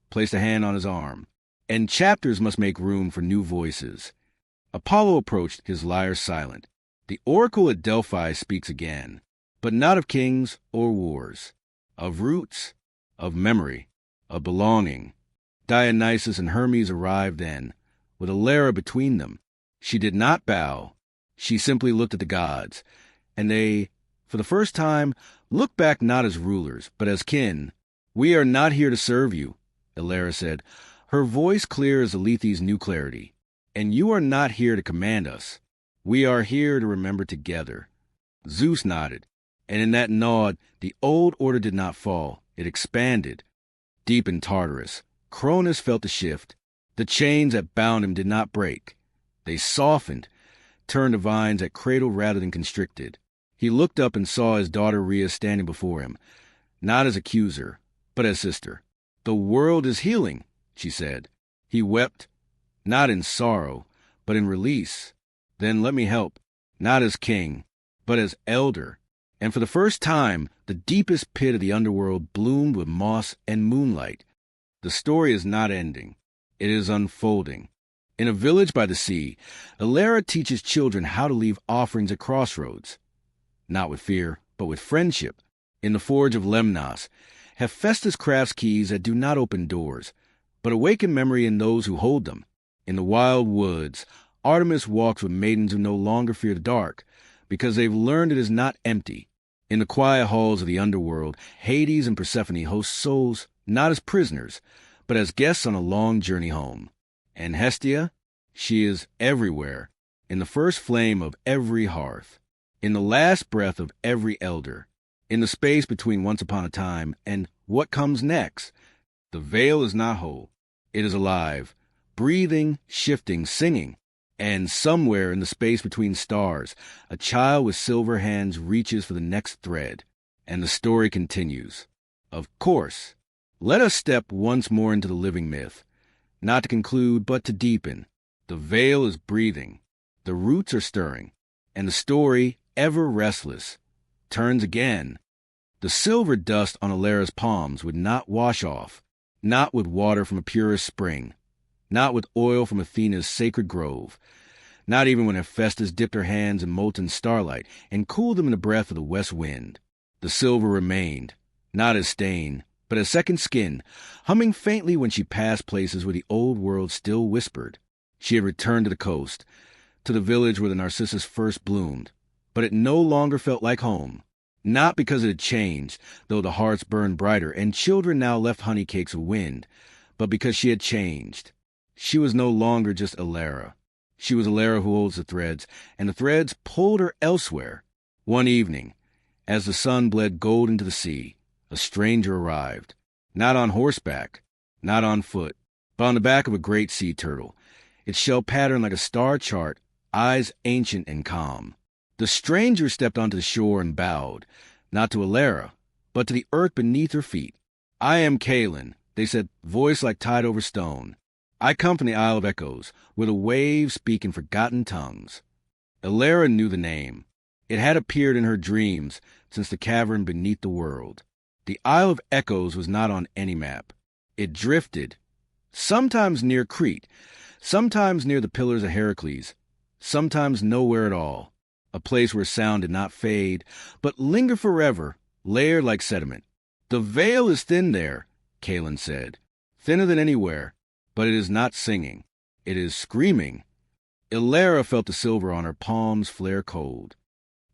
placed a hand on his arm. "And chapters must make room for new voices." Apollo approached, his lyre silent. The oracle at Delphi speaks again, but not of kings or wars, of roots, of memory, of belonging. Dionysus and Hermes arrived then, with Hera between them. She did not bow. She simply looked at the gods, and they, for the first time, looked back not as rulers, but as kin. "We are not here to serve you," Hera said, her voice clear as Alethi's new clarity. "And you are not here to command us. We are here to remember together." Zeus nodded, and in that nod, the old order did not fall. It expanded. Deep in Tartarus, Cronus felt the shift. The chains that bound him did not break. They softened, turned to vines that cradled rather than constricted. He looked up and saw his daughter Rhea standing before him, not as accuser, but as sister. "The world is healing," she said. He wept, not in sorrow, but in release. "Then let me help, not as king, but as elder." And for the first time, the deepest pit of the underworld bloomed with moss and moonlight. The story is not ending. It is unfolding. In a village by the sea, Hera teaches children how to leave offerings at crossroads. Not with fear, but with friendship. In the forge of Lemnos, Hephaestus crafts keys that do not open doors, but awaken memory in those who hold them. In the wild woods, Artemis walks with maidens who no longer fear the dark, because they've learned it is not empty. In the quiet halls of the underworld, Hades and Persephone host souls not as prisoners, but as guests on a long journey home. And Hestia? She is everywhere, in the first flame of every hearth, in the last breath of every elder, in the space between once upon a time and what comes next. The veil is not whole. It is alive, breathing, shifting, singing. And somewhere in the space between stars, a child with silver hands reaches for the next thread, and the story continues. Of course, let us step once more into the living myth, not to conclude, but to deepen. The veil is breathing, the roots are stirring, and the story, ever restless, turns again. The silver dust on Hera's palms would not wash off, not with water from a purest spring, not with oil from Athena's sacred grove, not even when Hephaestus dipped her hands in molten starlight and cooled them in the breath of the west wind. The silver remained, not as stain, but as second skin, humming faintly when she passed places where the old world still whispered. She had returned to the coast, to the village where the narcissus first bloomed, but it no longer felt like home. Not because it had changed, though the hearts burned brighter and children now left honey cakes of wind, but because she had changed. She was no longer just Hera. She was Hera who holds the threads, and the threads pulled her elsewhere. One evening, as the sun bled gold into the sea, a stranger arrived, not on horseback, not on foot, but on the back of a great sea turtle, its shell patterned like a star chart, eyes ancient and calm. The stranger stepped onto the shore and bowed, not to Hera, but to the earth beneath her feet. "I am Kalin," they said, voice like tide over stone. I come from the Isle of Echoes, where the waves speak in forgotten tongues. Elara knew the name. It had appeared in her dreams since the cavern beneath the world. The Isle of Echoes was not on any map. It drifted, sometimes near Crete, sometimes near the Pillars of Heracles, sometimes nowhere at all, a place where sound did not fade, but linger forever, layered like sediment. The veil is thin there, Kalen said, thinner than anywhere, but it is not singing. It is screaming. Elara felt the silver on her palms flare cold.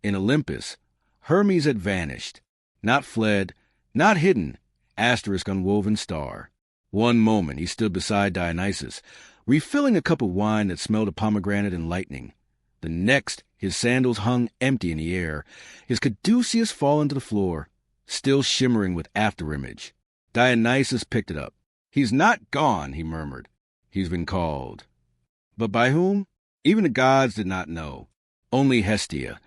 In Olympus, Hermes had vanished, not fled, not hidden, asterisk unwoven star. One moment he stood beside Dionysus, refilling a cup of wine that smelled of pomegranate and lightning. The next, his sandals hung empty in the air, his caduceus fallen to the floor, still shimmering with afterimage. Dionysus picked it up. "He's not gone," he murmured. "He's been called." But by whom? Even the gods did not know. Only Hestia,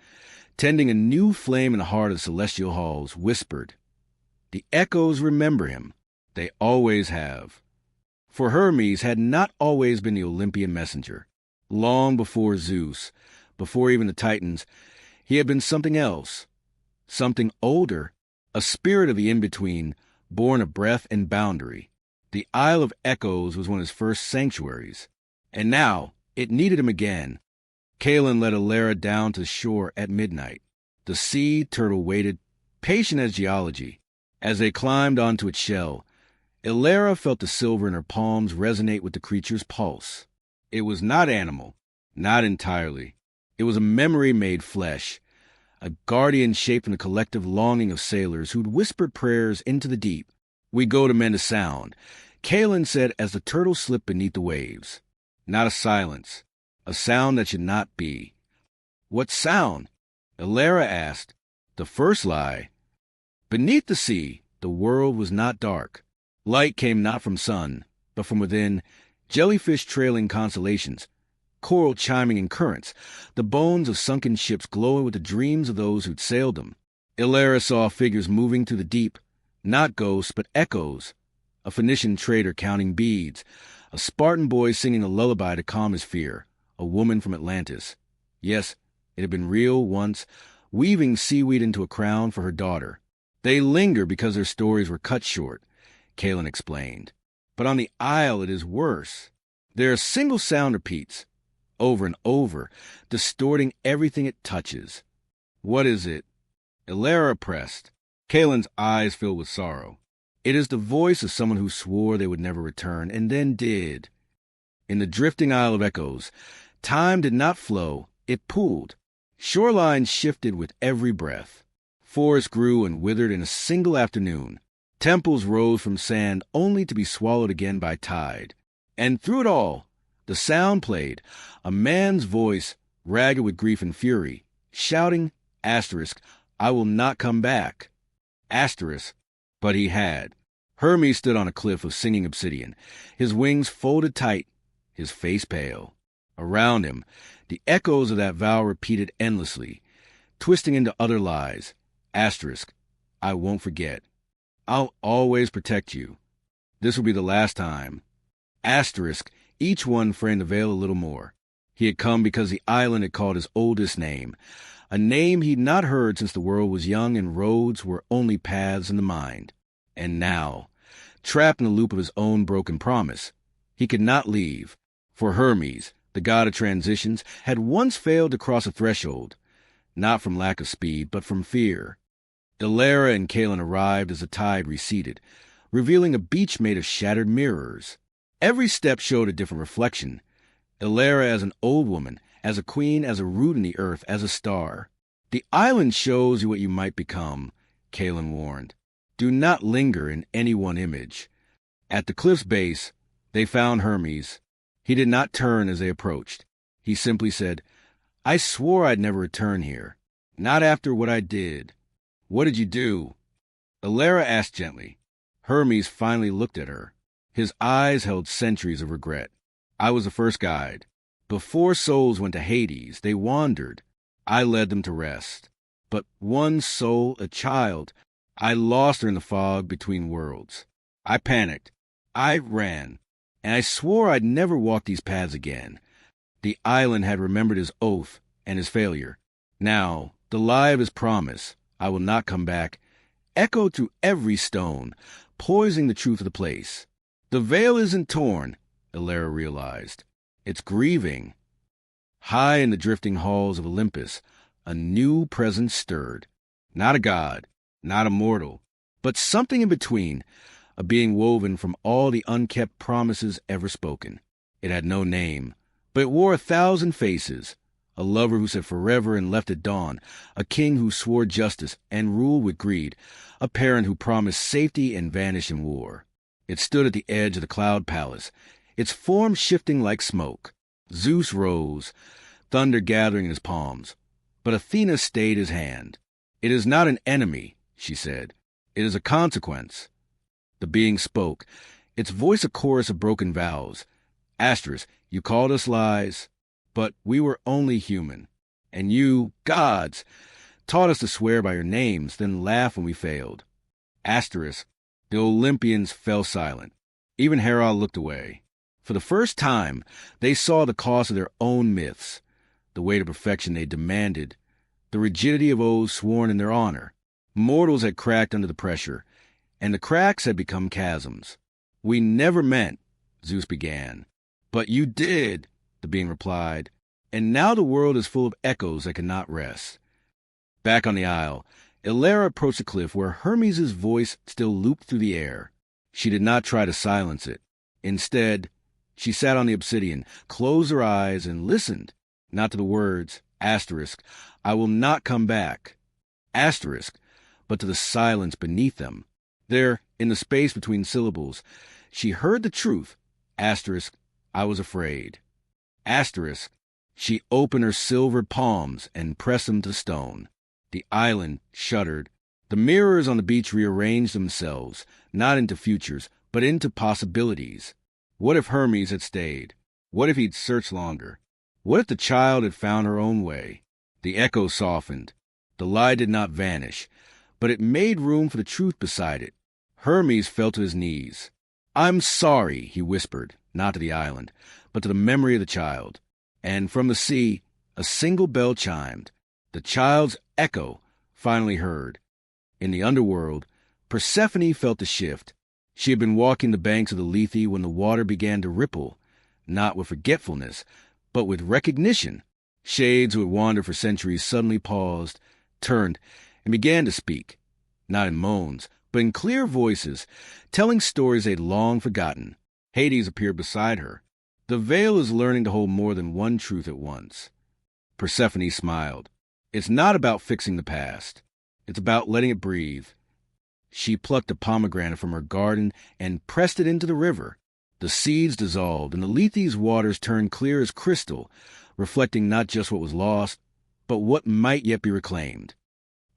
tending a new flame in the heart of the celestial halls, whispered. The echoes remember him. They always have. For Hermes had not always been the Olympian messenger. Long before Zeus, before even the Titans, he had been something else. Something older, a spirit of the in-between, born of breath and boundary. The Isle of Echoes was one of his first sanctuaries. And now, it needed him again. Kalen led Elara down to the shore at midnight. The sea turtle waited, patient as geology. As they climbed onto its shell, Elara felt the silver in her palms resonate with the creature's pulse. It was not animal, not entirely. It was a memory made flesh, a guardian shaped in the collective longing of sailors who'd whispered prayers into the deep. "We go to mend a sound," Kalen said as the turtle slipped beneath the waves. Not a silence, a sound that should not be. "What sound?" Elara asked. The first lie. Beneath the sea, the world was not dark. Light came not from sun, but from within, jellyfish trailing constellations, coral chiming in currents, the bones of sunken ships glowing with the dreams of those who'd sailed them. Elara saw figures moving through the deep, not ghosts, but echoes. A Phoenician trader counting beads, a Spartan boy singing a lullaby to calm his fear, a woman from Atlantis. Yes, it had been real once, weaving seaweed into a crown for her daughter. They linger because their stories were cut short, Kalen explained. But on the isle it is worse. Their single sound repeats, over and over, distorting everything it touches. What is it? Elara pressed. Kalen's eyes filled with sorrow. It is the voice of someone who swore they would never return, and then did. In the drifting Isle of Echoes, time did not flow, it pooled. Shorelines shifted with every breath. Forests grew and withered in a single afternoon. Temples rose from sand only to be swallowed again by tide. And through it all, the sound played, a man's voice, ragged with grief and fury, shouting, asterisk, "I will not come back." Asterisk, but he had. Hermes stood on a cliff of singing obsidian, his wings folded tight, his face pale. Around him, the echoes of that vow repeated endlessly, twisting into other lies. Asterisk, "I won't forget. I'll always protect you. This will be the last time." Asterisk, each one framed the veil a little more. He had come because the island had called his oldest name, a name he'd not heard since the world was young and roads were only paths in the mind. And now, trapped in the loop of his own broken promise, he could not leave, for Hermes, the god of transitions, had once failed to cross a threshold, not from lack of speed, but from fear. Elara and Kalen arrived as the tide receded, revealing a beach made of shattered mirrors. Every step showed a different reflection. Elara as an old woman, as a queen, as a root in the earth, as a star. "The island shows you what you might become," Kalen warned. "Do not linger in any one image." At the cliff's base, they found Hermes. He did not turn as they approached. He simply said, "I swore I'd never return here. Not after what I did." "What did you do?" Elara asked gently. Hermes finally looked at her. His eyes held centuries of regret. "I was the first guide. Before souls went to Hades, they wandered. I led them to rest. But one soul, a child, I lost her in the fog between worlds. I panicked. I ran. and I swore I'd never walk these paths again. The island had remembered his oath and his failure. Now, the lie of his promise, I will not come back, echoed through every stone, poisoning the truth of the place. The veil isn't torn, Hera realized. It's grieving. High in the drifting halls of Olympus, a new presence stirred. Not a god, not a mortal, but something in between, a being woven from all the unkept promises ever spoken. It had no name, but it wore 1,000 faces. A lover who said forever and left at dawn, a king who swore justice and ruled with greed, a parent who promised safety and vanished in war. It stood at the edge of the cloud palace, its form shifting like smoke. Zeus rose, thunder gathering in his palms, but Athena stayed his hand. "It is not an enemy," she said. "It is a consequence." The being spoke, its voice a chorus of broken vows. Asterisk, you called us lies, but we were only human. And you, gods, taught us to swear by your names, then laugh when we failed. Asterisk, the Olympians fell silent. Even Hera looked away. For the first time, they saw the cost of their own myths, the weight of perfection they demanded, the rigidity of oaths sworn in their honor. Mortals had cracked under the pressure, and the cracks had become chasms. "We never meant," Zeus began. "But you did," the being replied, "and now the world is full of echoes that cannot rest." Back on the isle, Hera approached a cliff where Hermes' voice still looped through the air. She did not try to silence it. Instead, she sat on the obsidian, closed her eyes, and listened, not to the words, asterisk, "I will not come back," asterisk, but to the silence beneath them. There, in the space between syllables, she heard the truth, asterisk, "I was afraid," asterisk. She opened her silvered palms and pressed them to stone. The island shuddered. The mirrors on the beach rearranged themselves, not into futures, but into possibilities. What if Hermes had stayed? What if he'd searched longer? What if the child had found her own way? The echo softened. The lie did not vanish, but it made room for the truth beside it. Hermes fell to his knees. "I'm sorry," he whispered, not to the island, but to the memory of the child. And from the sea, a single bell chimed. The child's echo finally heard. In the underworld, Persephone felt the shift. She had been walking the banks of the Lethe when the water began to ripple, not with forgetfulness, but with recognition. Shades who had wandered for centuries suddenly paused, turned, and began to speak, not in moans, but in clear voices, telling stories they'd long forgotten. Hades appeared beside her. The veil is learning to hold more than one truth at once. Persephone smiled. It's not about fixing the past. It's about letting it breathe. She plucked a pomegranate from her garden and pressed it into the river. The seeds dissolved, and the Lethe's waters turned clear as crystal, reflecting not just what was lost, but what might yet be reclaimed.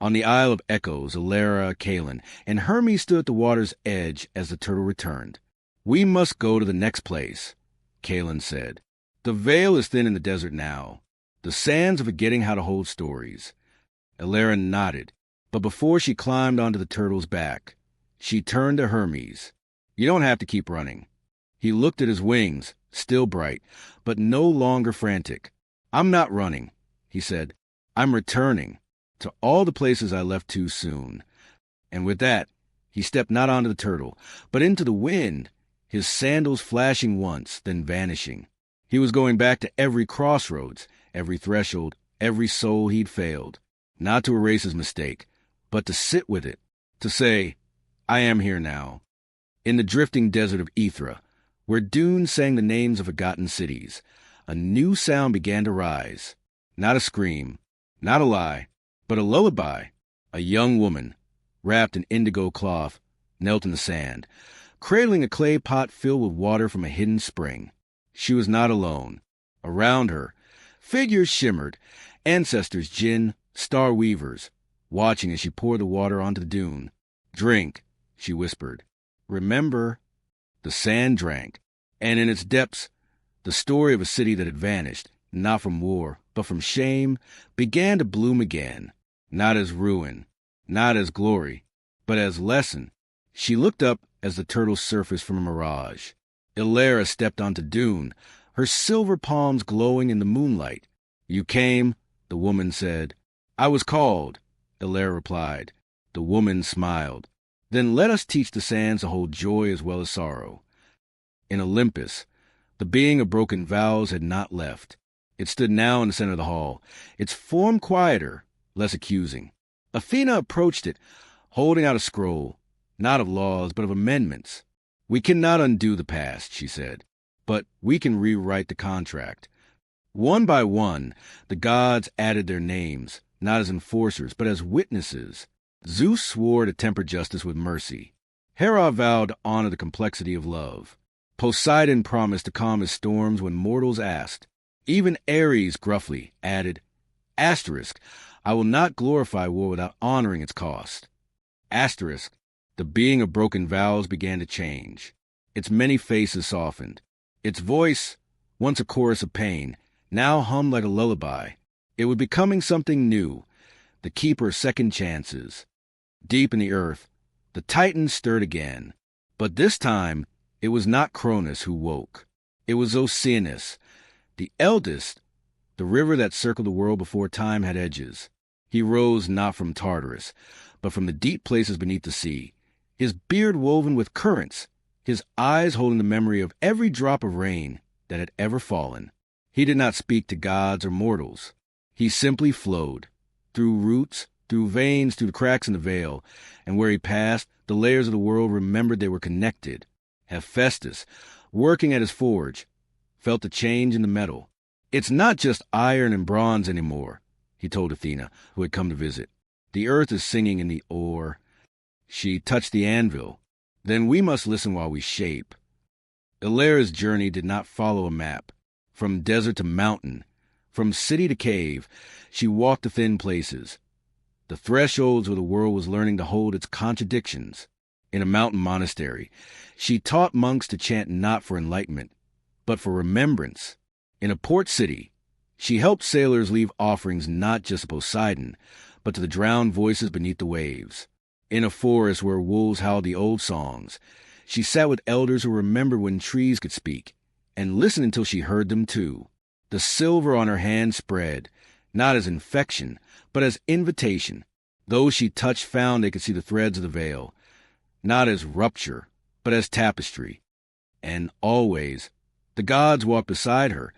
On the Isle of Echoes, Hera, Calin, and Hermes stood at the water's edge as the turtle returned. "We must go to the next place," Calin said. "The veil is thin in the desert now. The sands are forgetting how to hold stories." Hera nodded, but before she climbed onto the turtle's back, she turned to Hermes. "You don't have to keep running." He looked at his wings, still bright, but no longer frantic. "I'm not running," he said. "I'm returning to all the places I left too soon." And with that, he stepped not onto the turtle, but into the wind, his sandals flashing once, then vanishing. He was going back to every crossroads, every threshold, every soul he'd failed, not to erase his mistake, but to sit with it, to say, "I am here now." In the drifting desert of Ithra, where dunes sang the names of forgotten cities, a new sound began to rise. Not a scream, not a lie, but a lullaby. A young woman, wrapped in indigo cloth, knelt in the sand, cradling a clay pot filled with water from a hidden spring. She was not alone. Around her, figures shimmered, ancestors, jinn, star weavers, watching as she poured the water onto the dune. "Drink," she whispered. "Remember." The sand drank, and in its depths, the story of a city that had vanished, not from war, but from shame, began to bloom again, not as ruin, not as glory, but as lesson. She looked up as the turtle surfaced from a mirage. Hera stepped onto dune, her silver palms glowing in the moonlight. "You came," the woman said. "I was called," Hera replied. The woman smiled. "Then let us teach the sands to hold joy as well as sorrow." In Olympus, the being of broken vows had not left. It stood now in the center of the hall, its form quieter, less accusing. Athena approached it, holding out a scroll, not of laws, but of amendments. "We cannot undo the past," she said, "but we can rewrite the contract." One by one, the gods added their names, not as enforcers, but as witnesses. Zeus swore to temper justice with mercy. Hera vowed to honor the complexity of love. Poseidon promised to calm his storms when mortals asked. Even Ares gruffly added, "Asterisk, I will not glorify war without honoring its cost." Asterisk, the being of broken vows began to change. Its many faces softened. Its voice, once a chorus of pain, now hummed like a lullaby. It was becoming something new, the keeper of second chances. Deep in the earth, the Titans stirred again. But this time, it was not Cronus who woke. It was Oceanus, the eldest, the river that circled the world before time had edges. He rose not from Tartarus, but from the deep places beneath the sea, his beard woven with currents, his eyes holding the memory of every drop of rain that had ever fallen. He did not speak to gods or mortals. He simply flowed, through roots, through veins, through the cracks in the veil, and where he passed, the layers of the world remembered they were connected. Hephaestus, working at his forge, felt the change in the metal. "It's not just iron and bronze anymore," he told Athena, who had come to visit. "The earth is singing in the ore." She touched the anvil. "Then we must listen while we shape." Hera's journey did not follow a map. From desert to mountain, from city to cave, she walked the thin places, the thresholds where the world was learning to hold its contradictions. In a mountain monastery, she taught monks to chant not for enlightenment, but for remembrance. In a port city, she helped sailors leave offerings not just to Poseidon, but to the drowned voices beneath the waves. In a forest where wolves howled the old songs, she sat with elders who remembered when trees could speak, and listened until she heard them too. The silver on her hand spread, not as infection, but as invitation. Those she touched found they could see the threads of the veil, not as rupture, but as tapestry. And always, the gods walked beside her,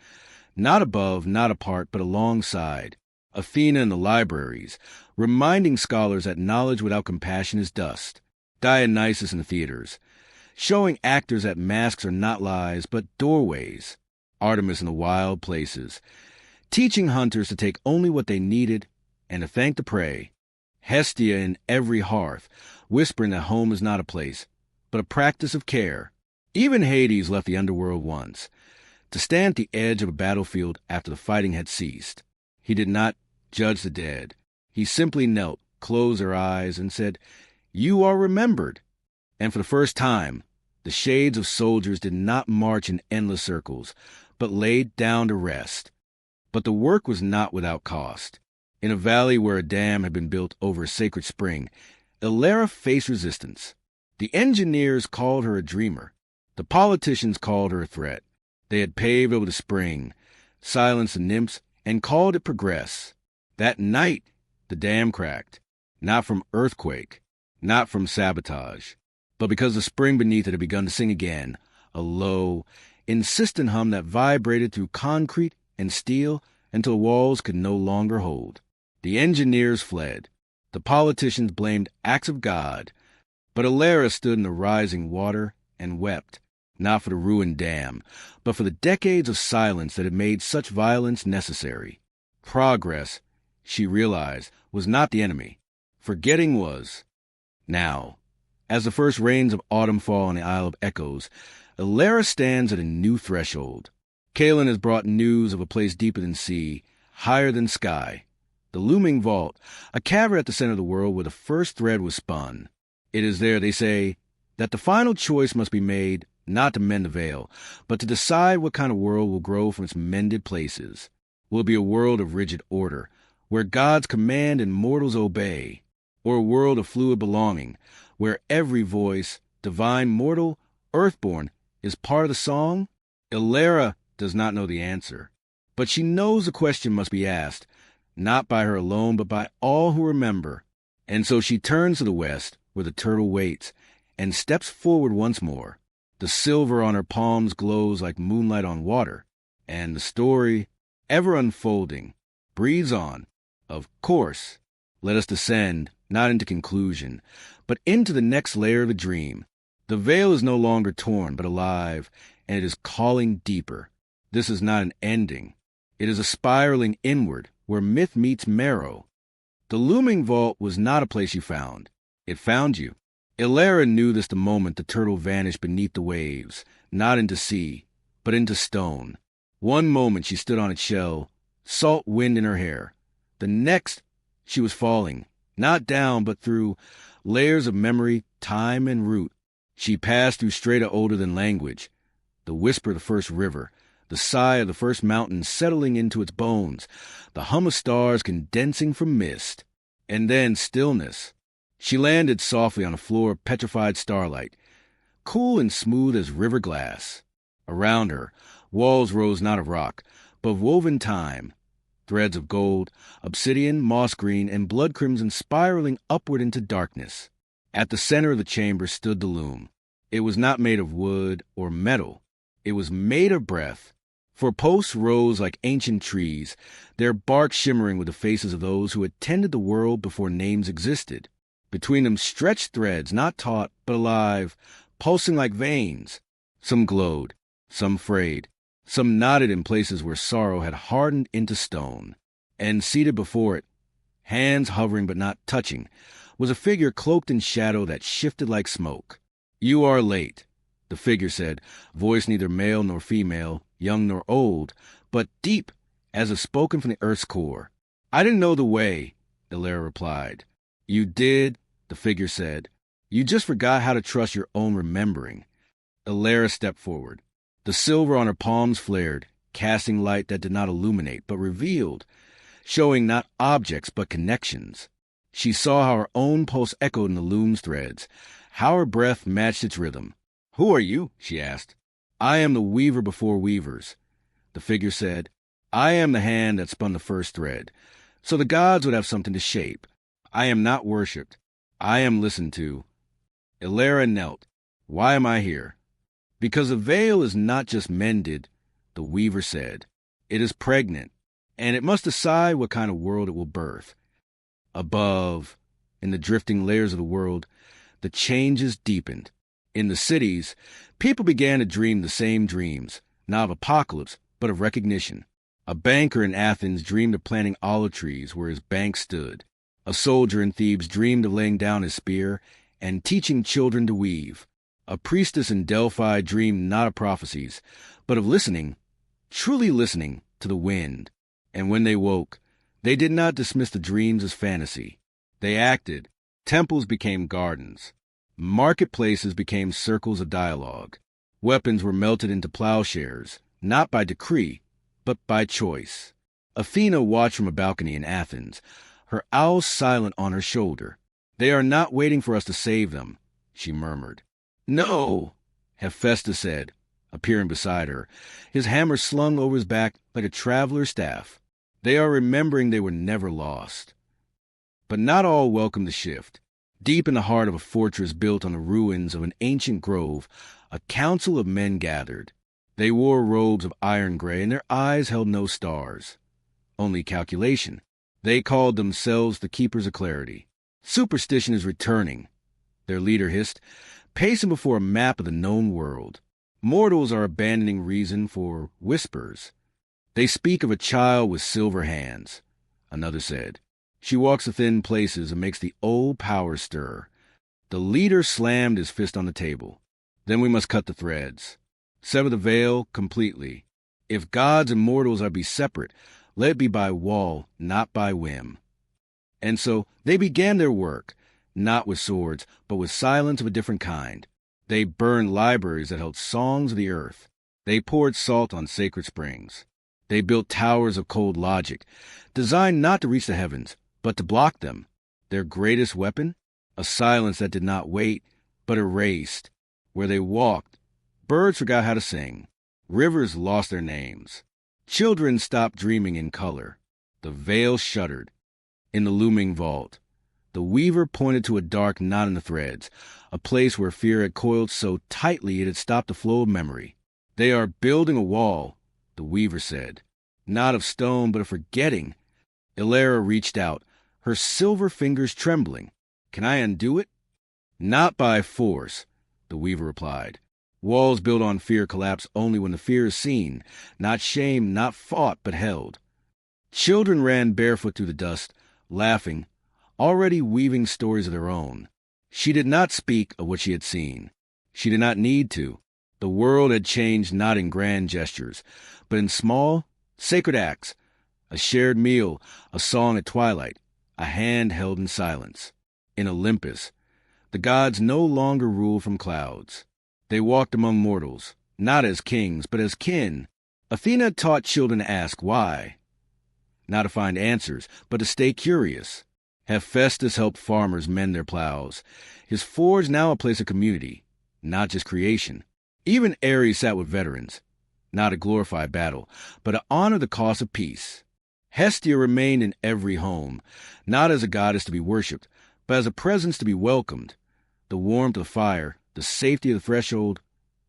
not above, not apart, but alongside. Athena in the libraries, reminding scholars that knowledge without compassion is dust. Dionysus in the theaters, showing actors that masks are not lies, but doorways. Artemis in the wild places, teaching hunters to take only what they needed and to thank the prey. Hestia in every hearth, whispering that home is not a place, but a practice of care. Even Hades left the underworld once, to stand at the edge of a battlefield after the fighting had ceased. He did not judge the dead. He simply knelt, closed their eyes, and said, "You are remembered." And for the first time, the shades of soldiers did not march in endless circles, but laid down to rest. But the work was not without cost. In a valley where a dam had been built over a sacred spring, Hera faced resistance. The engineers called her a dreamer. The politicians called her a threat. They had paved over the spring, silenced the nymphs, and called it progress. That night, the dam cracked, not from earthquake, not from sabotage, but because the spring beneath it had begun to sing again, a low, insistent hum that vibrated through concrete and steel until the walls could no longer hold. The engineers fled. The politicians blamed acts of God, but Hera stood in the rising water and wept, not for the ruined dam, but for the decades of silence that had made such violence necessary. Progress, she realized, was not the enemy. Forgetting was. Now, as the first rains of autumn fall on the Isle of Echoes, Hera stands at a new threshold. Kalin has brought news of a place deeper than sea, higher than sky. The looming vault, a cavern at the center of the world where the first thread was spun. It is there, they say, that the final choice must be made, not to mend the veil, but to decide what kind of world will grow from its mended places. Will it be a world of rigid order, where gods command and mortals obey, or a world of fluid belonging, where every voice, divine, mortal, earthborn, is part of the song? Hera does not know the answer, but she knows the question must be asked, not by her alone, but by all who remember. And so she turns to the west, where the turtle waits, and steps forward once more. The silver on her palms glows like moonlight on water, and the story, ever unfolding, breathes on. Of course, let us descend, not into conclusion, but into the next layer of the dream. The veil is no longer torn, but alive, and it is calling deeper. This is not an ending. It is a spiraling inward, where myth meets marrow. The looming vault was not a place you found. It found you. Hera knew this the moment the turtle vanished beneath the waves, not into sea, but into stone. One moment she stood on its shell, salt wind in her hair. The next, she was falling, not down, but through layers of memory, time, and root. She passed through strata older than language, the whisper of the first river, the sigh of the first mountain settling into its bones, the hum of stars condensing from mist, and then stillness. She landed softly on a floor of petrified starlight, cool and smooth as river glass. Around her, walls rose not of rock, but of woven time, threads of gold, obsidian, moss green, and blood crimson spiraling upward into darkness. At the center of the chamber stood the loom. It was not made of wood or metal. It was made of breath. For posts rose like ancient trees, their bark shimmering with the faces of those who had tended the world before names existed. Between them stretched threads, not taut, but alive, pulsing like veins. Some glowed, some frayed, some knotted in places where sorrow had hardened into stone. And seated before it, hands hovering but not touching, was a figure cloaked in shadow that shifted like smoke. "You are late," the figure said, voice neither male nor female, young nor old, but deep as if spoken from the earth's core. "I didn't know the way," Hera replied. "You did," the figure said. "You just forgot how to trust your own remembering." Hera stepped forward. The silver on her palms flared, casting light that did not illuminate, but revealed, showing not objects but connections. She saw how her own pulse echoed in the loom's threads, how her breath matched its rhythm. "Who are you?" she asked. "I am the weaver before weavers," the figure said. "I am the hand that spun the first thread, so the gods would have something to shape. I am not worshipped. I am listened to." Hera knelt. "Why am I here?" "Because the veil is not just mended," the weaver said. "It is pregnant, and it must decide what kind of world it will birth." Above, in the drifting layers of the world, the changes deepened. In the cities, people began to dream the same dreams, not of apocalypse, but of recognition. A banker in Athens dreamed of planting olive trees where his bank stood. A soldier in Thebes dreamed of laying down his spear and teaching children to weave. A priestess in Delphi dreamed not of prophecies, but of listening, truly listening, to the wind. And when they woke, they did not dismiss the dreams as fantasy. They acted. Temples became gardens. Marketplaces became circles of dialogue. Weapons were melted into plowshares, not by decree, but by choice. Athena watched from a balcony in Athens, her owl silent on her shoulder. "They are not waiting for us to save them," she murmured. "No," Hephaestus said, appearing beside her, his hammer slung over his back like a traveler's staff. "They are remembering they were never lost." But not all welcomed the shift. Deep in the heart of a fortress built on the ruins of an ancient grove, a council of men gathered. They wore robes of iron gray, and their eyes held no stars, only calculation. They called themselves the Keepers of Clarity. "Superstition is returning," their leader hissed, pacing before a map of the known world. "Mortals are abandoning reason for whispers." "They speak of a child with silver hands," another said. "She walks the thin places and makes the old powers stir." The leader slammed his fist on the table. "Then we must cut the threads. Sever the veil completely. If gods and mortals are to be separate, let it be by wall, not by whim." And so they began their work, not with swords, but with silence of a different kind. They burned libraries that held songs of the earth. They poured salt on sacred springs. They built towers of cold logic, designed not to reach the heavens, but to block them. Their greatest weapon? A silence that did not wait, but erased. Where they walked, Birds forgot how to sing. Rivers lost their names. Children stopped dreaming in color. The veil shuddered. In the looming vault, the weaver pointed to a dark knot in the threads, a place where fear had coiled so tightly it had stopped the flow of memory. "They are building a wall," the weaver said. "Not of stone, but of forgetting." Hera reached out, her silver fingers trembling. "Can I undo it?" "Not by force," the weaver replied. "Walls built on fear collapse only when the fear is seen, not shamed, not fought, but held." Children ran barefoot through the dust, laughing, already weaving stories of their own. She did not speak of what she had seen. She did not need to. The world had changed not in grand gestures, but in small, sacred acts. A shared meal, a song at twilight, a hand held in silence. In Olympus, the gods no longer ruled from clouds. They walked among mortals, not as kings, but as kin. Athena taught children to ask why. Not to find answers, but to stay curious. Hephaestus helped farmers mend their plows. His forge now a place of community, not just creation. Even Ares sat with veterans, not to glorify battle, but to honor the cost of peace. Hestia remained in every home, not as a goddess to be worshipped, but as a presence to be welcomed. The warmth of fire, the safety of the threshold,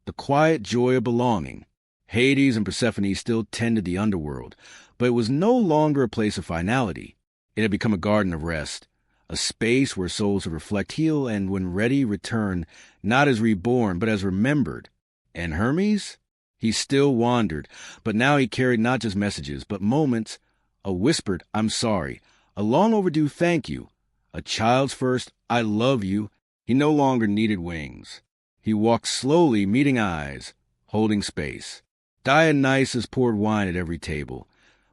the quiet joy of belonging. Hades and Persephone still tended the underworld, but it was no longer a place of finality. It had become a garden of rest, a space where souls would reflect, heal, and when ready, return, not as reborn, but as remembered. And Hermes? He still wandered, but now he carried not just messages, but moments, a whispered, "I'm sorry," a long overdue "thank you," a child's first, "I love you." He no longer needed wings. He walked slowly, meeting eyes, holding space. Dionysus poured wine at every table,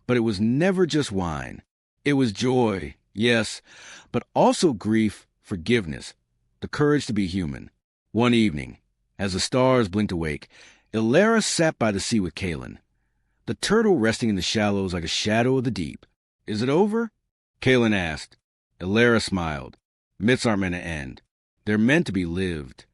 but it was never just wine. It was joy, yes, but also grief, forgiveness, the courage to be human. One evening, as the stars blinked awake, Hera sat by the sea with Kalin, the turtle resting in the shallows like a shadow of the deep. "Is it over?" Kalin asked. Hera smiled. "Myths aren't meant to end. They're meant to be lived."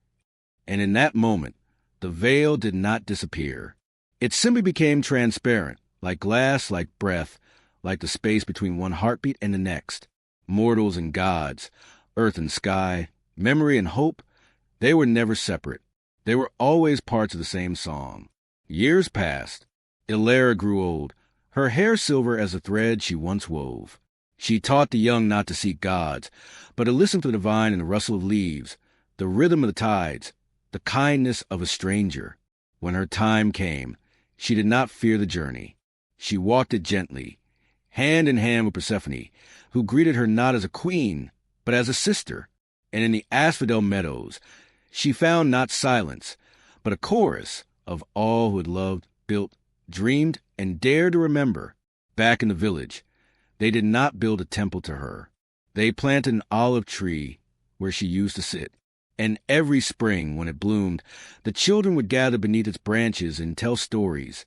And in that moment, the veil did not disappear. It simply became transparent, like glass, like breath, like the space between one heartbeat and the next. Mortals and gods, earth and sky, memory and hope, they were never separate. They were always parts of the same song. Years passed. Hera grew old, her hair silver as the thread she once wove. She taught the young not to seek gods, but to listen for the divine in the rustle of leaves, the rhythm of the tides, the kindness of a stranger. When her time came, she did not fear the journey. She walked it gently, hand in hand with Persephone, who greeted her not as a queen, but as a sister. And in the asphodel meadows, she found not silence, but a chorus of all who had loved, built, dreamed, and dared to remember. Back in the village, they did not build a temple to her. They planted an olive tree where she used to sit. And every spring, when it bloomed, the children would gather beneath its branches and tell stories,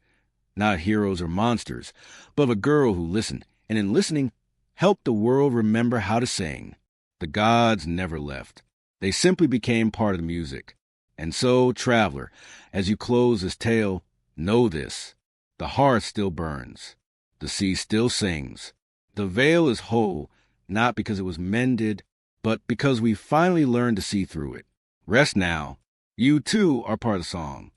not heroes or monsters, but of a girl who listened, and in listening, helped the world remember how to sing. The gods never left. They simply became part of the music. And so, traveler, as you close this tale, know this. The hearth still burns. The sea still sings. The veil is whole, not because it was mended, but because we finally learned to see through it. Rest now. You, too, are part of the song.